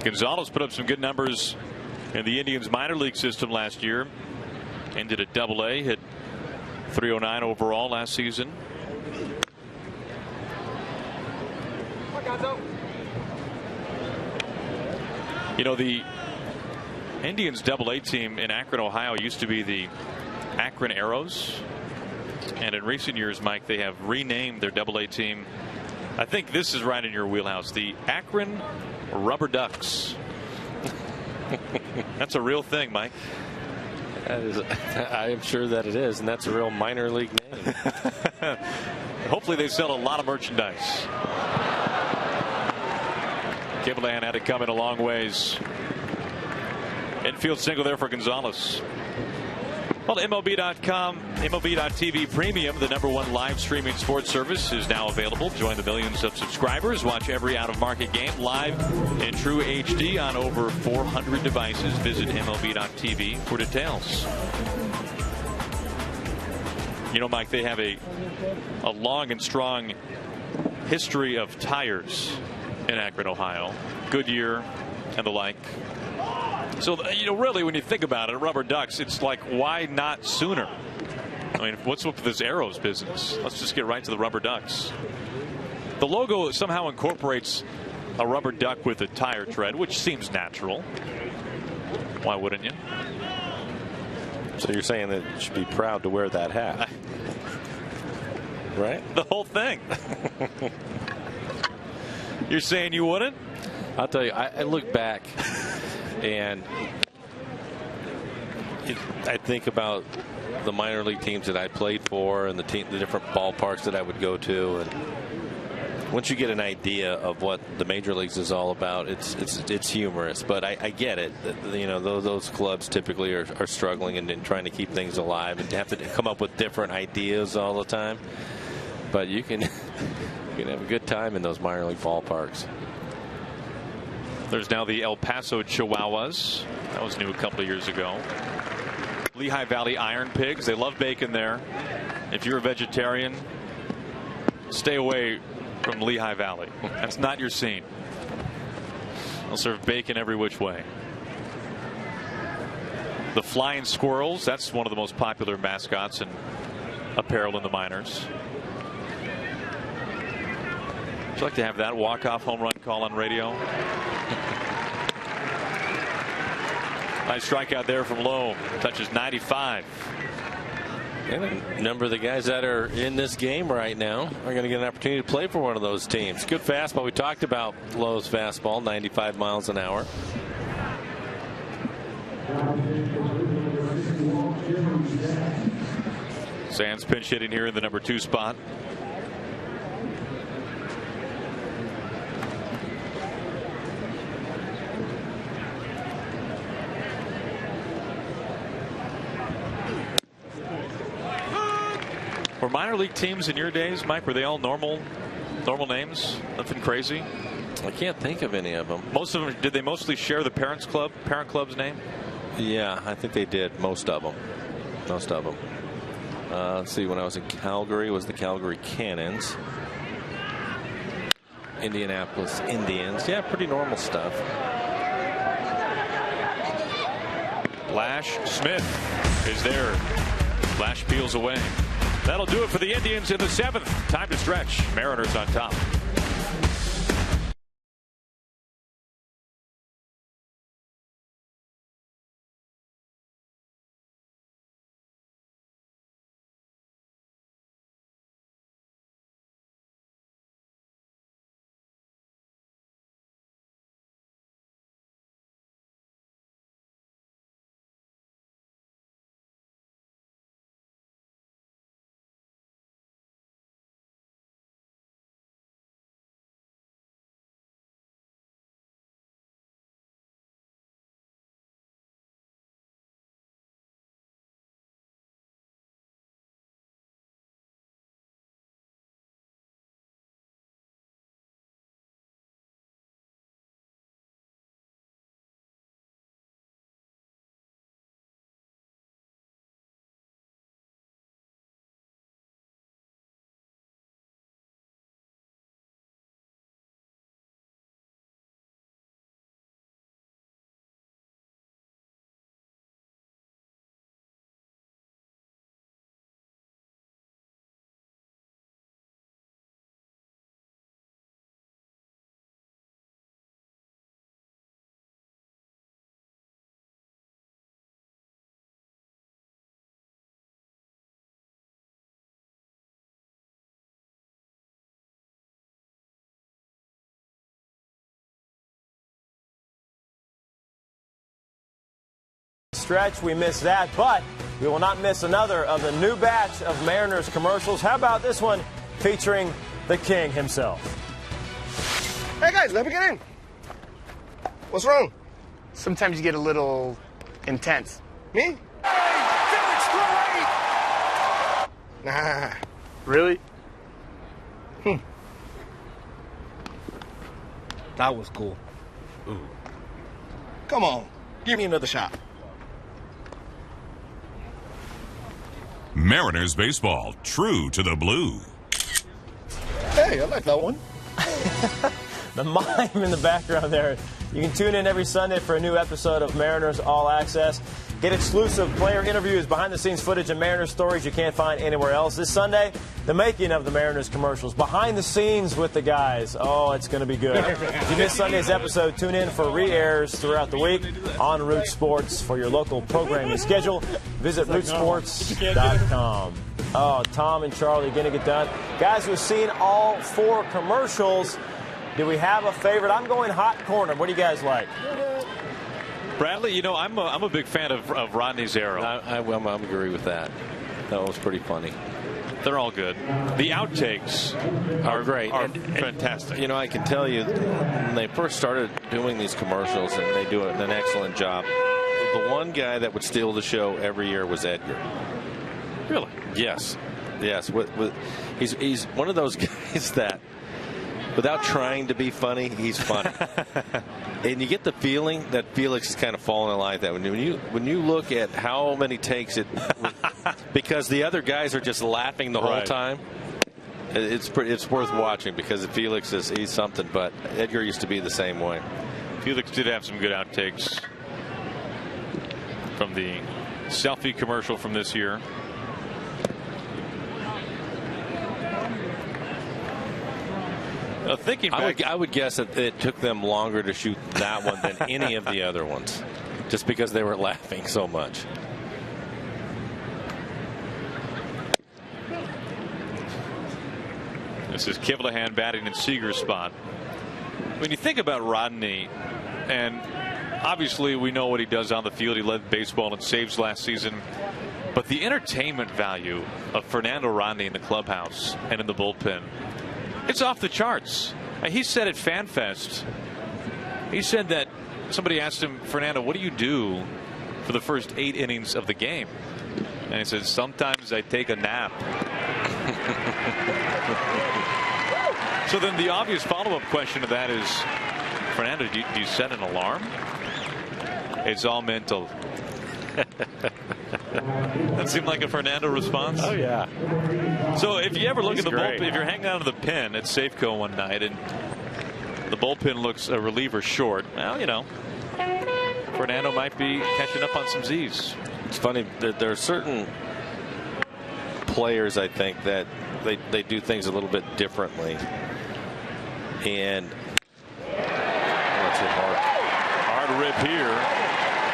Gonzalez put up some good numbers in the Indians minor league system last year. Ended at Double-A, hit .309 overall last season. You know, the Indians Double-A team in Akron, Ohio used to be the Akron Arrows. And in recent years, Mike, they have renamed their Double-A team. I think this is right in your wheelhouse. The Akron Rubber Ducks. That's a real thing, Mike. That is, I am sure that it is, and that's a real minor league name. Hopefully they sell a lot of merchandise. Kibbelan had to come in a long ways. Infield single there for Gonzalez. Well, MLB.com, MLB.TV Premium, the #1 live streaming sports service, is now available. Join the millions of subscribers. Watch every out-of-market game live in true HD on over 400 devices. Visit MLB.TV for details. You know, Mike, they have a long and strong history of tires in Akron, Ohio. Goodyear and the like. So, you know, really, when you think about it, Rubber Ducks, it's like, why not sooner? I mean, what's up with this Arrows business? Let's just get right to the Rubber Ducks. The logo somehow incorporates a rubber duck with a tire tread, which seems natural. Why wouldn't you? So you're saying that you should be proud to wear that hat, right? The whole thing. You're saying you wouldn't? I'll tell you, I look back and I think about the minor league teams that I played for and the different ballparks that I would go to, and once you get an idea of what the major leagues is all about, it's humorous. But I get it. You know, those clubs typically are struggling and trying to keep things alive and have to come up with different ideas all the time. But you can have a good time in those minor league ballparks. There's now the El Paso Chihuahuas. That was new a couple of years ago. Lehigh Valley Iron Pigs. They love bacon there. If you're a vegetarian, stay away from Lehigh Valley. That's not your scene. They'll serve bacon every which way. The Flying Squirrels. That's one of the most popular mascots and apparel in the minors. Would you like to have that walk-off home run call on radio? Nice strikeout there from Lowe. Touches 95. And a number of the guys that are in this game right now are going to get an opportunity to play for one of those teams. Good fastball. We talked about Lowe's fastball, 95 miles an hour. Sands pinch hitting here in the number 2 spot. Were minor league teams in your days, Mike, were they all normal names? Nothing crazy? I can't think of any of them. Most of them, did they mostly share the parent club's name? Yeah, I think they did. Most of them. Let's see, when I was in Calgary, it was the Calgary Cannons. Indianapolis Indians. Yeah, pretty normal stuff. Lash Smith is there. Lash peels away. That'll do it for the Indians in the 7th. Time to stretch. Mariners on top. Stretch, we missed that, but we will not miss another of the new batch of Mariners commercials. How about this one featuring the King himself? Hey guys, let me get in. What's wrong? Sometimes you get a little intense. Me? Nah. Really? That was cool. Ooh. Come on, give me another shot. Mariners baseball, true to the blue. Hey, I like that one. The mime in the background there. You can tune in every Sunday for a new episode of Mariners All Access. Get exclusive player interviews, behind-the-scenes footage, and Mariners stories you can't find anywhere else. This Sunday, the making of the Mariners commercials. Behind the scenes with the guys. Oh, it's going to be good. If you missed Sunday's episode, tune in for re-airs throughout the week on Root Sports. For your local programming schedule, visit rootsports.com. Oh, Tom and Charlie going to get done. Guys, we've seen all 4 commercials. Do we have a favorite? I'm going hot corner. What do you guys like? Bradley, you know, I'm a big fan of Rodney's arrow. I agree with that. That was pretty funny. They're all good. The outtakes are great. Are fantastic. You know, I can tell you, when they first started doing these commercials, and they do an excellent job, the one guy that would steal the show every year was Edgar. Really? Yes. He's one of those guys that, without trying to be funny, he's funny. And you get the feeling that Felix is kind of falling in line with that. When you look at how many takes it, because the other guys are just laughing the whole time, it's worth watching, because Felix he's something. But Edgar used to be the same way. Felix did have some good outtakes from the selfie commercial from this year. Thinking back, I would guess that it took them longer to shoot that one than any of the other ones, just because they were laughing so much. This is Kivlahan batting in Seager's spot. When you think about Rodney, and obviously we know what he does on the field, he led baseball in saves last season, but the entertainment value of Fernando Rodney in the clubhouse and in the bullpen, it's off the charts. He said at FanFest, he said that somebody asked him, Fernando, what do you do for the first 8 innings of the game? And he said, sometimes I take a nap. So then the obvious follow-up question to that is, Fernando, do you set an alarm? It's all mental. That seemed like a Fernando response. Oh, yeah. So if you ever look at the bullpen, if you're hanging out of the pen at Safeco one night and the bullpen looks a reliever short, well, you know, Fernando might be catching up on some Z's. It's funny, there are certain players, I think, that they do things a little bit differently. And that's it hard rip here.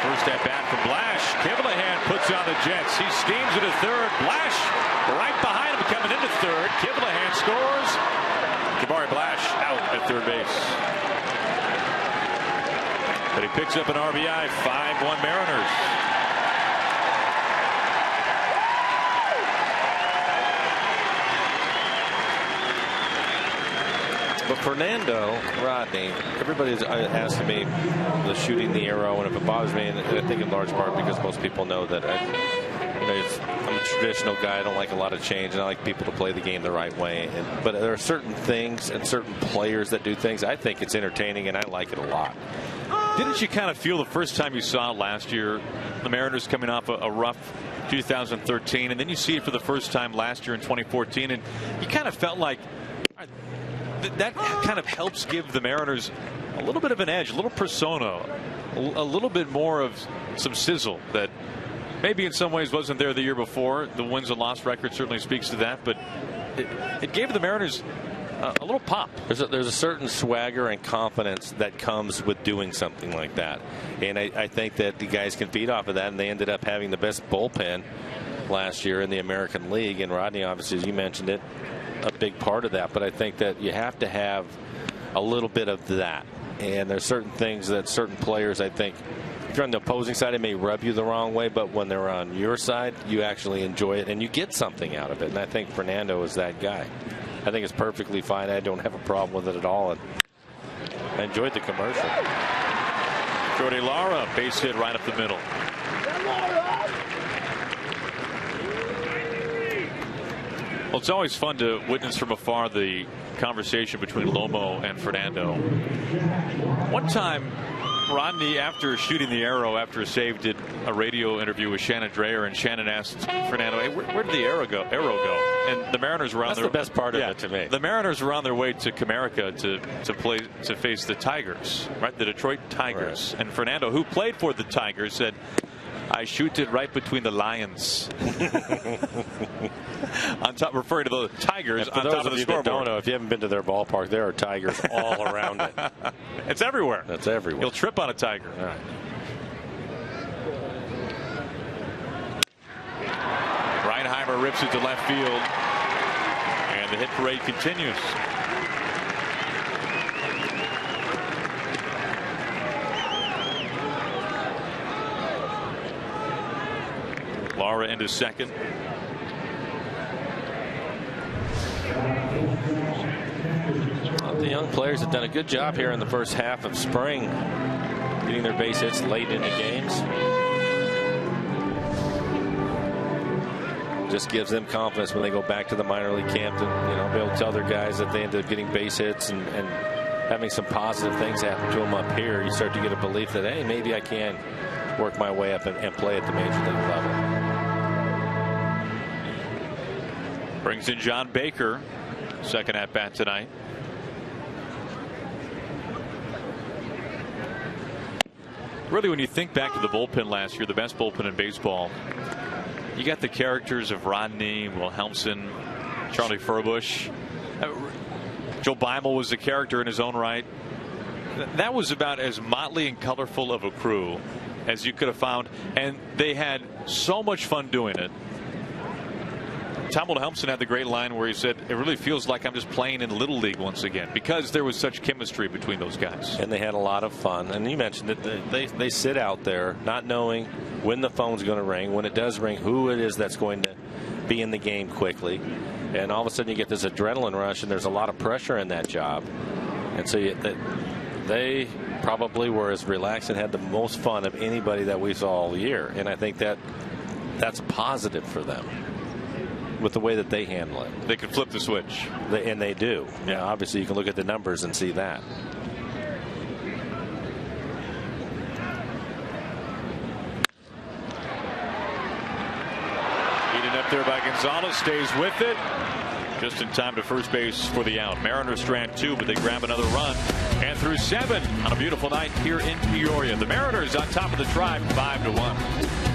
First at bat for Blash. Kivlahan puts on the Jets. He steams it to third. Blash right behind him, coming into third. Kivlahan scores. Jabari Blash out at third base. But he picks up an RBI. 5-1 Mariners. But Fernando Rodney, everybody's asking me the shooting the arrow, and if it bothers me, and I think in large part because most people know that I'm a traditional guy. I don't like a lot of change, and I like people to play the game the right way. But there are certain things and certain players that do things. I think it's entertaining, and I like it a lot. Didn't you kind of feel the first time you saw it last year, the Mariners coming off a rough 2013, and then you see it for the first time last year in 2014, and you kind of felt like that kind of helps give the Mariners a little bit of an edge, a little persona, a little bit more of some sizzle that maybe in some ways wasn't there the year before. The wins and loss record certainly speaks to that, but it gave the Mariners a little pop. There's a certain swagger and confidence that comes with doing something like that, and I think that the guys can feed off of that, and they ended up having the best bullpen last year in the American League. And Rodney, obviously, as you mentioned it, a big part of that. But I think that you have to have a little bit of that, and there's certain things that certain players, I think, if you're on the opposing side, it may rub you the wrong way, but when they're on your side, you actually enjoy it and you get something out of it. And I think Fernando is that guy. I think it's perfectly fine. I don't have a problem with it at all, and I enjoyed the commercial. Jordy Lara, base hit right up the middle. Well, it's always fun to witness from afar the conversation between Lomo and Fernando. One time, Rodney, after shooting the arrow after a save, did a radio interview with Shannon Drayer, and Shannon asked Fernando, "Hey, where did the arrow go?" And the Mariners were on their. That's the best part of it to me. The Mariners were on their way to Comerica to face the Tigers, right? The Detroit Tigers. Right. And Fernando, who played for the Tigers, said, I shoot it right between the lions. On top, referring to the Tigers on top of the scoreboard. Don't know, if you haven't been to their ballpark, there are tigers all around it. It's everywhere. It's everywhere. You'll trip on a tiger. All right. Reinheimer rips it to left field, and the hit parade continues. Lara into second. The young players have done a good job here in the first half of spring, getting their base hits late into games. Just gives them confidence when they go back to the minor league camp to, be able to tell their guys that they ended up getting base hits and having some positive things happen to them up here. You start to get a belief that, hey, maybe I can work my way up and play at the major league level. Brings in John Baker, second at bat tonight. Really, when you think back to the bullpen last year, the best bullpen in baseball, you got the characters of Rodney, Wilhelmsen, Charlie Furbush. Joe Beimel was a character in his own right. That was about as motley and colorful of a crew as you could have found, and they had so much fun doing it. Tom Wilhelmsen had the great line where he said, it really feels like I'm just playing in Little League once again, because there was such chemistry between those guys. And they had a lot of fun. And you mentioned that they sit out there not knowing when the phone's going to ring, when it does ring, who it is that's going to be in the game quickly. And all of a sudden you get this adrenaline rush, and there's a lot of pressure in that job. And so they probably were as relaxed and had the most fun of anybody that we saw all year. And I think that's a positive for them with the way that they handle it. They can flip the switch. And they do. Yeah. Obviously, you can look at the numbers and see that. Eaten up there by Gonzalez, stays with it. Just in time to first base for the out. Mariners strand 2, but they grab another run. And through 7 on a beautiful night here in Peoria. The Mariners on top of the Tribe, 5-1.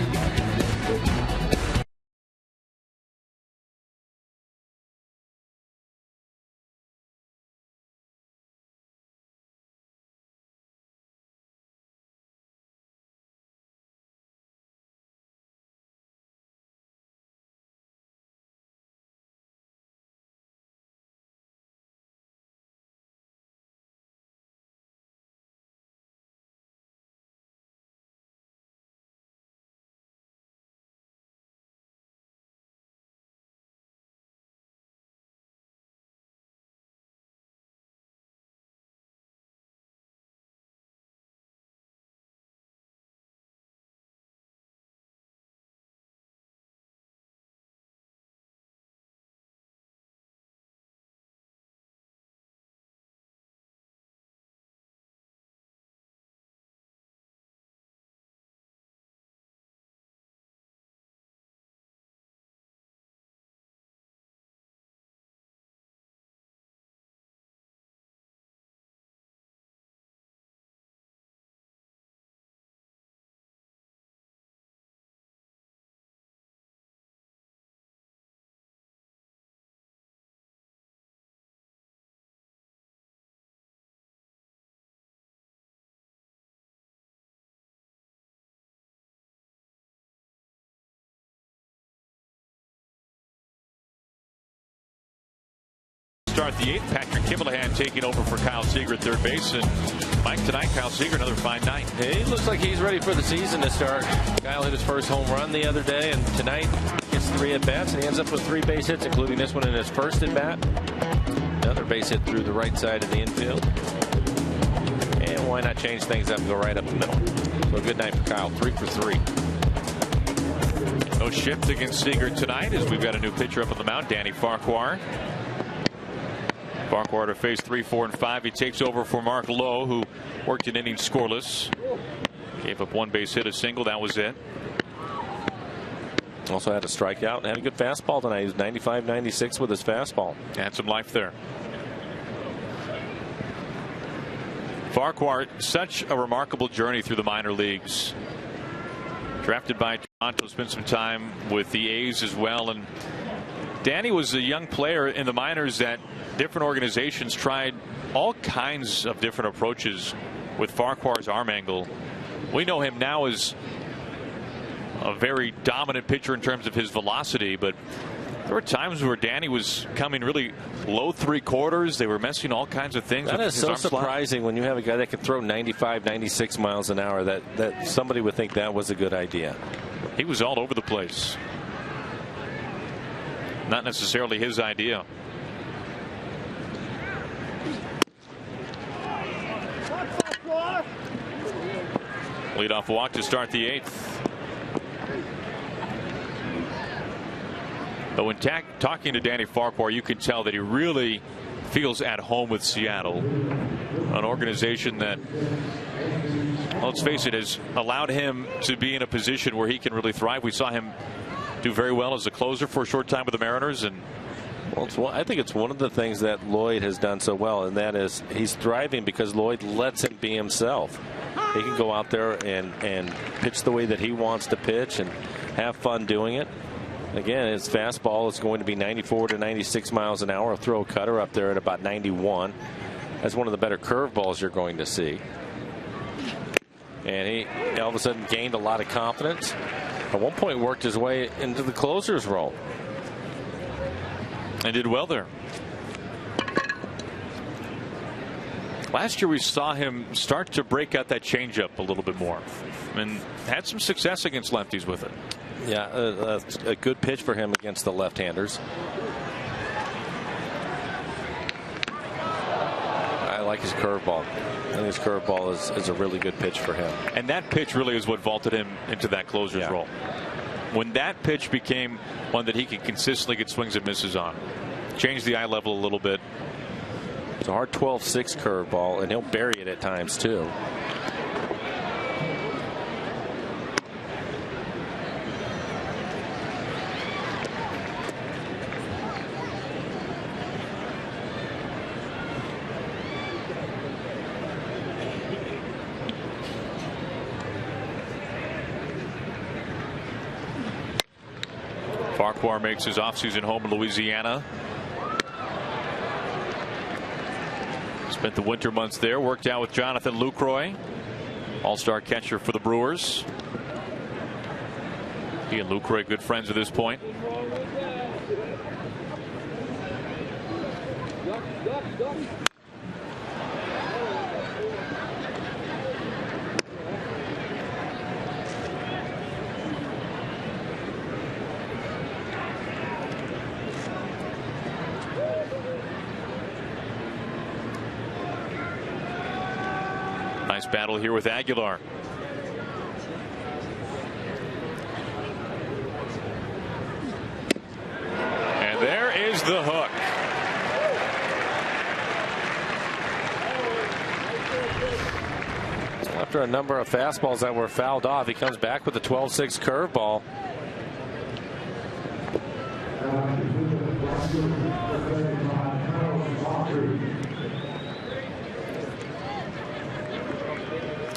Start the 8th. Patrick Kimmelhan taking over for Kyle Seager at third base. And Mike, tonight, Kyle Seager, another fine night. He looks like he's ready for the season to start. Kyle hit his first home run the other day, and tonight gets 3 at-bats, and he ends up with 3 base hits, including this one in his first at-bat. Another base hit through the right side of the infield. And why not change things up and go right up the middle? So a good night for Kyle. 3 for 3. No shift against Seager tonight, as we've got a new pitcher up on the mound, Danny Farquhar. Farquhar to face 3, 4, and 5. He takes over for Mark Lowe, who worked an inning scoreless. Gave up 1 base hit, a single. That was it. Also had a strikeout and had a good fastball tonight. He was 95-96 with his fastball. Had some life there. Farquhar, such a remarkable journey through the minor leagues. Drafted by Toronto, spent some time with the A's as well. And Danny was a young player in the minors that different organizations tried all kinds of different approaches with Farquhar's arm angle. We know him now as a very dominant pitcher in terms of his velocity, but there were times where Danny was coming really low 3/4. They were messing all kinds of things. That with is his so arm slot. surprising when you have a guy that can throw 95, 96 miles an hour that somebody would think that was a good idea. He was all over the place. Not necessarily his idea. Leadoff walk to start the 8th. But when talking to Danny Farquhar, you can tell that he really feels at home with Seattle, an organization that, let's face it, has allowed him to be in a position where he can really thrive. We saw him do very well as a closer for a short time with the Mariners, and I think it's one of the things that Lloyd has done so well, and that is he's thriving because Lloyd lets him be himself. He can go out there and pitch the way that he wants to pitch and have fun doing it. Again, his fastball is going to be 94 to 96 miles an hour. Throw a cutter up there at about 91. That's one of the better curveballs you're going to see. And he all of a sudden gained a lot of confidence. At one point worked his way into the closer's role. And did well there. Last year we saw him start to break out that changeup a little bit more and had some success against lefties with it. Yeah, a good pitch for him against the left-handers. I like his curveball. I think his curveball is a really good pitch for him. And that pitch really is what vaulted him into that closer's role. When that pitch became one that he could consistently get swings and misses on, changed the eye level a little bit. It's a hard 12-6 curveball, and he'll bury it at times too. Farquhar makes his offseason home in Louisiana. Spent the winter months there. Worked out with Jonathan Lucroy, all-star catcher for the Brewers. He and Lucroy good friends at this point. Nice battle here with Aguilar. And there is the hook. After a number of fastballs that were fouled off, he comes back with a 12-6 curveball.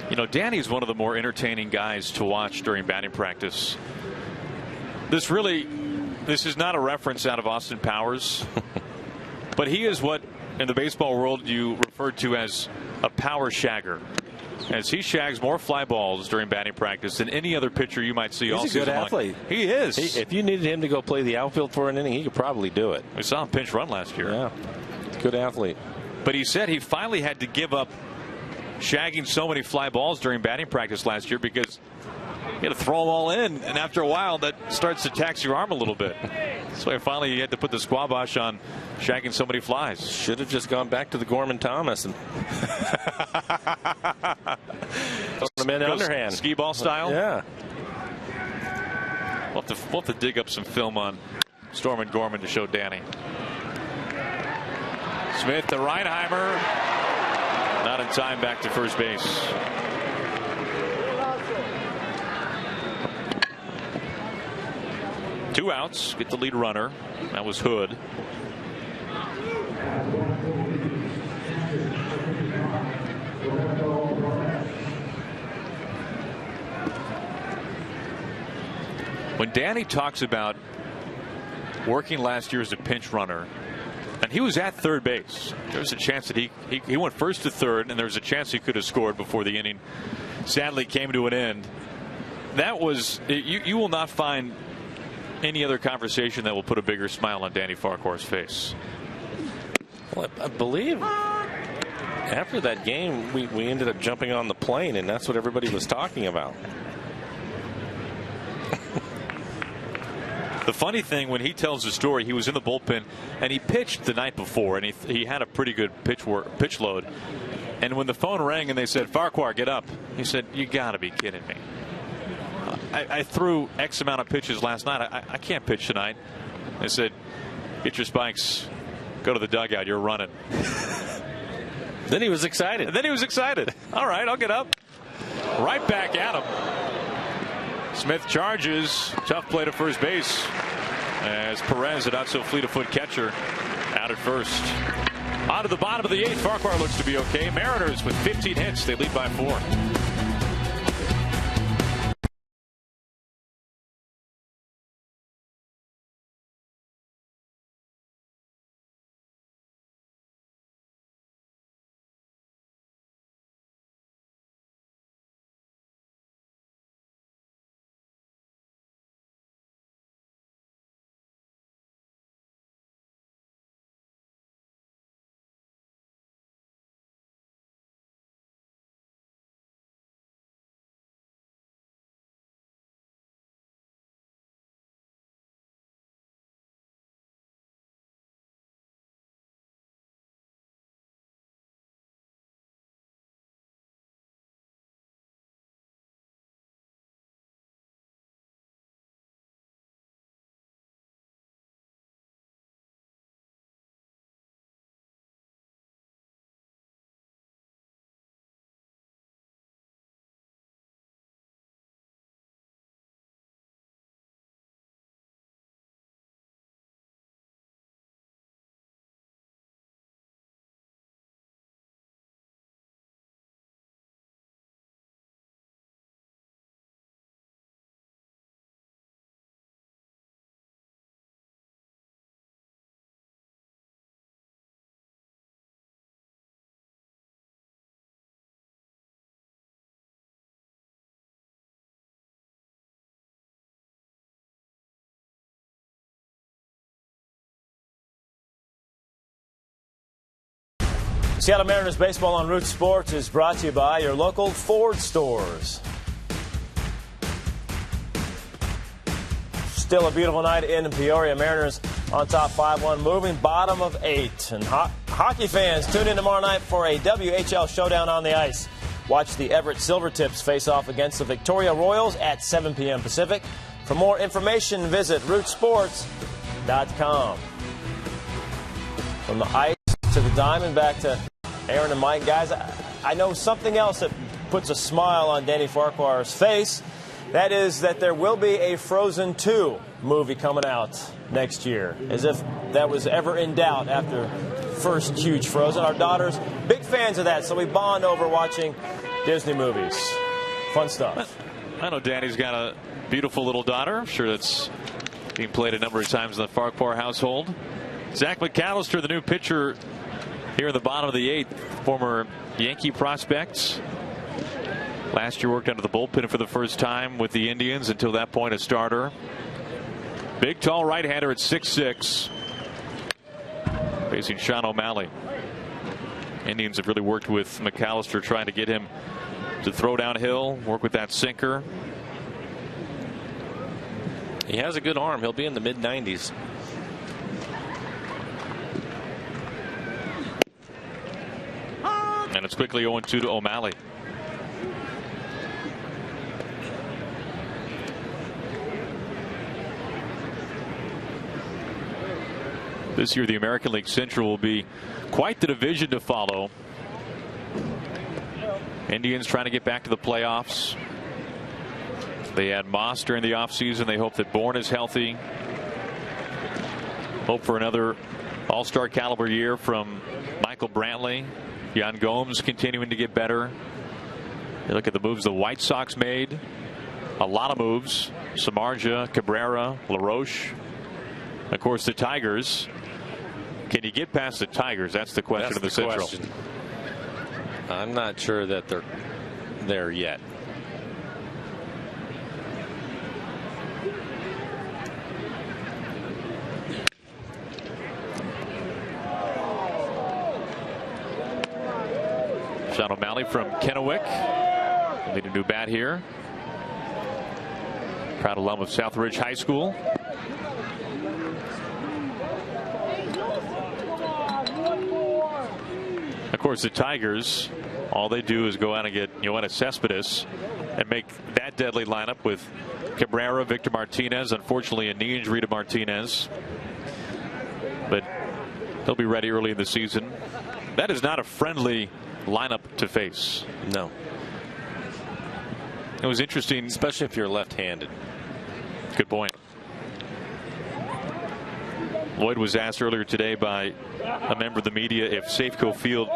You know, Danny's one of the more entertaining guys to watch during batting practice. This is not a reference out of Austin Powers, but he is what in the baseball world you refer to as a power shagger, as he shags more fly balls during batting practice than any other pitcher you might see all season long. He's a good athlete. He is. If you needed him to go play the outfield for an inning, he could probably do it. We saw him pinch run last year. Yeah, good athlete. But he said he finally had to give up shagging so many fly balls during batting practice last year because you had to throw them all in, and after a while that starts to tax your arm a little bit. So finally he had to put the squabash on shagging so many flies. Should have just gone back to the Gorman Thomas and them in underhand. Skee ball style? Yeah. We'll have to dig up some film on Storm and Gorman to show Danny. Smith to Reinheimer. Not in time, back to first base. Two outs, get the lead runner. That was Hood. When Danny talks about working last year as a pinch runner, and he was at third base, there was a chance that he went first to third, and there was a chance he could have scored before the inning sadly came to an end. That was, you will not find any other conversation that will put a bigger smile on Danny Farquhar's face. Well, I believe after that game, we ended up jumping on the plane, and that's what everybody was talking about. The funny thing, when he tells the story, he was in the bullpen and he pitched the night before, and he had a pretty good pitch load. And when the phone rang and they said, "Farquhar, get up," he said, "You got to be kidding me. I threw X amount of pitches last night. I can't pitch tonight." They said, "Get your spikes, go to the dugout. You're running." Then he was excited. All right, I'll get up. Right back at him. Smith charges. Tough play to first base as Perez, a not so fleet of foot catcher, out at first. On to the bottom of the 8th. Farquhar looks to be okay. Mariners with 15 hits. They lead by 4. Seattle Mariners baseball on Root Sports is brought to you by your local Ford stores. Still a beautiful night in Peoria. Mariners on top 5-1, moving bottom of 8. And hockey fans, tune in tomorrow night for a WHL showdown on the ice. Watch the Everett Silvertips face off against the Victoria Royals at 7 p.m. Pacific. For more information, visit rootsports.com. From the ice to the diamond, back to Aaron and Mike. Guys, I know something else that puts a smile on Danny Farquhar's face. That is that there will be a Frozen 2 movie coming out next year. As if that was ever in doubt after first huge Frozen. Our daughters, big fans of that, so we bond over watching Disney movies. Fun stuff. I know Danny's got a beautiful little daughter. I'm sure that's being played a number of times in the Farquhar household. Zach McAllister, the new pitcher here in the bottom of the 8th, former Yankee prospect. Last year worked under the bullpen for the first time with the Indians, until that point a starter. Big, tall right-hander at 6'6", facing Sean O'Malley. Indians have really worked with McAllister, trying to get him to throw downhill, work with that sinker. He has a good arm. He'll be in the mid-90s. And it's quickly 0-2 to O'Malley. This year, the American League Central will be quite the division to follow. Indians trying to get back to the playoffs. They had Moss during the offseason. They hope that Bourne is healthy. Hope for another all-star caliber year from Michael Brantley. Yan Gomes continuing to get better. You look at the moves the White Sox made. A lot of moves. Samardzija, Cabrera, LaRoche. Of course, the Tigers. Can you get past the Tigers? That's the question of the Central. I'm not sure that they're there yet. Sean O'Malley from Kennewick. Lead a new bat here. Proud alum of Southridge High School. Of course, the Tigers, all they do is go out and get Yoenis Cespedes and make that deadly lineup with Cabrera, Victor Martinez. Unfortunately, a knee injury to Martinez. But he'll be ready early in the season. That is not a friendly lineup to face. No. It was interesting, especially if you're left-handed. Good point. Lloyd was asked earlier today by a member of the media if Safeco Field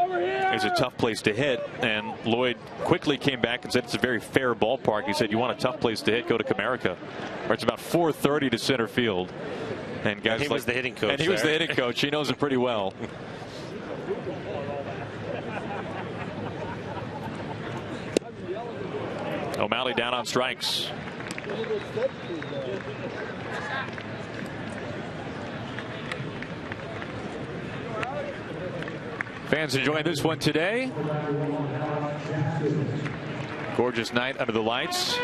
is a tough place to hit, and Lloyd quickly came back and said it's a very fair ballpark. He said, you want a tough place to hit, go to Comerica, where it's about 430 to center field. And guys, he was the hitting coach. And he was the hitting coach. He knows it pretty well. O'Malley down on strikes. Fans enjoying this one today. Gorgeous night under the lights.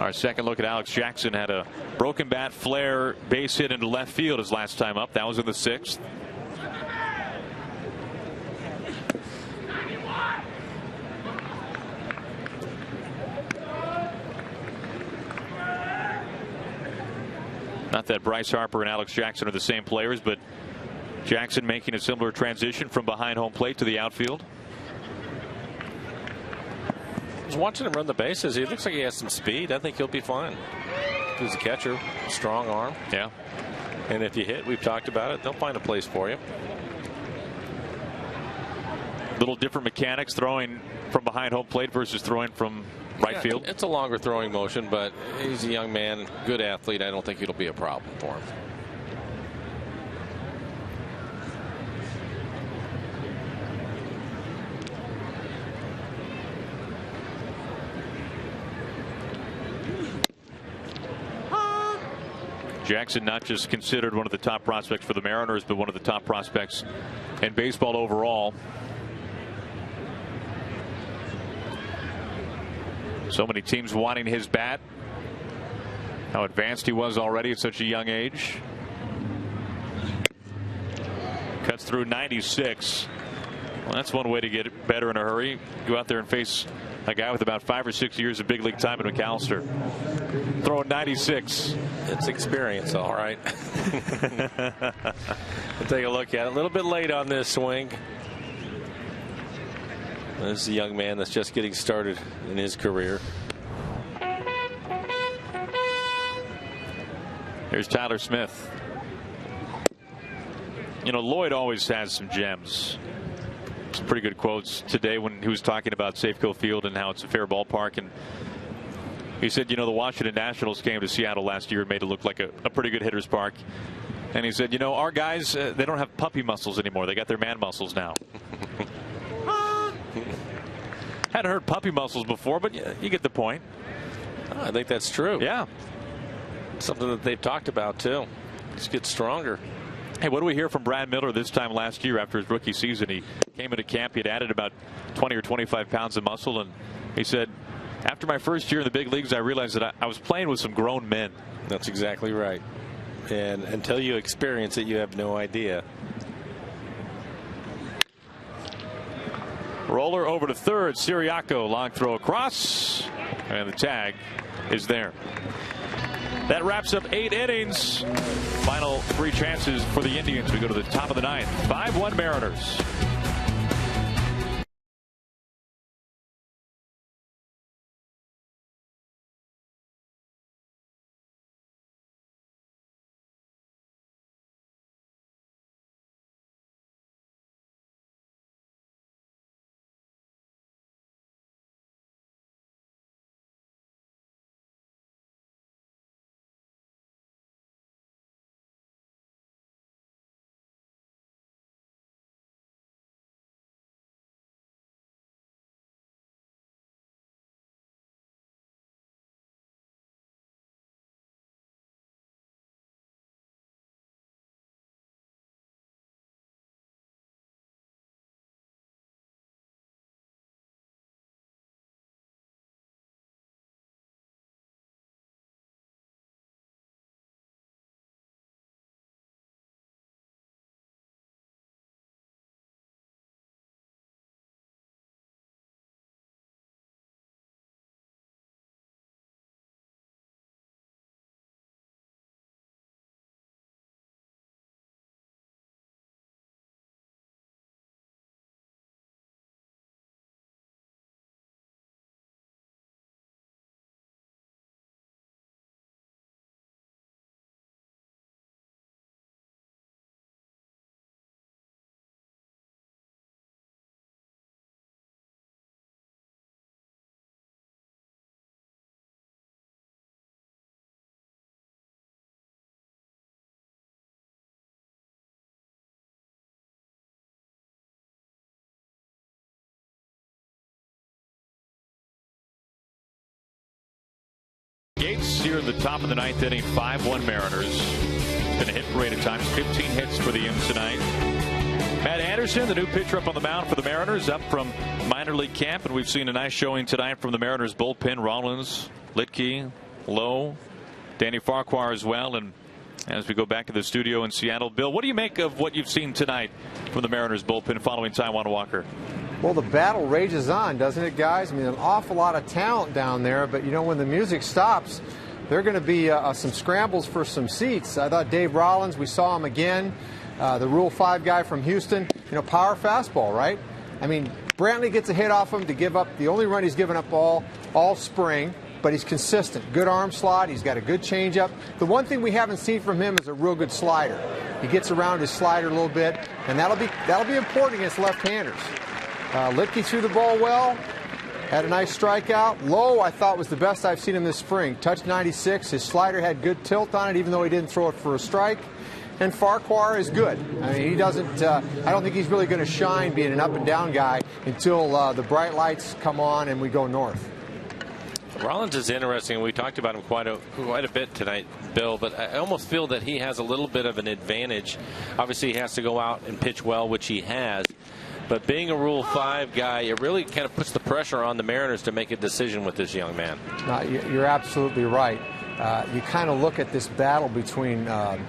Our second look at Alex Jackson had a broken bat flare base hit into left field his last time up. That was in the 6th. Not that Bryce Harper and Alex Jackson are the same players, but Jackson making a similar transition from behind home plate to the outfield. I was watching him run the bases. He looks like he has some speed. I think he'll be fine. He's a catcher, strong arm. Yeah. And if you hit, we've talked about it, they'll find a place for you. Little different mechanics, throwing from behind home plate versus throwing from right field. It's a longer throwing motion, but he's a young man, good athlete. I don't think it'll be a problem for him. Jackson not just considered one of the top prospects for the Mariners, but one of the top prospects in baseball overall. So many teams wanting his bat. How advanced he was already at such a young age. Cuts through 96. Well, that's one way to get better in a hurry. Go out there and face a guy with about 5 or 6 years of big league time in McAllister. Throwing 96. It's experience, all right. We'll take a look at it. A little bit late on this swing. This is a young man that's just getting started in his career. Here's Tyler Smith. You know, Lloyd always has some gems. Some pretty good quotes today when he was talking about Safeco Field and how it's a fair ballpark. And he said, you know, the Washington Nationals came to Seattle last year and made it look like a pretty good hitter's park. And he said, you know, our guys, they don't have puppy muscles anymore. They got their man muscles now. Hadn't heard puppy muscles before, but you get the point. Oh, I think that's true. Yeah. Something that they've talked about, too. Just get stronger. Hey, what do we hear from Brad Miller this time last year after his rookie season? He came into camp. He had added about 20 or 25 pounds of muscle. And he said, after my first year in the big leagues, I realized that I was playing with some grown men. That's exactly right. And until you experience it, you have no idea. Roller over to third. Siriaco, long throw across. And the tag is there. That wraps up 8 innings. Final 3 chances for the Indians. We go to the top of the 9th. 5-1 Mariners. Gates here at the top of the 9th inning, 5-1 Mariners. Been a hit parade at times, 15 hits for the M's tonight. Matt Anderson, the new pitcher up on the mound for the Mariners, up from minor league camp, and we've seen a nice showing tonight from the Mariners bullpen. Rollins, Litke, Lowe, Danny Farquhar as well. And as we go back to the studio in Seattle, Bill, what do you make of what you've seen tonight from the Mariners bullpen following Taijuan Walker? Well, the battle rages on, doesn't it, guys? I mean, an awful lot of talent down there, but you know, when the music stops, there are going to be some scrambles for some seats. I thought Dave Rollins, we saw him again, the Rule 5 guy from Houston, you know, power fastball, right? I mean, Brantley gets a hit off him to give up the only run he's given up all spring, but he's consistent. Good arm slot. He's got a good changeup. The one thing we haven't seen from him is a real good slider. He gets around his slider a little bit, and that'll be important against left-handers. Litke threw the ball well, had a nice strikeout. Lowe, I thought, was the best I've seen him this spring. Touched 96. His slider had good tilt on it, even though he didn't throw it for a strike. And Farquhar is good. I mean, he doesn't. I don't think he's really going to shine being an up-and-down guy until the bright lights come on and we go north. Rollins is interesting. We talked about him quite a bit tonight, Bill, but I almost feel that he has a little bit of an advantage. Obviously, he has to go out and pitch well, which he has. But being a Rule 5 guy, it really kind of puts the pressure on the Mariners to make a decision with this young man. You're absolutely right. You kind of look at this battle between Tyler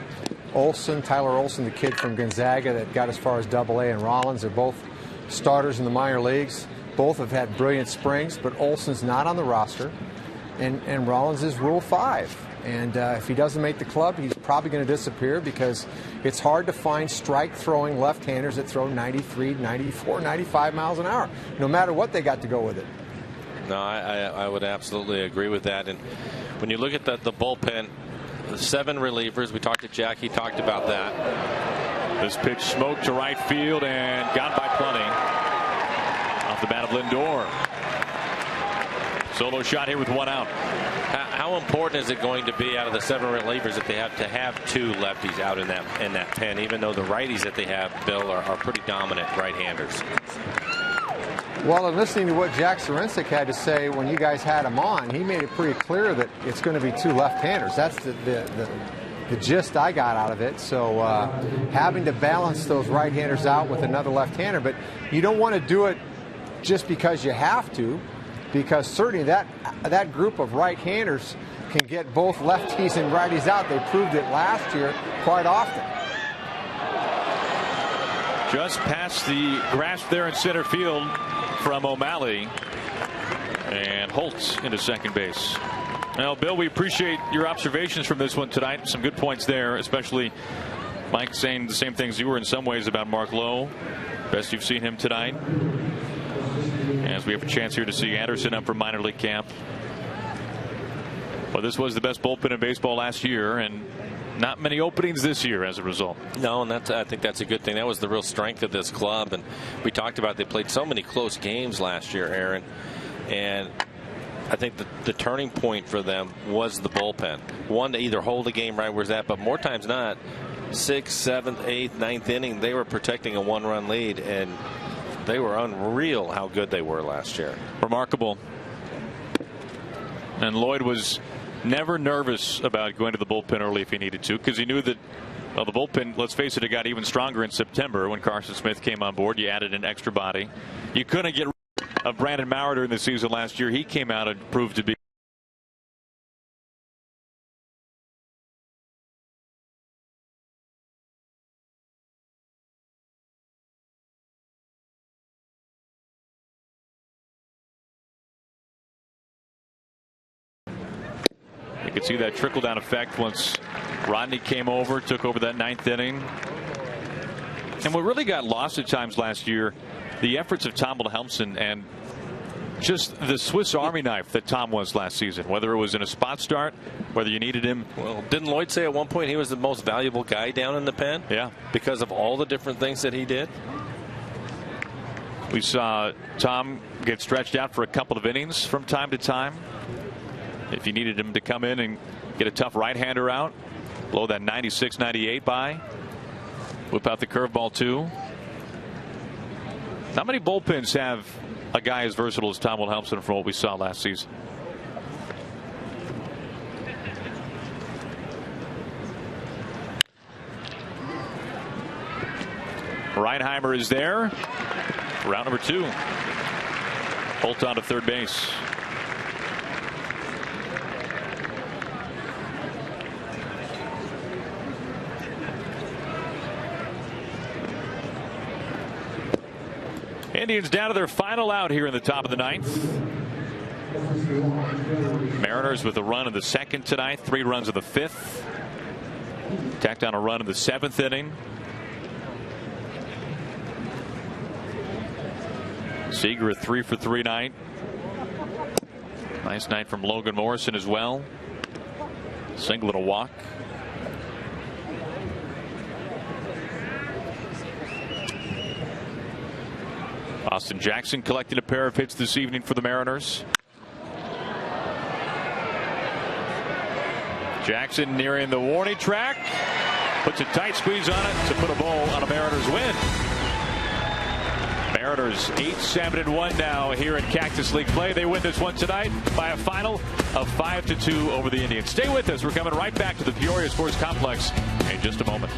Olson, the kid from Gonzaga that got as far as AA, and Rollins. They're both starters in the minor leagues. Both have had brilliant springs, but Olson's not on the roster, and Rollins is Rule 5. And if he doesn't make the club, he's probably going to disappear because it's hard to find strike-throwing left-handers that throw 93, 94, 95 miles an hour, no matter what they got to go with it. No, I would absolutely agree with that. And when you look at the bullpen, the 7 relievers, we talked to Jack, he talked about that. This pitch smoked to right field and got by plenty. Off the bat of Lindor. Solo shot here with 1 out. How important is it going to be out of the 7 relievers that they have to have 2 lefties out in that pen, even though the righties that they have, Bill, are pretty dominant right-handers? Well, in listening to what Jack Sarincic had to say when you guys had him on, he made it pretty clear that it's going to be 2 left-handers. That's the gist I got out of it. So having to balance those right-handers out with another left-hander, but you don't want to do it just because you have to, because certainly that group of right-handers can get both lefties and righties out. They proved it last year quite often. Just past the grasp there in center field from O'Malley, and Holtz into second base. Well, Bill, we appreciate your observations from this one tonight. Some good points there, especially Mike saying the same things you were in some ways about Mark Lowe. Best you've seen him tonight. As we have a chance here to see Anderson up from minor league camp. Well, this was the best bullpen in baseball last year, and not many openings this year as a result. No, and I think that's a good thing. That was the real strength of this club, and we talked about they played so many close games last year, Aaron, and I think the turning point for them was the bullpen. One, to either hold a game right where it's at, but more times not, 6th, 7th, 8th, 9th inning, they were protecting a 1-run lead, and they were unreal how good they were last year. Remarkable. And Lloyd was never nervous about going to the bullpen early if he needed to, because he knew that, well, the bullpen, let's face it, it got even stronger in September when Carson Smith came on board. You added an extra body. You couldn't get rid of Brandon Maurer during the season last year. He came out and proved to be You could see that trickle-down effect once Rodney came over, took over that 9th inning. And what really got lost at times last year, the efforts of Tom Wilhelmsen and just the Swiss Army knife that Tom was last season, whether it was in a spot start, whether you needed him. Well, didn't Lloyd say at one point he was the most valuable guy down in the pen? Yeah. Because of all the different things that he did? We saw Tom get stretched out for a couple of innings from time to time. If you needed him to come in and get a tough right-hander out, blow that 96, 98 by, whip out the curveball too. Not many bullpens have a guy as versatile as Tom Wilhelmsen from what we saw last season. Reinheimer is there. Round number 2. Holt on to third base. Indians down to their final out here in the top of the 9th. Mariners with a run in the 2nd tonight, 3 runs in the 5th. Tacked on a run in the 7th inning. Seager a 3 for 3 night. Nice night from Logan Morrison as well. Single and a walk. Austin Jackson collected a pair of hits this evening for the Mariners. Jackson nearing the warning track. Puts a tight squeeze on it to put a ball on a Mariners win. Mariners 8-7-1 now here in Cactus League play. They win this one tonight by a final of 5-2 over the Indians. Stay with us. We're coming right back to the Peoria Sports Complex in just a moment.